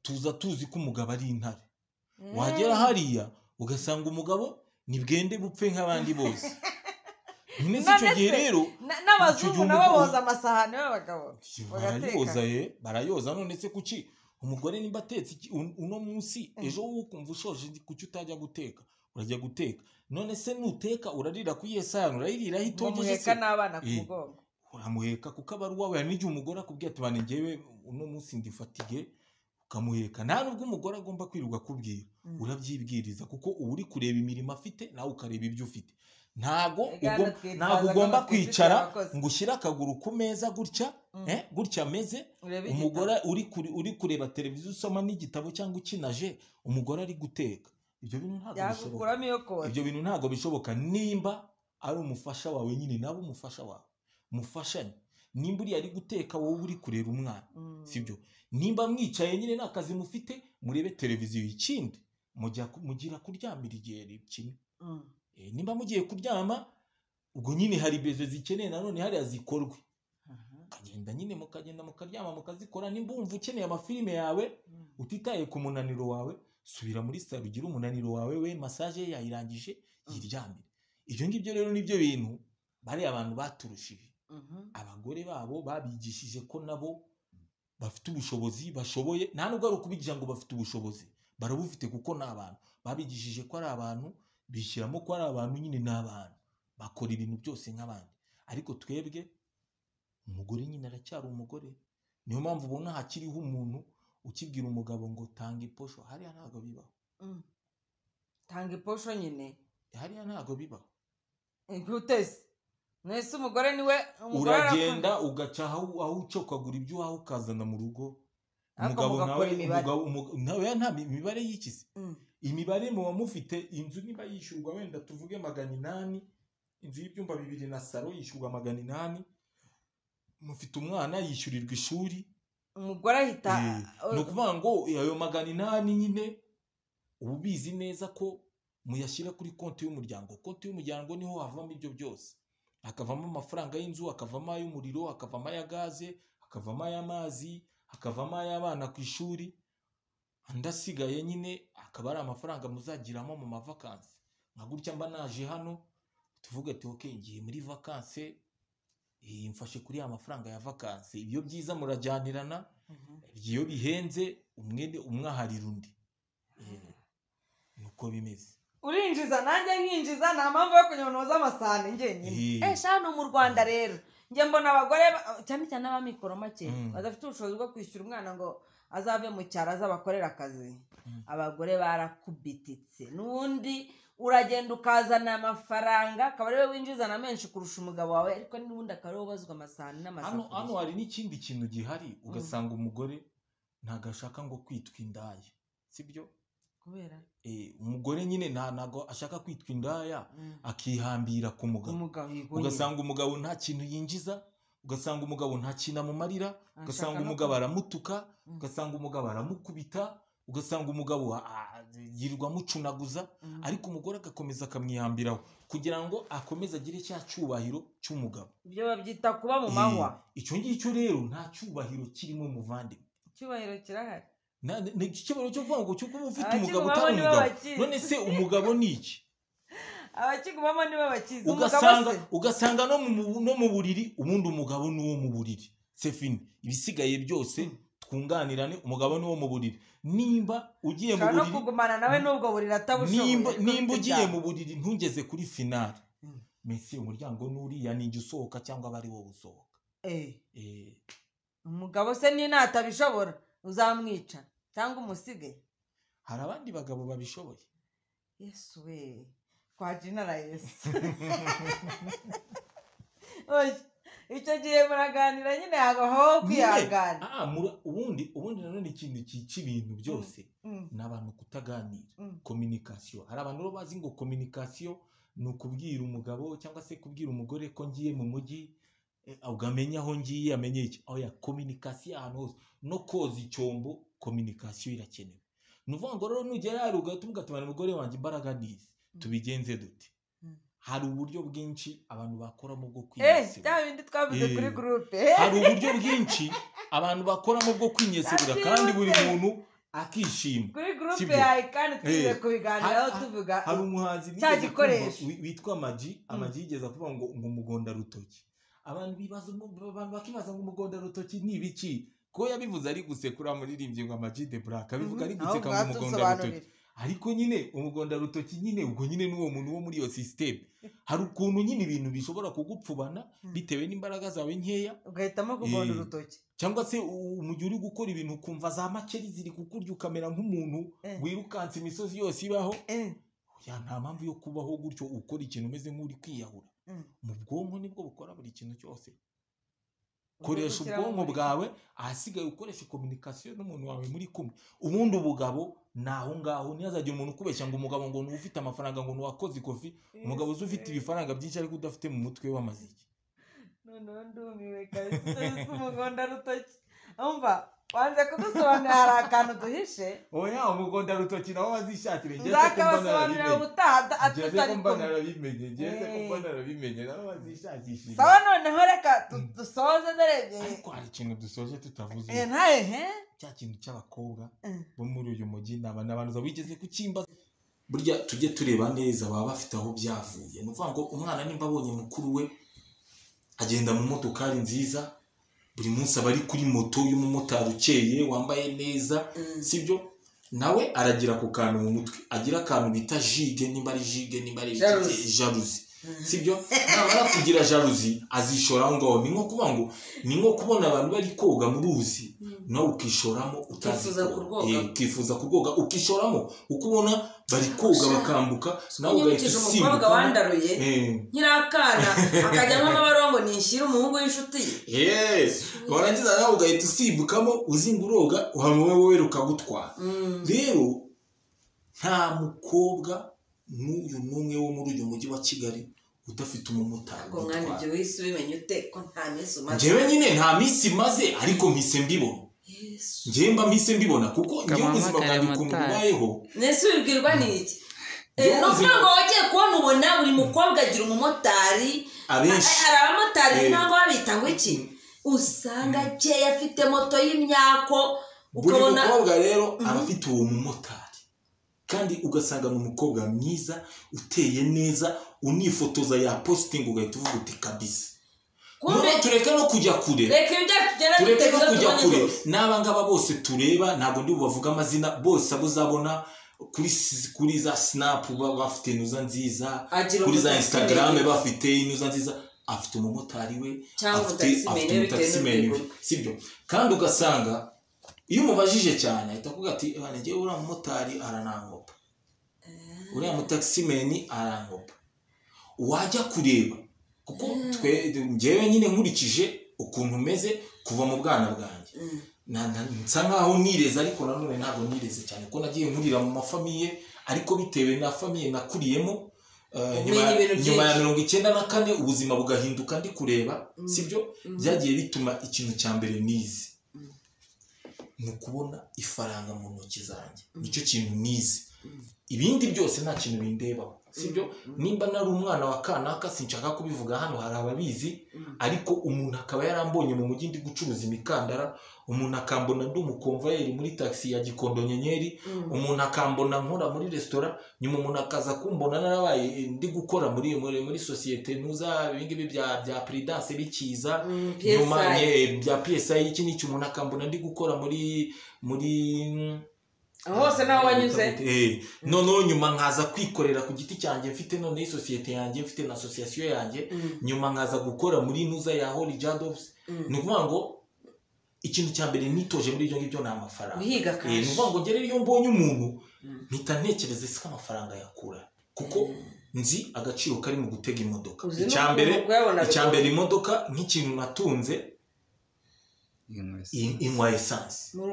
Speaker 2: tuza tuzi ko umugabo ari intare wagera hariya ugasanga umugabo ni bwende bupfe nk'abandi bose nyine si icyo gihe rero
Speaker 1: n'abazungu nabo boza amasahani y'abagabo
Speaker 2: barayoza none se kuki umugore nimba atetse uno munsi ejo wowe ukumva ushoje kuki utajya guteka urajya guteka none se nuteka urarira ku iyo sahani urayiriraho itogeje
Speaker 1: se n'abana ku mugongo
Speaker 2: uramuheka kuko aba ari uwawe hari n'igihe umugore akubwira ati bane njyewe uno munsi ndifatige ukamuheka nta nubwo umugore agomba kwirirwa akubwira urabyibwiriza kuko uba uri kureba imirimo afite nawe ukareba ibyo ufite ntago ugomba kwicara ngo ushyire akaguru ku meza gutya ameze umugore uri kureba televiziyo usoma n'igitabo cyangwa ukinaje umugore ari guteka ibyo bintu ntabwo bishoboka nimba ari umufasha wawe nyine nawe umufasha wawe mufashanye nimba uriya ari guteka wowe uri kureba umwana sibyo nimba mwicaye nyine nta kazi mufite murebe televiziyo ikindi mugira kuryamira igihe kimwe nimba mugiye kuryama ubwo nyine hari bezo zikeneye nanone hariya zikorwe ukagenda nyine mukagenda mukaryama mukazikora nimba wumva ukeneye amafilime yawe utitaye ku munaniro wawe subira muri salo ugira umunaniro wawe we massage yayirangije yiryamire ibyo ngibyo rero nibyo bintu bari abantu baturushije abagore babo babigishije ko nabo bafite ubushobozi bashoboye nta nubwo ari ukubigisha ngo bafite ubushobozi barabufite kuko ni abantu babigishije ko ari abantu bishyiramo ko ari abantu nyine ni abantu bakora ibintu byose nk'abandi ariko twebwe umugore nyine aracyari umugore niyo mpamvu ubona hakiriho umuntu ukibwira umugabo ngo tanga iposho hariya ntabwo bibaho
Speaker 1: tanga iposho nyine
Speaker 2: hariya ntabwo bibaho
Speaker 1: ingutese mwese umugore niwe
Speaker 2: uragenda ugaca aho uca ukagura ibyo uhaha ukazana mu rugo umugabo nawe nta mibare y'ikisi imibare muba mufite inzu niba yishyurwa wenda tuvuge 800 inzu y'ibyumba 2 na salo yishyurwa 800 mufite umwana yishyurirwa ishuri
Speaker 1: umugore ahita
Speaker 2: ni ukuvuga ngo ayo 800 nyine ubizi neza ko muyashyira kuri konti y'umuryango niho havamo ibyo byose hakavamo amafaranga y'inzu hakavamo ay'umuriro hakavamo aya gaze hakavamo ay'amazi hakavamo ay'abana ku ishuri ndasigaye nyine akaba ari amafaranga muzagiramo mu mavakansi nka gutya mba naje hano tuvuge ati okay ngiye muri vakansi mfashe kuri ya mafaranga ya vakansi ibyo byiza murajyanirana iyo bihenze umwaharira undi nuko bimeze
Speaker 1: urinjiza nanjye nkinjiza nta mpamvu yo kunyonoza amasahani njyenyine hano mu Rwanda rero njye mbona abagore cyane cyane ab'amikoro make badafite ubushobozi bwo kwishyura umwana ngo azave mu cyaro azabakorera akazi abagore barakubititse n'ubundi uragenda ukazana amafaranga akaba ariwe winjizana menshi kurusha umugabo wawe ariko n'ubundi akaba ariwe ubazwa amasahani n'amasafuriya
Speaker 2: hano hari n'ikindi kintu gihari ugasanga umugore ntago ashaka ngo kwitwa indaya sibyo
Speaker 1: kubera
Speaker 2: umugore nyine ntago ashaka kwitwa indaya akihambira ku mugabo ugasanga umugabo nta kintu yinjiza ugasanga umugabo nta kintu amumarira ugasanga umugabo aramutuka ugasanga umugabo aramukubita ugasanga umugabo yirirwa amucunaguza ariko umugore agakomeza akamwihambiraho kugira ngo akomeze agire cya cyubahiro cy'umugabo
Speaker 1: ibyo babyita kuba mu mahwa
Speaker 2: icyo ngicyo rero nta cyubahiro kirimo umuvandimwe
Speaker 1: icyubahiro kirahari
Speaker 2: ni icyubahiro cyo kuvuga ngo cyo kuba ufite umugabo utari umugabo none se umugabo ni iki
Speaker 1: abakigumamo nibo bakizi
Speaker 2: ugasanga no mu buriri ubundi umugabo ni uwo mu buriri sefini ibisigaye byose twunganirane umugabo ni wo mu buriri nimba ugiye mu buriri
Speaker 1: no kugumana nawe nubwo buriri atabushoboye
Speaker 2: nimba ugiye mu buriri ntungeze kuri finale mesi umuryango n'uriya ninjye usohoka cyangwa bari wowe usohoka
Speaker 1: umugabo se ni natabishobora uzamwica cyangwa umusige
Speaker 2: hari abandi bagabo babishoboye
Speaker 1: yesu we kwa jinara yesu icyo gihe muraganira nyine hagaho kwihangana
Speaker 2: ubundi nanone ikintu cyica ibintu byose ni abantu kutaganira communication hari abantu bo bazi ngo communication ni ukubwira umugabo cyangwa se kubwira umugore ko ngiye mu mujyi ugamenya aho ngiye amenye iki oya communication ahantu hose no koza icyombo communication irakenewe nuvuga ngo rero nugera hari ugatuma umugore wanjye imbaraga nizi tubigenze dute hari uburyo bwinshi abantu bakoramo bwo
Speaker 1: kwinyesebura bindi twavuze kuri groupe
Speaker 2: hari uburyo bwinshi abantu bakoramo bwo kwinyesebura kandi buri muntu akishima
Speaker 1: kuri groupe yawe kandi tugiye kubiganiraho tuvuga
Speaker 2: hari umuhanzi witwa Amaji yigeze kuvuga ngo umugonda rutoki abantu bakibaza ngo umugonda rutoki ni ibiki ko yabivuze ari gusekura muririmbye ngo Amaji de Black abivuga ari guseka ngo umugonda rutoki ariko nyine umugonda rutoki nyine ubwo nyine n'uwo muntu wo muri iyo system hari ukuntu nyine ibintu bishobora kugupfubana bitewe n'imbaraga zawe nkeya
Speaker 1: ugahitamo kugonda urutoki
Speaker 2: cyangwa se mu gihe uri gukora ibintu ukumva za makeri ziri kukurya ukamera nk'umuntu wirukanse imisozi yose ibaho nta mpamvu yo kubaho gutyo ukora ikintu umeze nk'uri kwiyahura mu bwonko nibwo bukora buri kintu cyose koresha ubwonko bwawe ahasigaye ukoresha communication n'umuntu wawe muri kumwe ubundi ubugabo naho ngaho ntihazagira umuntu ukubeshya ngo umugabo ngo ufite amafaranga ngo wakoze ikofi umugabo uzi ufite ibifaranga byinshi ariko udafite mu mutwe w'amaziki
Speaker 1: noneho ndumiwe kabisa umugonda rutoki umva wanze kudusobanurira hari akantu duhishe
Speaker 2: oya umugonda rutoki nawo wazishatire
Speaker 1: nzakabasobanurira ubutaha
Speaker 2: atutari kumwe narabimenye nawe wazishakishije
Speaker 1: sawa noneho reka dusoze ndarebye
Speaker 2: ariko hari ikintu dusoje tutavuze cya kintu cy'abakobwa bo muri uyu mujyi n'abantu wigeze kukimbaza burya tujye tureba neza baba bafite aho byavuye ni ukuvuga ngo umwana nimba abonye mukuru we agenda mu motokari nziza buri munsi aba ari kuri moto y'umumotari ukeye wambaye neza sibyo nawe aragira ku kantu mu mutwe agira akantu bita jige nimba ari jige nimba ari jalousie sibyo namara kugira jalousie azishoraho ngaho ni nko kuvuga ngo ni nko kubona abantu bari koga mu ruzi nawe ukishoramo ukifuza kurwoga ukishoramo ukubona bari koga bakambuka nawe ugahita usimbuka
Speaker 4: wandaruye nyirakana akajyamo amabarongo nishyira umuhungu w'inshuti
Speaker 2: ye warangiza nawe ugahita usimbukamo uzinga uroga uhamwe wowe rukagutwara rero nta mukobwa n'uyu n'umwe wo muri uyu mujyi wa Kigali udafite umumotari
Speaker 4: ngo mwana ibyo wese ubimenye ute ko nta minsi umaze
Speaker 2: njyewe nyine nta minsi maze ariko mpise mbibona njyewe mba mpise mbibona kuko njyewe ubuzima bwanjye ukuntu bubayeho
Speaker 4: nese ubibwirwa n'iki no kuvuga ngo wagiye kubona ubona buri mukobwa agira umumotari hari abamotari ntabwo babita ngo iki usanga akeye afite moto y'imyako
Speaker 2: buri mukobwa rero aba afite uwo mumotari kandi ugasanga ni umukobwa mwiza uteye neza unifotoza ya posting ugahita uvuga uti kabisa tureke no kujya kure tureke no kujya kure n'abangaba bose tureba ntabwo ndi bubavuga amazina bose abo uzabona kuri za snap bafite inuza nziza kuri za Instagram bafite inuza nziza afite umumotari we afite umutaximeni we sibyo kandi ugasanga iyo umubajije cyane ahita avuga ati ngiye uriya mumotari aranangopa uriya mutaximeni arangopa wajya kureba kuko njyewe nyine nkurikije ukuntu meze kuva mu bwana bwanjye nsa nkaho nireze ariko nanone ntabwo nireze cyane ko nagiye nkurira mu mafamiye ariko bitewe na famiye nakuriyemo nyuma ya 94 ubuzima bugahinduka ndi kureba sibyo byagiye bituma ikintu cya mbere nize ni ukubona ifaranga mu ntoki zanjye nicyo kintu nize ibindi byose nta kintu bindebaho sibyo nimba nari umwana wa kanaka sinshaka kubivuga hano hari ababizi ariko umuntu akaba yarambonye mu mujyi ndi gucuruza imikandara umuntu akambona ndi umukonvoyeri muri taxi ya Gikondo Nyenyeri umuntu akambona nkora muri restaurant nyuma umuntu akaza kumbona narabaye ndi gukora muri societe nuza ibingibi bya Prudence bikiza nyuma bya PSI iki n'iki umuntu akambona ndi gukora muri
Speaker 1: hose naho wanyuze
Speaker 2: no nyuma nkaza kwikorera ku giti cyanjye mfite none isosiyete yanjye mfite na association yanjye nyuma nkaza gukora muri nuza ya Holy Jadovs ni ukuvuga ngo ikintu cya mbere nitoje muri ibyo ngibyo ni amafaranga ni ukuvuga ngo ngere iyo mbonye umuntu mpita ntekereza ko amafaranga yakura kuko nzi agaciro kari mu gutega imodoka icyambere imodoka nk'ikintu natunze inywa essence muri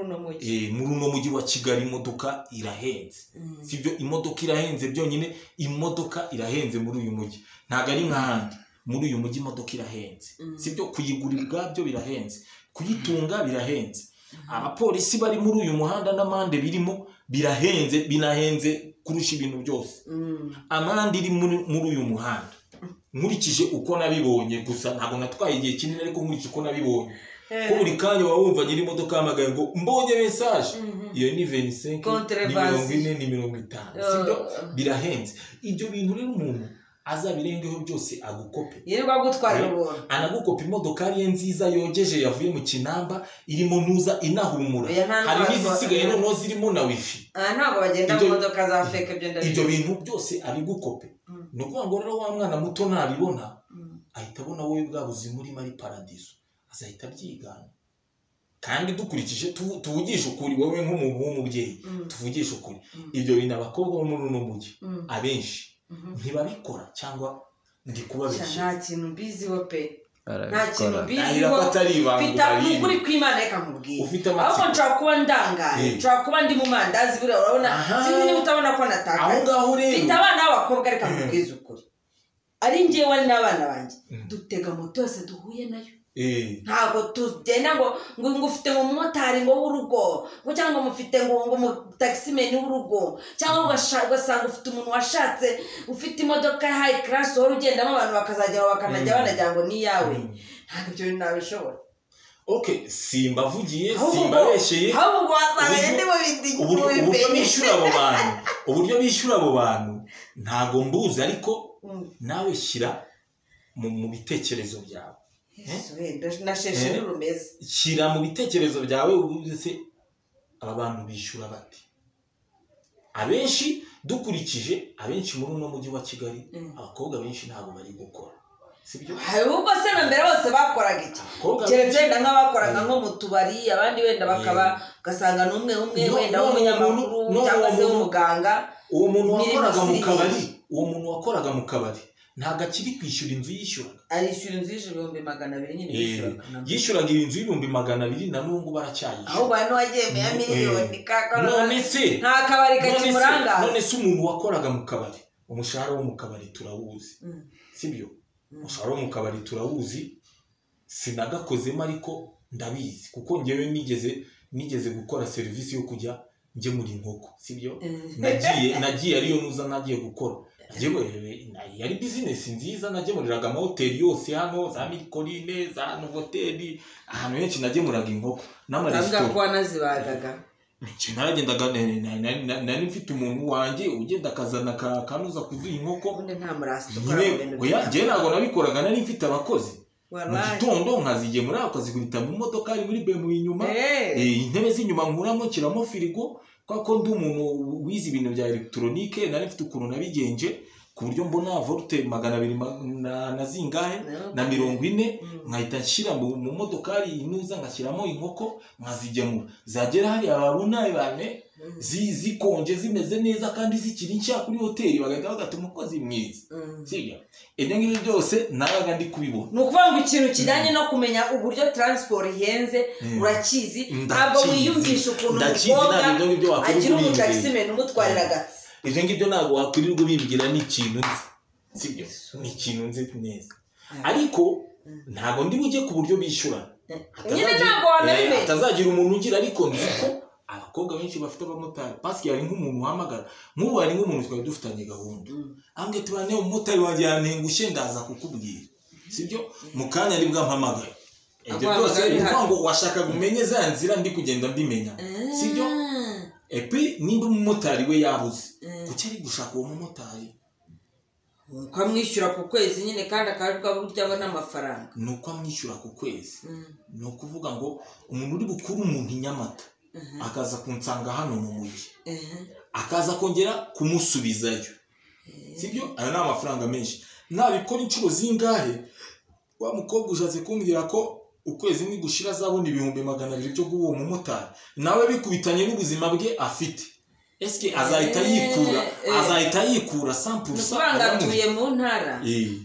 Speaker 2: uno mujyi wa Kigali imodoka irahenze sibyo imodoka irahenze byonyine imodoka irahenze muri uyu mujyi ntago ari nk'ahandi muri uyu mujyi imodoka irahenze sibyo kuyigura ubwabyo birahenze kuyitunga birahenze abapolisi bari muri uyu muhanda n'amande birimo binahenze kurusha ibintu byose amande iri muri uyu muhanda nkurikije uko nabibonye gusa ntabwo natwaye igihe kinini ariko nkurikije uko nabibonye ko buri kanya wumva nyiri imodoka hamagaye ngo mbonye message iyo ni 25 ni 40 ni 50 sibyo birahenze ibyo bintu rero umuntu azabirengeho byose agukope
Speaker 1: yirirwa gutwara ubuntu
Speaker 2: anagukopa imodoka ye nziza yogeje yavuye mu Kinamba irimo ntuza inahumura hari n'izisigaye no zirimo na wifi
Speaker 1: ntabwo bagenda mu modoka za fake
Speaker 2: ibyo bintu byose abigukope no kuvuga ngo rero wa mwana muto nabibona ahita abona wowe bwa buzima urimo ari paradiso azahita byigana kandi dukurikije tuvugisha ukuri wowe nk'umuntu w'umubyeyi tuvugisha ukuri ibyo bintu abakobwa bo muri uno mujyi abenshi ntibabikora cyangwa ndi kubabeshya
Speaker 1: nta kintu mbiziho pe nta kintu mbiziho mfite ukuri kw'Imana reka nkubwire ahubwo nshobora kuba ndangaye nshobora kuba ndi mu mandazi buriya urabona sinzi niba utabona ko natakaye mfite abana b'abakobwa reka nkubwize ukuri ari njyewe n'abana banjye dutega moto yose duhuye nayo ntabwo tugenda ngo ufite mu mumotari ngo w'urugo ngo cyangwa mufite ngo umutaximeni w'urugo cyangwa ugasanga ufite umuntu washatse ufite imodoka ya high class wari ugendamo abantu bakazagera bakanajya banagira ngo ni iyawe ntabwo ibyo bintu nabishobora
Speaker 2: simbavugiye simbabesheye
Speaker 1: ahubwo wasanga ndi mu bindi
Speaker 2: uburyo bishyura abo bantu ntabwo mbuzi ariko nawe shyira mu bitekerezo byawe shyira mu bitekerezo byawe ubuze aba bantu bishyura bate abenshi dukurikije abenshi muri uno mujyi wa Kigali abakobwa benshi ntabwo bari gukora sibyo
Speaker 1: ahubwo se na mbere bose bakoraga iki keretse wenda nk'abakoraga nko mu tubari abandi wenda bakaba ugasanga n'umwe wenda w'umunyamakuru cyangwa se w'umuganga
Speaker 2: uwo muntu wakoraga mu kabari ntabwo akiri kwishyura inzu yishyuraga
Speaker 1: arishyura inzu y'ibihumbi 200 nyine
Speaker 2: yishyuraga inzu y'ibihumbi 200 na n'ubu baracyayishyura
Speaker 1: ahubwo hano wagiye miliyoni
Speaker 2: none se
Speaker 1: nta kabari kakimurangaza
Speaker 2: none se umuntu wakoraga mu kabari umushahara wo mu kabari turawuzi sibyo umushahara wo mu kabari turawuzi sinagakozemo ariko ndabizi kuko njyewe nigeze gukora serivisi yo kujya njye muri inkoko sibyo nagiye ariyo nuza nagiye gukora yari business nziza nagemuriraga amahoteli yose hano za Mirikorine za Novoteli ahantu henshi nagemuraga inkoko
Speaker 1: n'amaresitora kwa nazibagaga
Speaker 2: naragendaga nari mfite umuntu wanjye ugenda akazana kanuza kuzuza inkoko
Speaker 1: ubundi nta murasito ukora
Speaker 2: njye ntabwo nabikoraga nari mfite abakozi mu gitondo nkazigemura ukazigurita mu modoka ari muri bemu inyuma intebe z'inyuma nkuramo nshyiramo firigo kuko ndi umuntu wize ibintu bya elegitoronike nari mfite ukuntu nabigenje ku buryo mbona volte 200 na zingahe na 40 nkahita nshyira mu modokari inuza ngashyiramo inkoko nkazigemura zagera hari ababona bane zikonje zimeze neza kandi zikiri nshya kuri hoteli bagahita bagata umukozi mwiza sibyo ibyo ngibyo byose nabaga ndi kubibona
Speaker 1: ni ukuvuga ngo ikintu kijyanye no kumenya uburyo transport ihenze urakizi ntabwo wiyumvisha ukuntu umukobwa agira umutaximen umutwarira gatsi
Speaker 2: ibyo ngibyo ntabwo wakwirirwa ubibwira n'ikintu nzi sibyo ni ikintu nzi neza ariko ntabwo ndi bujye ku buryo bishyura
Speaker 1: nyine ntabwo wamenye
Speaker 2: atazagira umuntu ugira ariko nzi ko abakobwa benshi bafite abamotari paski yari nk'umuntu uhamagara nk'ubu hari nk'umuntu twari dufitanye gahunda ambwe tubane umumotari wanjye yantengushye ndaza kukubwira sibyo mu kanya ari bwampamagaye ibyo byose uvuga ngo washakaga umenye za nzira ndi kugenda mbimenya sibyo epi nimba umumotari we yabuze kuki ari gushaka uwo mumotari
Speaker 1: ukamwishyura ku kwezi nyine kandi akabwa burya abona amafaranga
Speaker 2: ni uko amwishyura ku kwezi ni ukuvuga ngo umuntu uri bukuru umuntu inyamata akaza kunsanga hano mu mujyi akaza kongera kumusubizayo sibyo ayo ni amafaranga menshi nabikora inshuro zingahe wa mukobwa ushatse kumbwira ko ukwezi ni gushira azabona 200 byo guha uwo mumotari nawe bikubitanye n'ubuzima bwe afite eske azahita yikura 100%
Speaker 1: nubanga atuye mu ntara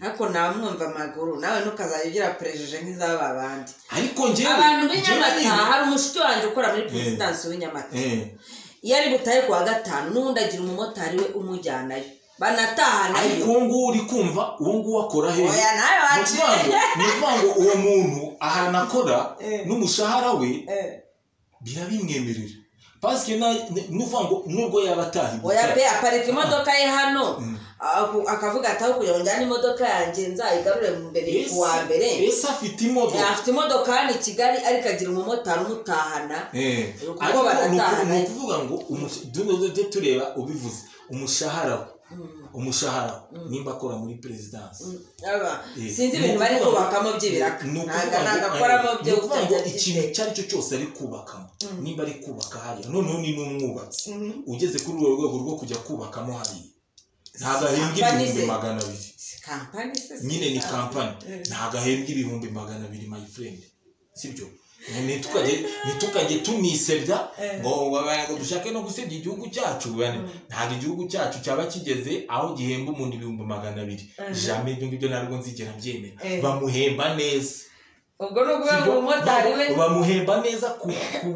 Speaker 1: ariko namwumva amaguru nawe ntukazayigira prejeje nk'izaba abandi
Speaker 2: ariko nje
Speaker 1: abantu b'inyamata hari umushiti wanje ukora muri presidence w'inyamata yari butaye kwa gatanu n'undi agira umumotari we umujyanayo banatahana
Speaker 2: ariko ngo uri kumva uwo ngo akora he
Speaker 1: oya nayo
Speaker 2: ngo uwo muntu ahana akora n'umushahara we birabimwemerera parce nuvuga ngo nubwo yabatahi
Speaker 1: oya pe aparika imodoka ye hano akavuga ataho kugira ngo njyane imodoka yanjye nzayigarure mu mbere kuwa mbere
Speaker 2: ese afite imodoka
Speaker 1: hano i Kigali ariko agira umumotari umutahana
Speaker 2: kuko banatahana ni ukuvuga ngo tureba ubivuze umushahara nimba akora muri presidence
Speaker 1: sinzi ibintu bari kubakamo by'ibiraka nagakoramo byo
Speaker 2: gutanga ikintu cyari cyo cyose ari kubakamo nimba ari kubaka hariya noneho ni n'umwubatsi ugeze kuri urwo rwego rwo kujya kubakamo hariya ntabwo ahembwa 200,000 nyine ni kampani ntabwo ahembwa 200,000 my friend sibyo nitukajye tunisebya ngo dushake no gusebya igihugu cyacu ntabwo igihugu cyacu cyaba kigeze aho gihemba umuntu 200,000 jamais ibyo ngibyo ntabwo nzigera mbyemera bamuhemba neza
Speaker 1: ubwo no kuvuga umumotari we
Speaker 2: bamuhemba neza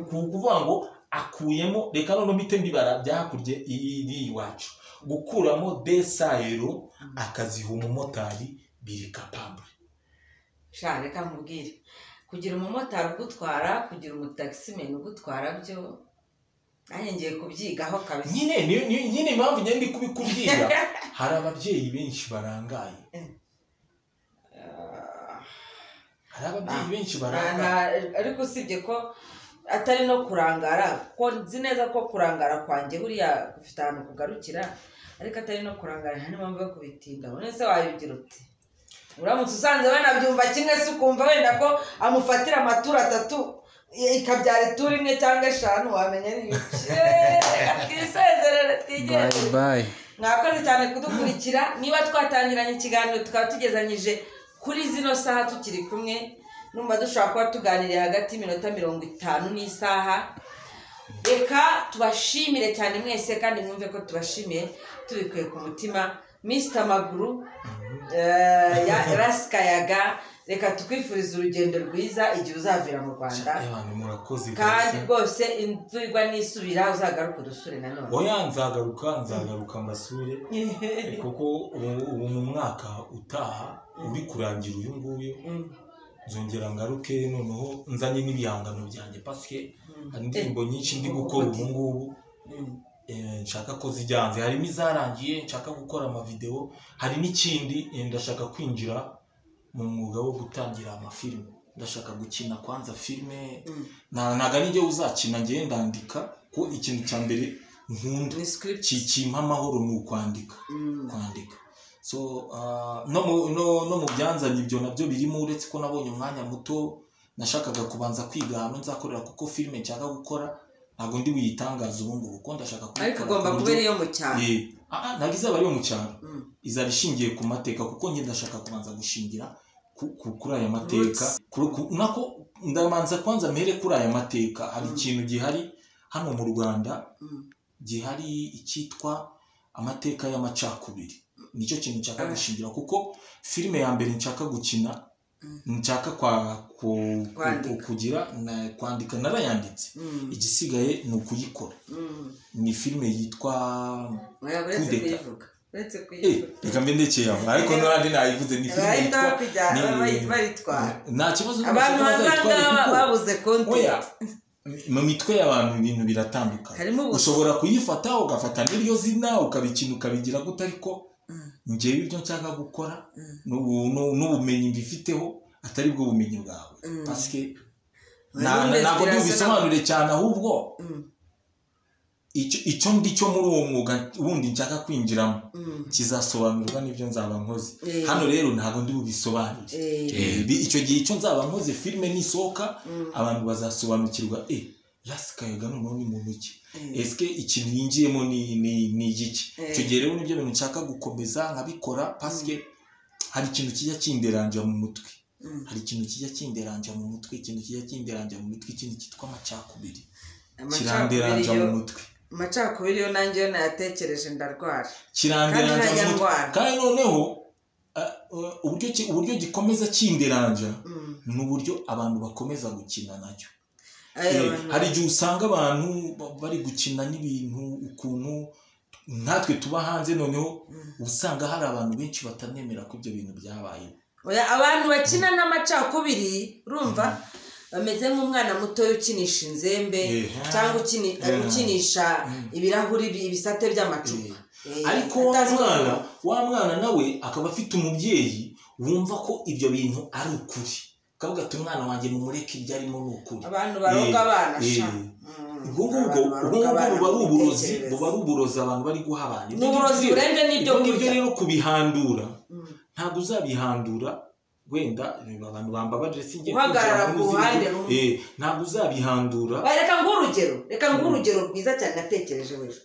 Speaker 2: kuvuga ngo akuyemo reka none bite mbibara byahakurye iri iwacu gukuramo desayero akaziha umumotari biri capable
Speaker 1: share kamubwire kugira umumotari ugutwara kugira umutaximen ugutwara byo ngiye kubyigaho kabisa
Speaker 2: nyine impamvu ndi kubikubwira hari ababyeyi benshi barangaye
Speaker 1: ariko usibye ko atari no kurangara ko nzi neza ko kurangara kwanjye buriya ufite ahantu kugarukira ariko atari no kurangara nta n'impamvu yo kubitinda none se wabigira uti uramutse usanze banabyumva kimwe se ukumva wenda ko amufatira amaturo 3 ikabyara ituri 1 cyangwa 5 wamenya ni twisezerere twigere
Speaker 3: bye
Speaker 1: mwakoze cyane kudukurikira niba twatangiranye ikiganiro tukaba tugezanyije kuri zino saha tukiri kumwe numva dushobora kuba tuganiriye hagati y'iminota 50 n'isaha reka tubashimire cyane mwese kandi mwumve ko tubashimiye tubikuye ku mutima Mr. Maguru ya Raskayaga reka tukwifuriza urugendo rwiza igihe uzavira mu Rwanda kandi rwose imvurwa nisubira uzagaruka udusure nanone
Speaker 2: oya nzagaruka mbasure kuko ubu mu mwaka utaha uri kurangira uyu nguyu nzongera ngaruke noneho nzanye n'ibihangano byanjye parce que hari indirimbo nyinshi ndi gukora ubu ngubu nshaka ko zijya hanze, harimo izarangiye nshaka gukora amavideo, hari n'ikindi ndashaka kwinjira mu mwuga wo gutangira amafilime, ndashaka gukina kwanza filime, ntago ari njye uzakina, njye ndandika ko ikintu cya mbere nkunda kimpa amahoro ni ukwandika. So no mu byanzanye ibyo nabyo birimo, uretse ko nabonye umwanya muto nashakaga kubanza kwiga ahantu nzakorera, kuko filime nshaka gukora ntabwo ndi buyitangaza ubu ngubu, kuko ndashaka kubikora
Speaker 1: ariko ugomba kuba iyo mu cyaro.
Speaker 2: Ntabwo izaba ari iyo mu cyaro, izaba ishingiye ku mateka, kuko njye ndashaka kubanza gushingira kuri aya mateka, nako ndamanza kwanza mpere kuri aya mateka. Hari ikintu gihari hano mu Rwanda, gihari icyitwa amateka y'amacakubiri, nicyo kintu nshaka gushingira, kuko filime ya mbere nshaka gukina, nshaka kwandika narayanditse, igisigaye ni ukuyikora. Ni filime yitwa Kudeta. Reka mbe ndekeye aho, ariko n'abandi nayivuze, ni filime yitwa nta kibazo,
Speaker 1: abantu babuze content
Speaker 2: mu mitwe y'abantu ibintu biratandukanye. Ushobora kuyifata ugafata n'iryo zina ukabikina ukabigira gute, ariko njyewe ibyo nshaka gukora n'ubumenyi mbifiteho atari bwo bumenyi bwawe, paske ntabwo ndubisobanure cyane, ahubwo icyo ndicyo muri uwo mwuga ubundi nshaka kwinjiramo kizasobanurwa n'ibyo nzaba nkoze. Hano rero ntabwo ndi bubisobanure. Icyo gihe icyo nzaba nkoze filime nisohoka, abantu bazasobanukirwa Yasikayaga noneho ni muntu ki, eske ikintu yinjiyemo ni igiki. Icyo gihe rero nibyo bintu nshaka gukomeza nkabikora, paske hari ikintu kijya kinderanja mu mutwe, ikintu kijya kinderanja mu mutwe, ikintu cyitwa amacakubiri kiranderanja mu mutwe.
Speaker 1: Amacakubiri yo nanjye nayatekereje ndarwara,
Speaker 2: kiranderanja mu mutwe. Kandi noneho uburyo gikomeza kinderanja ni uburyo abantu bakomeza gukina nacyo. Hari igihe usanga abantu bari gukina n'ibintu ukuntu natwe tuba hanze, noneho usanga hari abantu benshi batanemera ko ibyo bintu byabaye.
Speaker 1: Abantu bakina n'amacakubiri urumva bameze nk'umwana muto ukinisha inzembe cyangwa ukinisha ibirahuri ibisate by'amacupa.
Speaker 2: Ariko wa mwana nawe akaba afite umubyeyi wumva ko ibyo bintu ari ukuri, kavuga ati umwana wanjye mumureke ibyo arimo ni ukuri.
Speaker 1: Abantu baroga abana
Speaker 2: buba ari uburozi abantu bari guha abantu.
Speaker 1: N'uburozi burenze n'ibyo
Speaker 2: kurya. Rero kubihandura ntabwo uzabihandura, wenda abantu bambabaje singiye
Speaker 1: guhagarara ku ruhande rumwe,
Speaker 2: ntabwo uzabihandura.
Speaker 1: Reka ngurugero rwiza cyane natekereje wejo.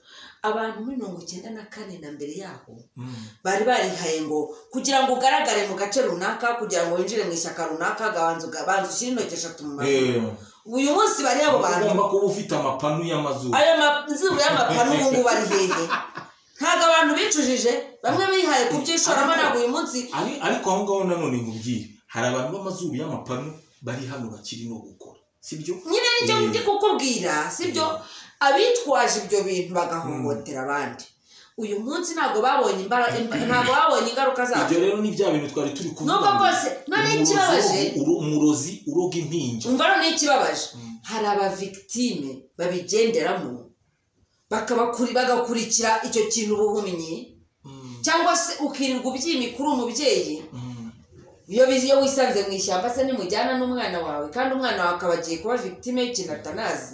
Speaker 1: Abantu muri 94 na mbere yaho bari barihaye ngo kugira ngo ugaragare mu gace runaka, kugira ngo winjire mu ishyaka runaka, gabanza ushyira intoki 3 mu mazuru. Uyu munsi bari abo bantu
Speaker 2: ugomba kuba ufite amapanu y'amazuru.
Speaker 1: Ayo mazuru y'amapanu ngo bari hehe? Ntago abantu bicujije, bamwe bihaye kubyishoramo ntabwo uyu munsi.
Speaker 2: Ariko aho ngaho nanone ngubwire, hari abantu b'amazuru y'amapanu bari hano bakiri no gukora, sibyo?
Speaker 1: Nyine nicyo ndi kukubwira, sibyo? Abitwaje ibyo bintu bagahohotera abandi, uyu munsi ntabwo babonye ingaruka zabyo.
Speaker 2: Ibyo rero ni bya bintu twari turi kuvuga.
Speaker 1: Nuko bose none ikibabaje,
Speaker 2: umurozi uroga impinja.
Speaker 1: Umva none ikibabaje, hari aba victime babigenderamo bagakurikira icyo kintu ubumenyi, cyangwa se ukirirwa ubyimikuru umubyeyi. Iyo wisanze mu ishyamba se nimujyana n'umwana wawe, kandi umwana wawe akabagiye kuba victime y'ikintu atanazi.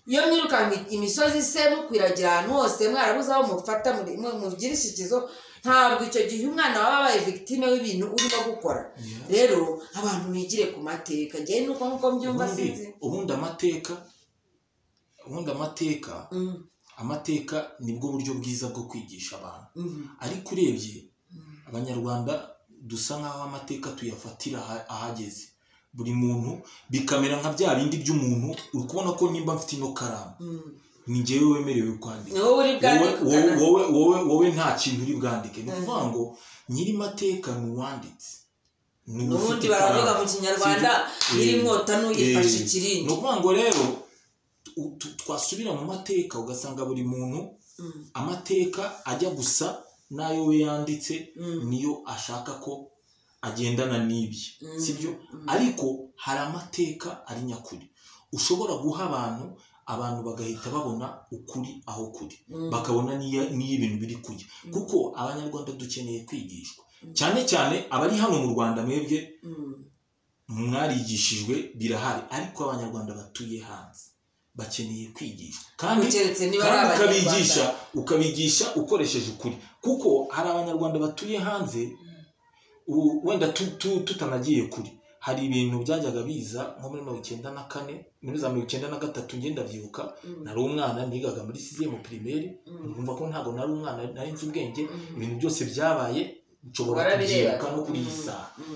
Speaker 1: Iyo mwirukanka imisozi se mukwiragira ahantu hose mwarabuze aho mufata mugira ishikizo, ntabwo icyo gihe umwana waba abaye victime w'ibintu urimo gukora. Rero abantu bigire ku mateka, njye nuko nkuko mbyumva sinzi.
Speaker 2: Ubundi amateka nibwo buryo bwiza bwo kwigisha abantu. Ariko urebye abanyarwanda dusa nkaho amateka tuyafatira ahageze. Buri muntu bikamera nka bya bindi by'umuntu, uri kubona ko nimba mfite ino karamu ni njyewe wemerewe kwandika, wowe nta kintu uri bwandike. Ni ukuvuga ngo nyiri mateka ni uwanditse.
Speaker 1: N'ubundi baravuga mu Kinyarwanda nyiri nkota n'uyifashe ikirindi.
Speaker 2: Ni ukuvuga ngo rero twasubira mu mateka ugasanga buri muntu amateka ajya gusa n'ayo we yanditse, niyo ashaka ko agendana n'ibyo, sibyo? Ariko hari amateka ari nyakuri ushobora guha abantu abantu bagahita babona ukuri aho kuri bakabona niyo ibintu biri kujya kuko abanyarwanda dukeneye kwigishwa cyane cyane abari hano mu Rwanda mwebwe mwarigishijwe birahari ariko abanyarwanda batuye hanze bakeneye kwigishwa kandi ukabigisha ukoresheje ukuri kuko hari abanyarwanda batuye hanze wenda tutanagiye kuri hari ibintu byajyaga biza nko muri 1994 muri za 1993 ngenda byibuka nari umwana nigaga muri 6e primaire urumva ko ntago nari umwana nari nzi ubwenge ibintu byose byabaye nshobora kubyibuka no kuri isa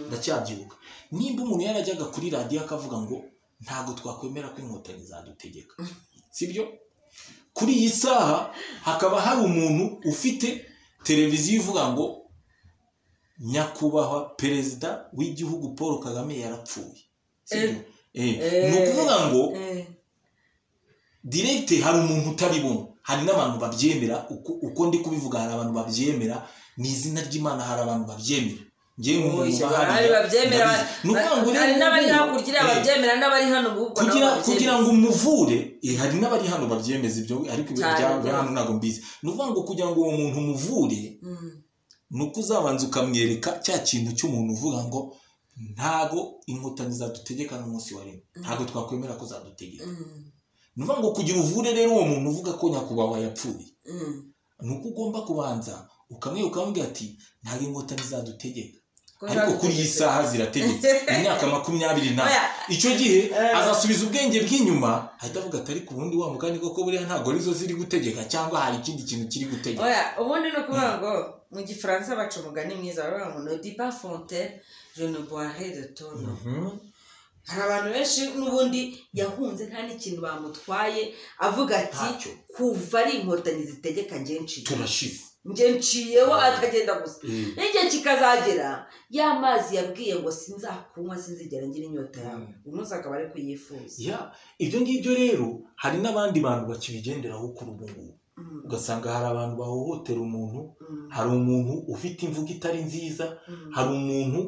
Speaker 2: ndacyabyibuka nimba umuntu yarajyaga kuri radio akavuga ngo ntago twakwemera ko inkotanyi zadutegeka sibyo kuri iyi saha hakaba hari umuntu ufite televiziyo ivuga ngo nyakubahwa perezida w'igihugu Paul Kagame yarapfuye sibyo no kuvuga ngo direct hari umuntu utabibona hari n'abantu babyemera uko ndi kubivuga hari abantu babyemera ni izina ry'Imana hari abantu babyemera ngiye nk'umuntu
Speaker 4: bahari babyemera hari n'abari hakurya babyemera n'abari hano
Speaker 2: kugira ngo umuvure hari n'abari hano babyemeza ibyo ariko ibyo hano ntago mbizi no kuvuga ngo kugira ngo uwo muntu umuvure nuko uzabanza ukamwereka cya kintu cy'umuntu uvuga ngo ntago inkotanyi zadutegeka n'umunsi wa rimwe ntago twakwemera ko zadutegeka nuvuga ngo kugira uvure rero uwo muntu uvuga ko nyakubahwa yapfuye nuko ugomba kubanza ukamubwira ati ntago inkotanyi zadutegeka ariko kuri iyi saha zirategetse imyaka 20 na icyo gihe azasubiza ubwenge bw'inyuma ahita avuga atari ku bundi wa mugani koko buriya ntago arizo ziri gutegeka cyangwa hari ikindi kintu kiri gutegeka
Speaker 4: ubundi no kuvuga ngo mu gifaransa baca umugani mwiza baravuga ngo ne dis pas Fontaine je ne boirai de ton eau hari abantu benshi n'ubundi yahunze nta n'ikintu bamutwaye avuga ati kuva ari inkotanyi zitegeka ngenshi
Speaker 2: turashize
Speaker 4: ngenciyeho akagenda gusa n'igihe kikazagera y'amazi yabwiye ngo sinzakunywa sinzigera ngira inyota yawe umunsi akaba ari kuyifuza
Speaker 2: ibyo ngibyo rero hari n'abandi bantu bakibigenderaho kuri ubu ngubu ugasanga hari abantu bahohotera umuntu hari umuntu ufite imvugo itari nziza hari umuntu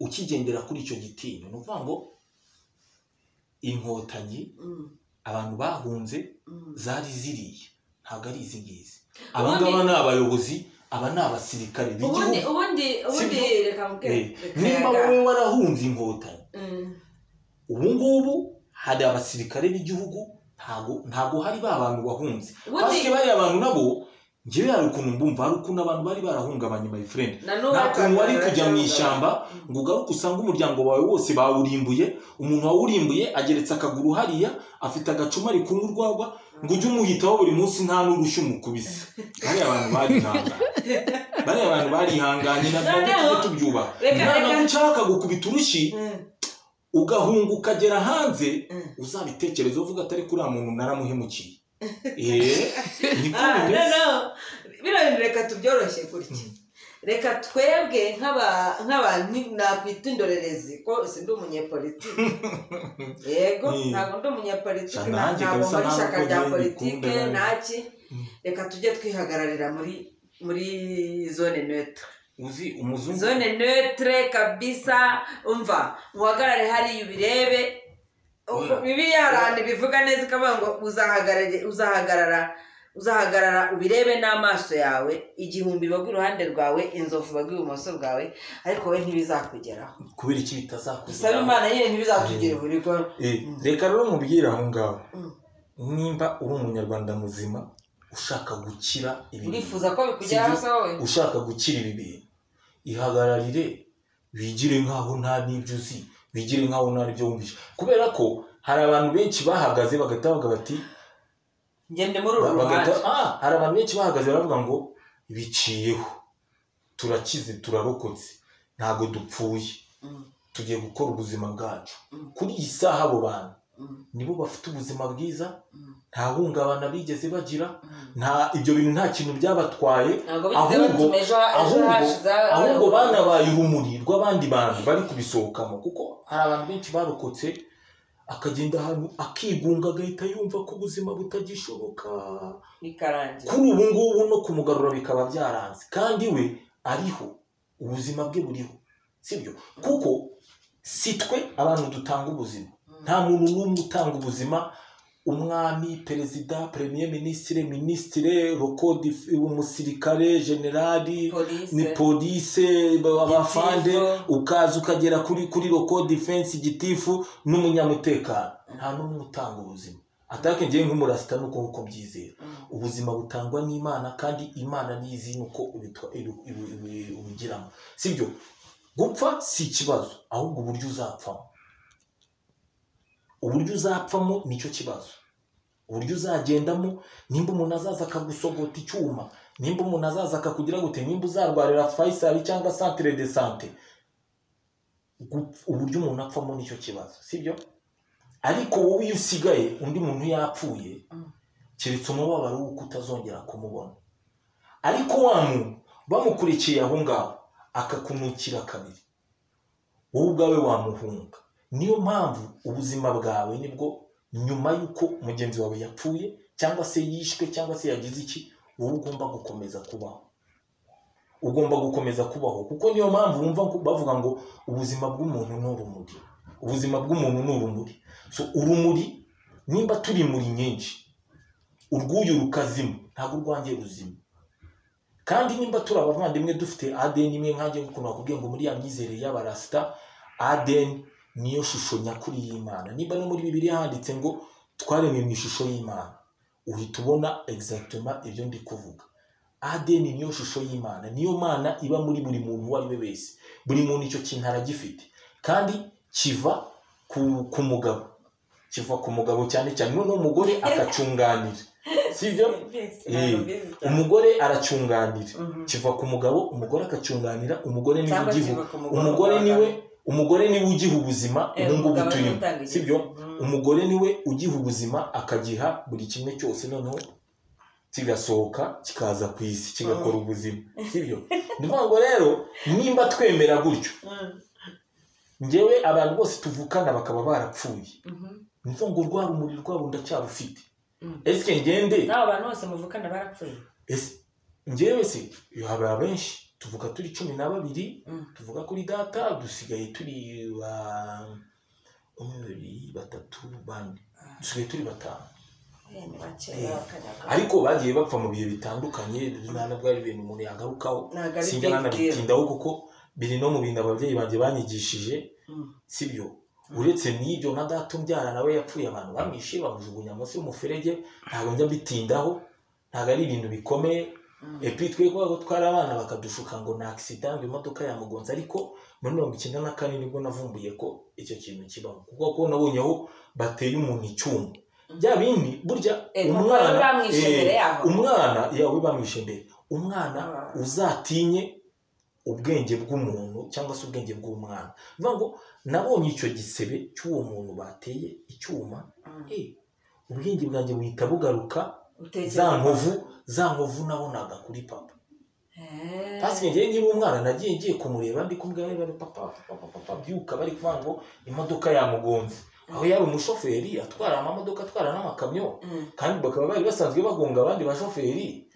Speaker 2: ukigendera kuri icyo gitinyo ni ukuvuga ngo inkotanyi abantu bahunze zari ziriye ntabwo ari izi ngizi abangaba ni abayobozi aba ni abasirikare b'igihugu
Speaker 4: ubundi reka
Speaker 2: nimba wowe warahunze inkotanyi ubu ngubu hari abasirikare b'igihugu ntago hari ba bantu bahunze parce que bari abantu nabo ngiye hari ukuntu mbumva hari ukuntu abantu bari barahungabanye my friend nta kuntu wari kujya mu ishyamba ngo ugaruke usanga umuryango wawe wose bawurimbuye umuntu wawurimbuye ageretse akaguru hariya afite agacuma ari kunywa urwagwa ngo ujye umuhitaho buri munsi nta n'urushyi umukubise bariya abantu barihanganye nabyo tujye tubyubaha umwana ushaka gukubita urushyi ugahunga ukagera hanze uzabitekereza uvuga atari kuri muntu naramuhemukiye
Speaker 4: bino reka tubyoroshye gutya reka twebwe nk'abantu nakwita indorerezi ko sindi umunyepolitike yego ntabwo ndi umunyepolitike ntabwo muri ishyaka rya politike ntaki reka tujye twihagararira muri zone neutre zone neutre kabisa umva muhagarare hariya ubirebe bibiliya harandi bivuga neza ikavuga ngo uzahagarara ubirebe n'amaso yawe igihumbi bagwa iruhande rwawe inzovu bagwa ibumoso bwawe ariko we ntibizakugeraho
Speaker 2: kubera iki bitazakugeraho
Speaker 4: dusaba imana nyine ntibizatugeraho
Speaker 2: reka rero mubwire aho ngaho nimba uri umunyarwanda muzima ushaka gukira ibi
Speaker 4: urifuza ko bikugeraho se wowe
Speaker 2: ushaka gukira ibi bintu ihagararire bigire nkaho nta n'ibyo uzi bigire nkaho nta n'ibyo wumvisha kubera ko hari abantu benshi bahagaze bagatabaga bati
Speaker 4: ngende muri uru ruhande
Speaker 2: hari abantu benshi bahagaze baravuga ngo biciyeho turakize turarokotse ntago dupfuye tugiye gukora ubuzima bwacu kuri iyi saha abo bantu nibo bafite ubuzima bwiza nta hungabana bigeze bagira nta ibyo bintu nta kintu byabatwaye ahubwo banabaye urumuri rw'abandi bantu bari kubisohokamo kuko hari abantu benshi barokotse akagenda ahantu akigunga agahita yumva ko ubuzima butagishoboka kuri ubu ngubu no kumugarura bikaba byaranze kandi we ariho ubuzima bwe buriho sibyo kuko si twe abantu dutanga ubuzima nta muntu n'umwe utanga ubuzima umwami, perezida, premier ministre, ministre, rokodi, umusirikare, generali, ni police, abafande, ukaza ukagera kuri roko defense, gitifu n'umunyamutekano. Nta n'umwe utanga ubuzima. Atake ngiye nk'umurasita nuko uko byizera. Ubuzima butangwa n'Imana kandi Imana nizi nuko ubigiramo. Sibyo? Gupfa si ikibazo, ahubwo uburyo uzapfamo. Uburyo uzapfamo nicyo kibazo. Uburyo uzagendamo, nimba umuntu azaza akagusogota icyuma, nimba umuntu azaza akakugira gute, nimba uzarwarira Faisal cyangwa Centre de Santé. Uburyo umuntu apfamo nicyo kibazo, sibyo? Ariko wowe iyo usigaye undi muntu yapfuye, keretse umubabaro w'uko utazongera kumubona. Ariko wa muntu bamukurikiye aho ngaho akakunukira kabiri, wowe ubwawe wamuhunga. Niyo mpamvu ubuzima bwawe nibwo nyuma yuko mugenzi wawe yapfuye cyangwa se yishwe cyangwa se yagize iki, wowe ugomba gukomeza kubaho. Ugomba gukomeza kubaho kuko niyo mpamvu wumva bavuga ngo ubuzima bw'umuntu ni urumuri. Ubuzima bw'umuntu ni urumuri. So urumuri nimba turi muri nyinshi, urwuyu rukazima ntabwo urwangiye ruzima. Kandi nimba turi abavandimwe dufite ADN imwe, nkanjye ukuntu bakubwiye ngo muri ya myizerere y'abarasta ADN niyo shusho nyakuri y'Imana. Nimba no muri Bibiliya handitse ngo twaremwe mu ishusho y'Imana, uhita ubona exactement ibyo ndi kuvuga. ADN niyo shusho y'Imana, niyo Mana iba muri buri muntu uwo ari we wese. Buri muntu icyo kintu aragifite kandi kiva ku mugabo. Kiva ku mugabo cyane cyane n'umugore akacunganira. Sibyo? Umugore aracunganira. Kiva ku mugabo, umugore akacunganira, umugore niwe ugihu. Umugore niwe ugiha ubuzima ngubu turimo. Sibyo? Umugore niwe ugiha ubuzima akagiha buri kimwe cyose, noneho kigasohoka kikaza ku isi kigakora ubuzima. Sibyo? Nivuga rero nimba twemera gutyo, ngewe abantu bose tuvukana bakaba barapfuye, nivuga ngo rwa rumuri rwabo ndacyarufite. Ese ngende
Speaker 4: abantu bose muvukana barapfuye?
Speaker 2: Ese ngewe se yaba benshi tuvuga turi 12, tuvuga kuri data dusigaye turi 1 2 3 4 dusigaye turi 5. Ariko bagiye bapfa mu bihe bitandukanye, ntabwo ari ibintu umuntu yagarukaho. Sinjya nabitindaho kuko biri no mu bintu ababyeyi banjye banyigishije. Sibyo? Uretse n'ibyo na data umbyara nawe yapfuye, abantu bamwishe bamujugunya munsi y'umuferege. Ntabwo njya bitindaho, ntabwo ari ibintu bikomeye. Epi twego twara abana bakadushuka ngo na accident imodoka yamugonze, ariko muri 1994 nibwo navumbuye ko icyo kintu kibaho, kuko ko nabonyeho bateye umuntu icyuma. Bya bindi burya umwana yawe bamwishe imbere. Umwana uzatinye ubwenge bw'umuntu cyangwa se ubwenge bw'umwana. Bivuga ngo nabonye icyo gisebe cy'uwo muntu bateye icyuma, ubwenge bwanjye buhita bugaruka. za nkovu nabonaga kuri papa. Hasi ngiye ngiye umwana nagiye ngiye kumureba, ndi kumbwira bari papa byuka bari kuvuga ngo imodoka yamugonze. Aho yari umushoferi atwara amamodoka, atwara n'amakamyo, kandi bakaba bari basanzwe bagonga abandi bashoferi.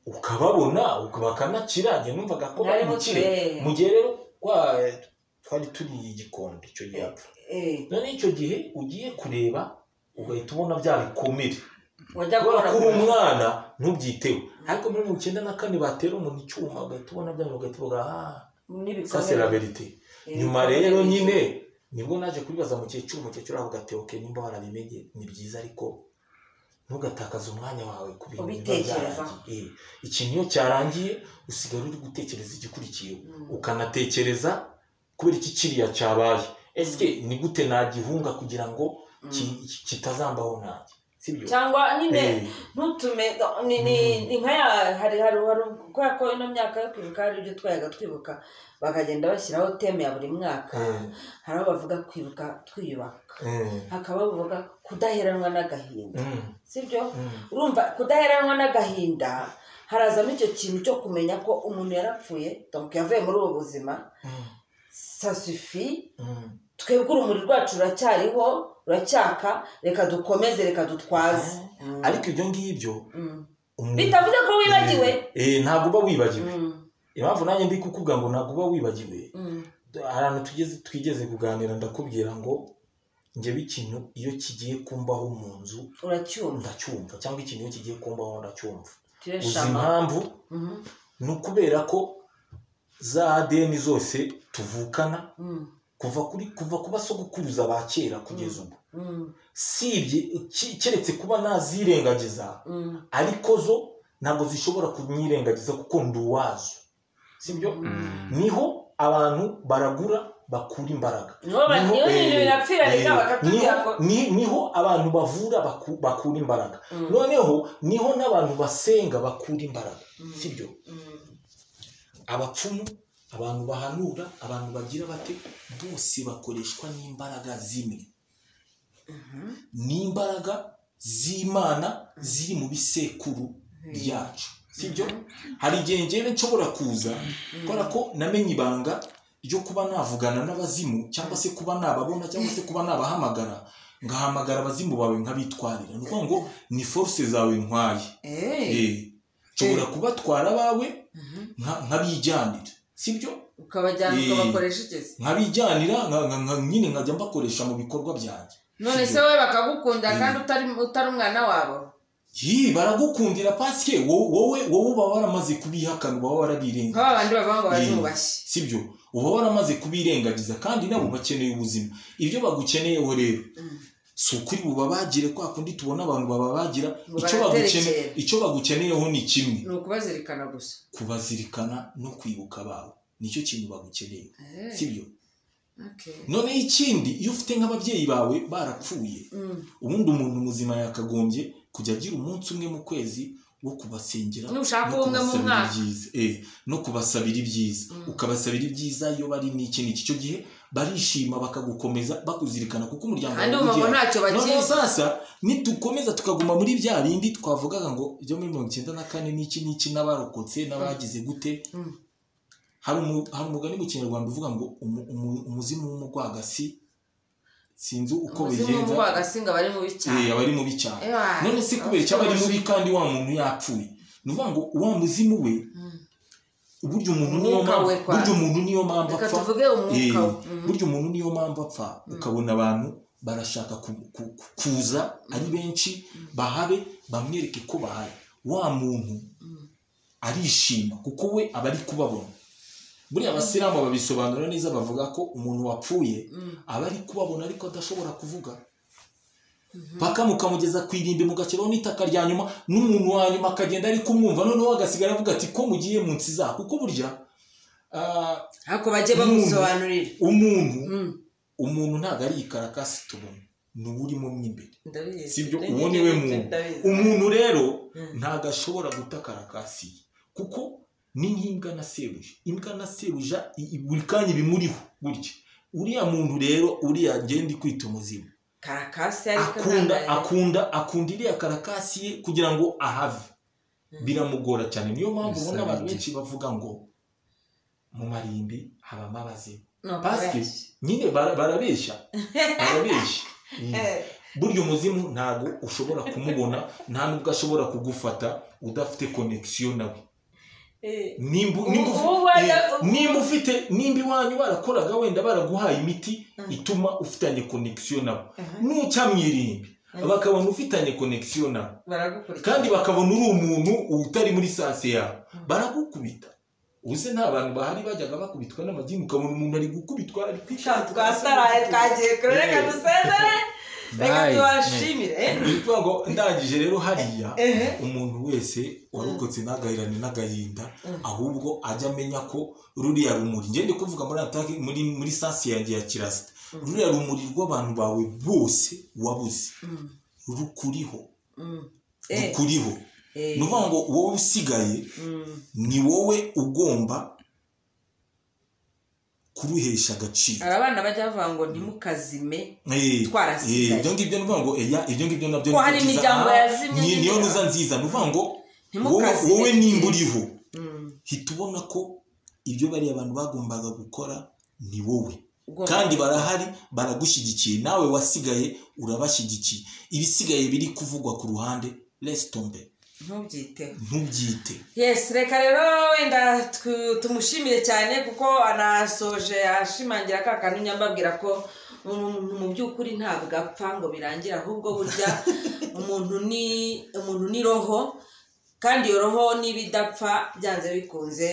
Speaker 2: Ukababona ukabakanakira, nge numvaga ko bari mukire. Mu gihe rero twari turi igikondo icyo yapfa. None icyo gihe ugiye kureba ugahita ubona bya bikomere. Wajya kuri umwana ntubyiteho. Ariko muri 1994 batera umuntu icyuma ugahita ubona bya ugahita uvuga ça c'est la vérité. Nyuma rero nyine nibwo naje kubibaza umukecuru avuga ati okay, nimba warabimenye ni byiza, ariko ntugatakaza umwanya wawe ku bintu bitekereza. Ikintu iyo cyarangiye usigara uri gutekereza igikurikiye, ukanatekereza kubera iki kiriya cyabaye. Ese ni gute nagihunga kugira ngo kitazambaho nanjye? Sibyo?
Speaker 4: Cyangwa nyine ntutume ni nka hari kwa ko ino myaka yo kwibuka ari byo twayaga twibuka, bakagenda bashyiraho teme ya buri mwaka. Hari bavuga kwibuka twiyubaka, hakaba bavuga kudaheranwa n'agahinda. Sibyo? Urumva kudaheranwa n'agahinda harazamo icyo kintu cyo kumenya ko umuntu yarapfuye, donc yavuye muri ubu buzima. Ça suffit. Twebwe urumuri rwacu ruracyariho, ruracyaka, reka dukomeze, reka dutwaze.
Speaker 2: Ariko ibyo ngibyo
Speaker 4: bitavuze ko wibagiwe.
Speaker 2: Ntabwo uba wibagiwe. Impamvu nanjye ndi kukubwira ngo ntabwo uba wibagiwe. Ahantu twigeze kuganira ndakubwira ngo njyewe ikintu iyo kigiye kumbaho mu nzu
Speaker 4: uracyumva
Speaker 2: ndacyumva, cyangwa ikintu iyo kigiye kumbaho ndacyumva. uzi
Speaker 4: kirashama
Speaker 2: impamvu ni ukubera ko za ADN zose tuvukana kuva ku basogokuruza ba kera kugeza ubu, sibye keretse kuba nazirengagiza, ariko zo ntabwo zishobora kunyirengagiza kuko ndi uwazo, sibyo? Niho abantu baragura bakura imbaraga, niho abantu bavura bakura imbaraga, noneho niho n'abantu basenga bakura imbaraga, sibyo? Abapfumu, abantu bahanura, abantu bagira bate, bose bakoreshwa n'imbaraga zimwe, n'imbaraga z'Imana ziri mu bisekuru byacu, sibyo? Hari igihe njyewe nshobora kuza kubera ko namenye ibanga ryo kuba navugana n'abazimu, cyangwa se kuba nababona, cyangwa se kuba nabahamagara, ngahamagara abazimu bawe nkabitwarira. Ni ukuvuga ngo ni force zawe ntwaye, nshobora kubatwara abawe nkabijyanira, sibyo?
Speaker 4: ukabajyana ukabakoresha igeze
Speaker 2: nkabijyanira nyine nkajya mbakoresha mu bikorwa byanjye.
Speaker 4: None se wowe bakagukunda kandi utari umwana wabo?
Speaker 2: Baragukundira pasike wowe uba waramaze kubihakana, uba warabirengagiza,
Speaker 4: nk'aba bandi bavuga ngo bazubashye,
Speaker 2: sibyo? Uba waramaze kubirengagiza, kandi nabo bakeneye ubuzima. Ibyo bagukeneyeho rero si ukuri bubabagire kwa kundi tubona abantu bababagira. Icyo bagukeneyeho ni kimwe,
Speaker 4: ni ukubazirikana gusa,
Speaker 2: kubazirikana no kwibuka bawe, nicyo kintu bagukeneye, sibyo? None ikindi, iyo ufite nk'ababyeyi bawe barapfuye, ubundi umuntu muzima yakagombye kujya agira umunsi umwe mu kwezi wo kubasengera no kubasabira ibyiza, ukabasabira ibyiza. Iyo bari n'iki icyo gihe barishima, bakagukomeza bakuzirikana, kuko umuryango wawe none sasa nitukomeza tukaguma muri bya bindi twavugaga ngo ibyo muri 94 n'iki n'abarokotse n'abagize gute. Hari umugani mu Kinyarwanda uvuga ngo umuzimu w'umugwagasi, sinzi uko bigenza, abari mubi cyane. None se kubera icyo abari mubi kandi wa muntu yapfuye? Ni ukuvuga ngo wa muzimu we, burya umuntu niyo mpamvu apfa, burya umuntu niyo mpamvu apfa. Ukabona abantu barashaka kuza ari benshi, bahabe bamwereke ko bahari, wa muntu arishima kuko we aba ari kubabona. Buriya abasilamu babisobanura neza, bavuga ko umuntu wapfuye aba ari kubabona ariko adashobora kuvuga, paka mukamugeza ku irimbi mugakiraho n'itaka rya nyuma, n'umuntu wa nyuma akagenda ari kumwumva, noneho agasigara avuga ati ko mugiye mu nsi za, kuko burya
Speaker 4: hako bajye bamusobanurira
Speaker 2: umuntu ntabwo ari ikarakasi tubona, ni urimo imbere, sibyo? Uwo ni we muntu. Umuntu rero ntabwo ashobora guta karakasi, kuko ni nk'imbwa na sebuja. Imbwa na sebuja buri kanya bimuriho gutya. Uriya muntu rero, uriya ngende kwita umuzimu,
Speaker 4: karakasi
Speaker 2: akunda iriya karakasi ye kugira ngo ahave, biramugora cyane. Niyo mpamvu ubona abantu benshi bavuga ngo mu marimbi habamo abazimu, pasike nyine barabeshya. Burya umuzimu ntabwo ushobora kumubona, nta nubwo ashobora kugufata udafite connection nawe. nimba iwanyu barakoraga wenda baraguhaye imiti ituma ufitanye connection nabo, nuca mwirimbi bakabona ufitanye connection nabo, kandi bakabona uri umuntu utari muri sanse yawe, baragukubita. Uze nta bantu bahari bajyaga bakubitwa n'amagini, ukabona umuntu ari gukubitwa ari kwishaka.
Speaker 4: Twasaraye twagiye kureka dusezere, reka tubashimire.
Speaker 2: Bitwa ngo ndangije rero, hariya umuntu wese warokotse n'agahirane n'agahinda, ahubwo ajya amenya ko ruriya rumuri, ngende kuvuga muri atake muri sansi yanjye ya kirasita, ruriya rumuri rw'abantu bawe bose wabuze rukuriho. Ni ukuvuga ngo wowe usigaye ni wowe ugomba kuruhesha agaciro.
Speaker 4: Hari abana bajya bavuga ngo ntimukazime twarasigaye.
Speaker 2: Ibyo ngibyo ni ukuvuga ngo ibyo ngibyo nabyo
Speaker 4: ko hari imiryango yazimye,
Speaker 2: niyo nuza nziza. Ni ukuvuga ngo wowe nimba uriho, hita ubona ko ibyo bariya abantu bagombaga gukora ni wowe, kandi barahari baragushyigikiye. Nawe wasigaye urabashyigikiye. Ibisigaye biri kuvugwa ku ruhande, laisse tomber, ntubyite.
Speaker 4: Yes, reka rero wenda tumushimire cyane kuko anasoje ashimangira ka kantu nyambabwira ko umuntu mu by'ukuri ntabwo apfa ngo birangire ahubwo burya umuntu ni roho kandi iyo roho niba idapfa byanze bikunze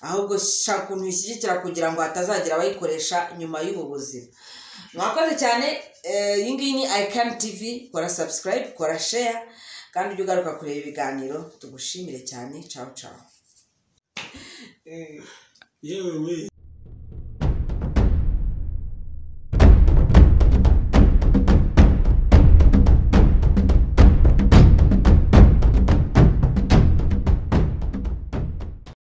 Speaker 4: ahubwo shaka ukuntu ishyigikira kugira ngo hatazagira abayikoresha nyuma y'ubu buzima. Mwakoze cyane. Iyi ngiyi ni ICAN TV, kora subscribe, kora share kandi ujye ugaruka kureba ibiganiro. Tugushimire cyane. Ciao ciao.
Speaker 2: yewe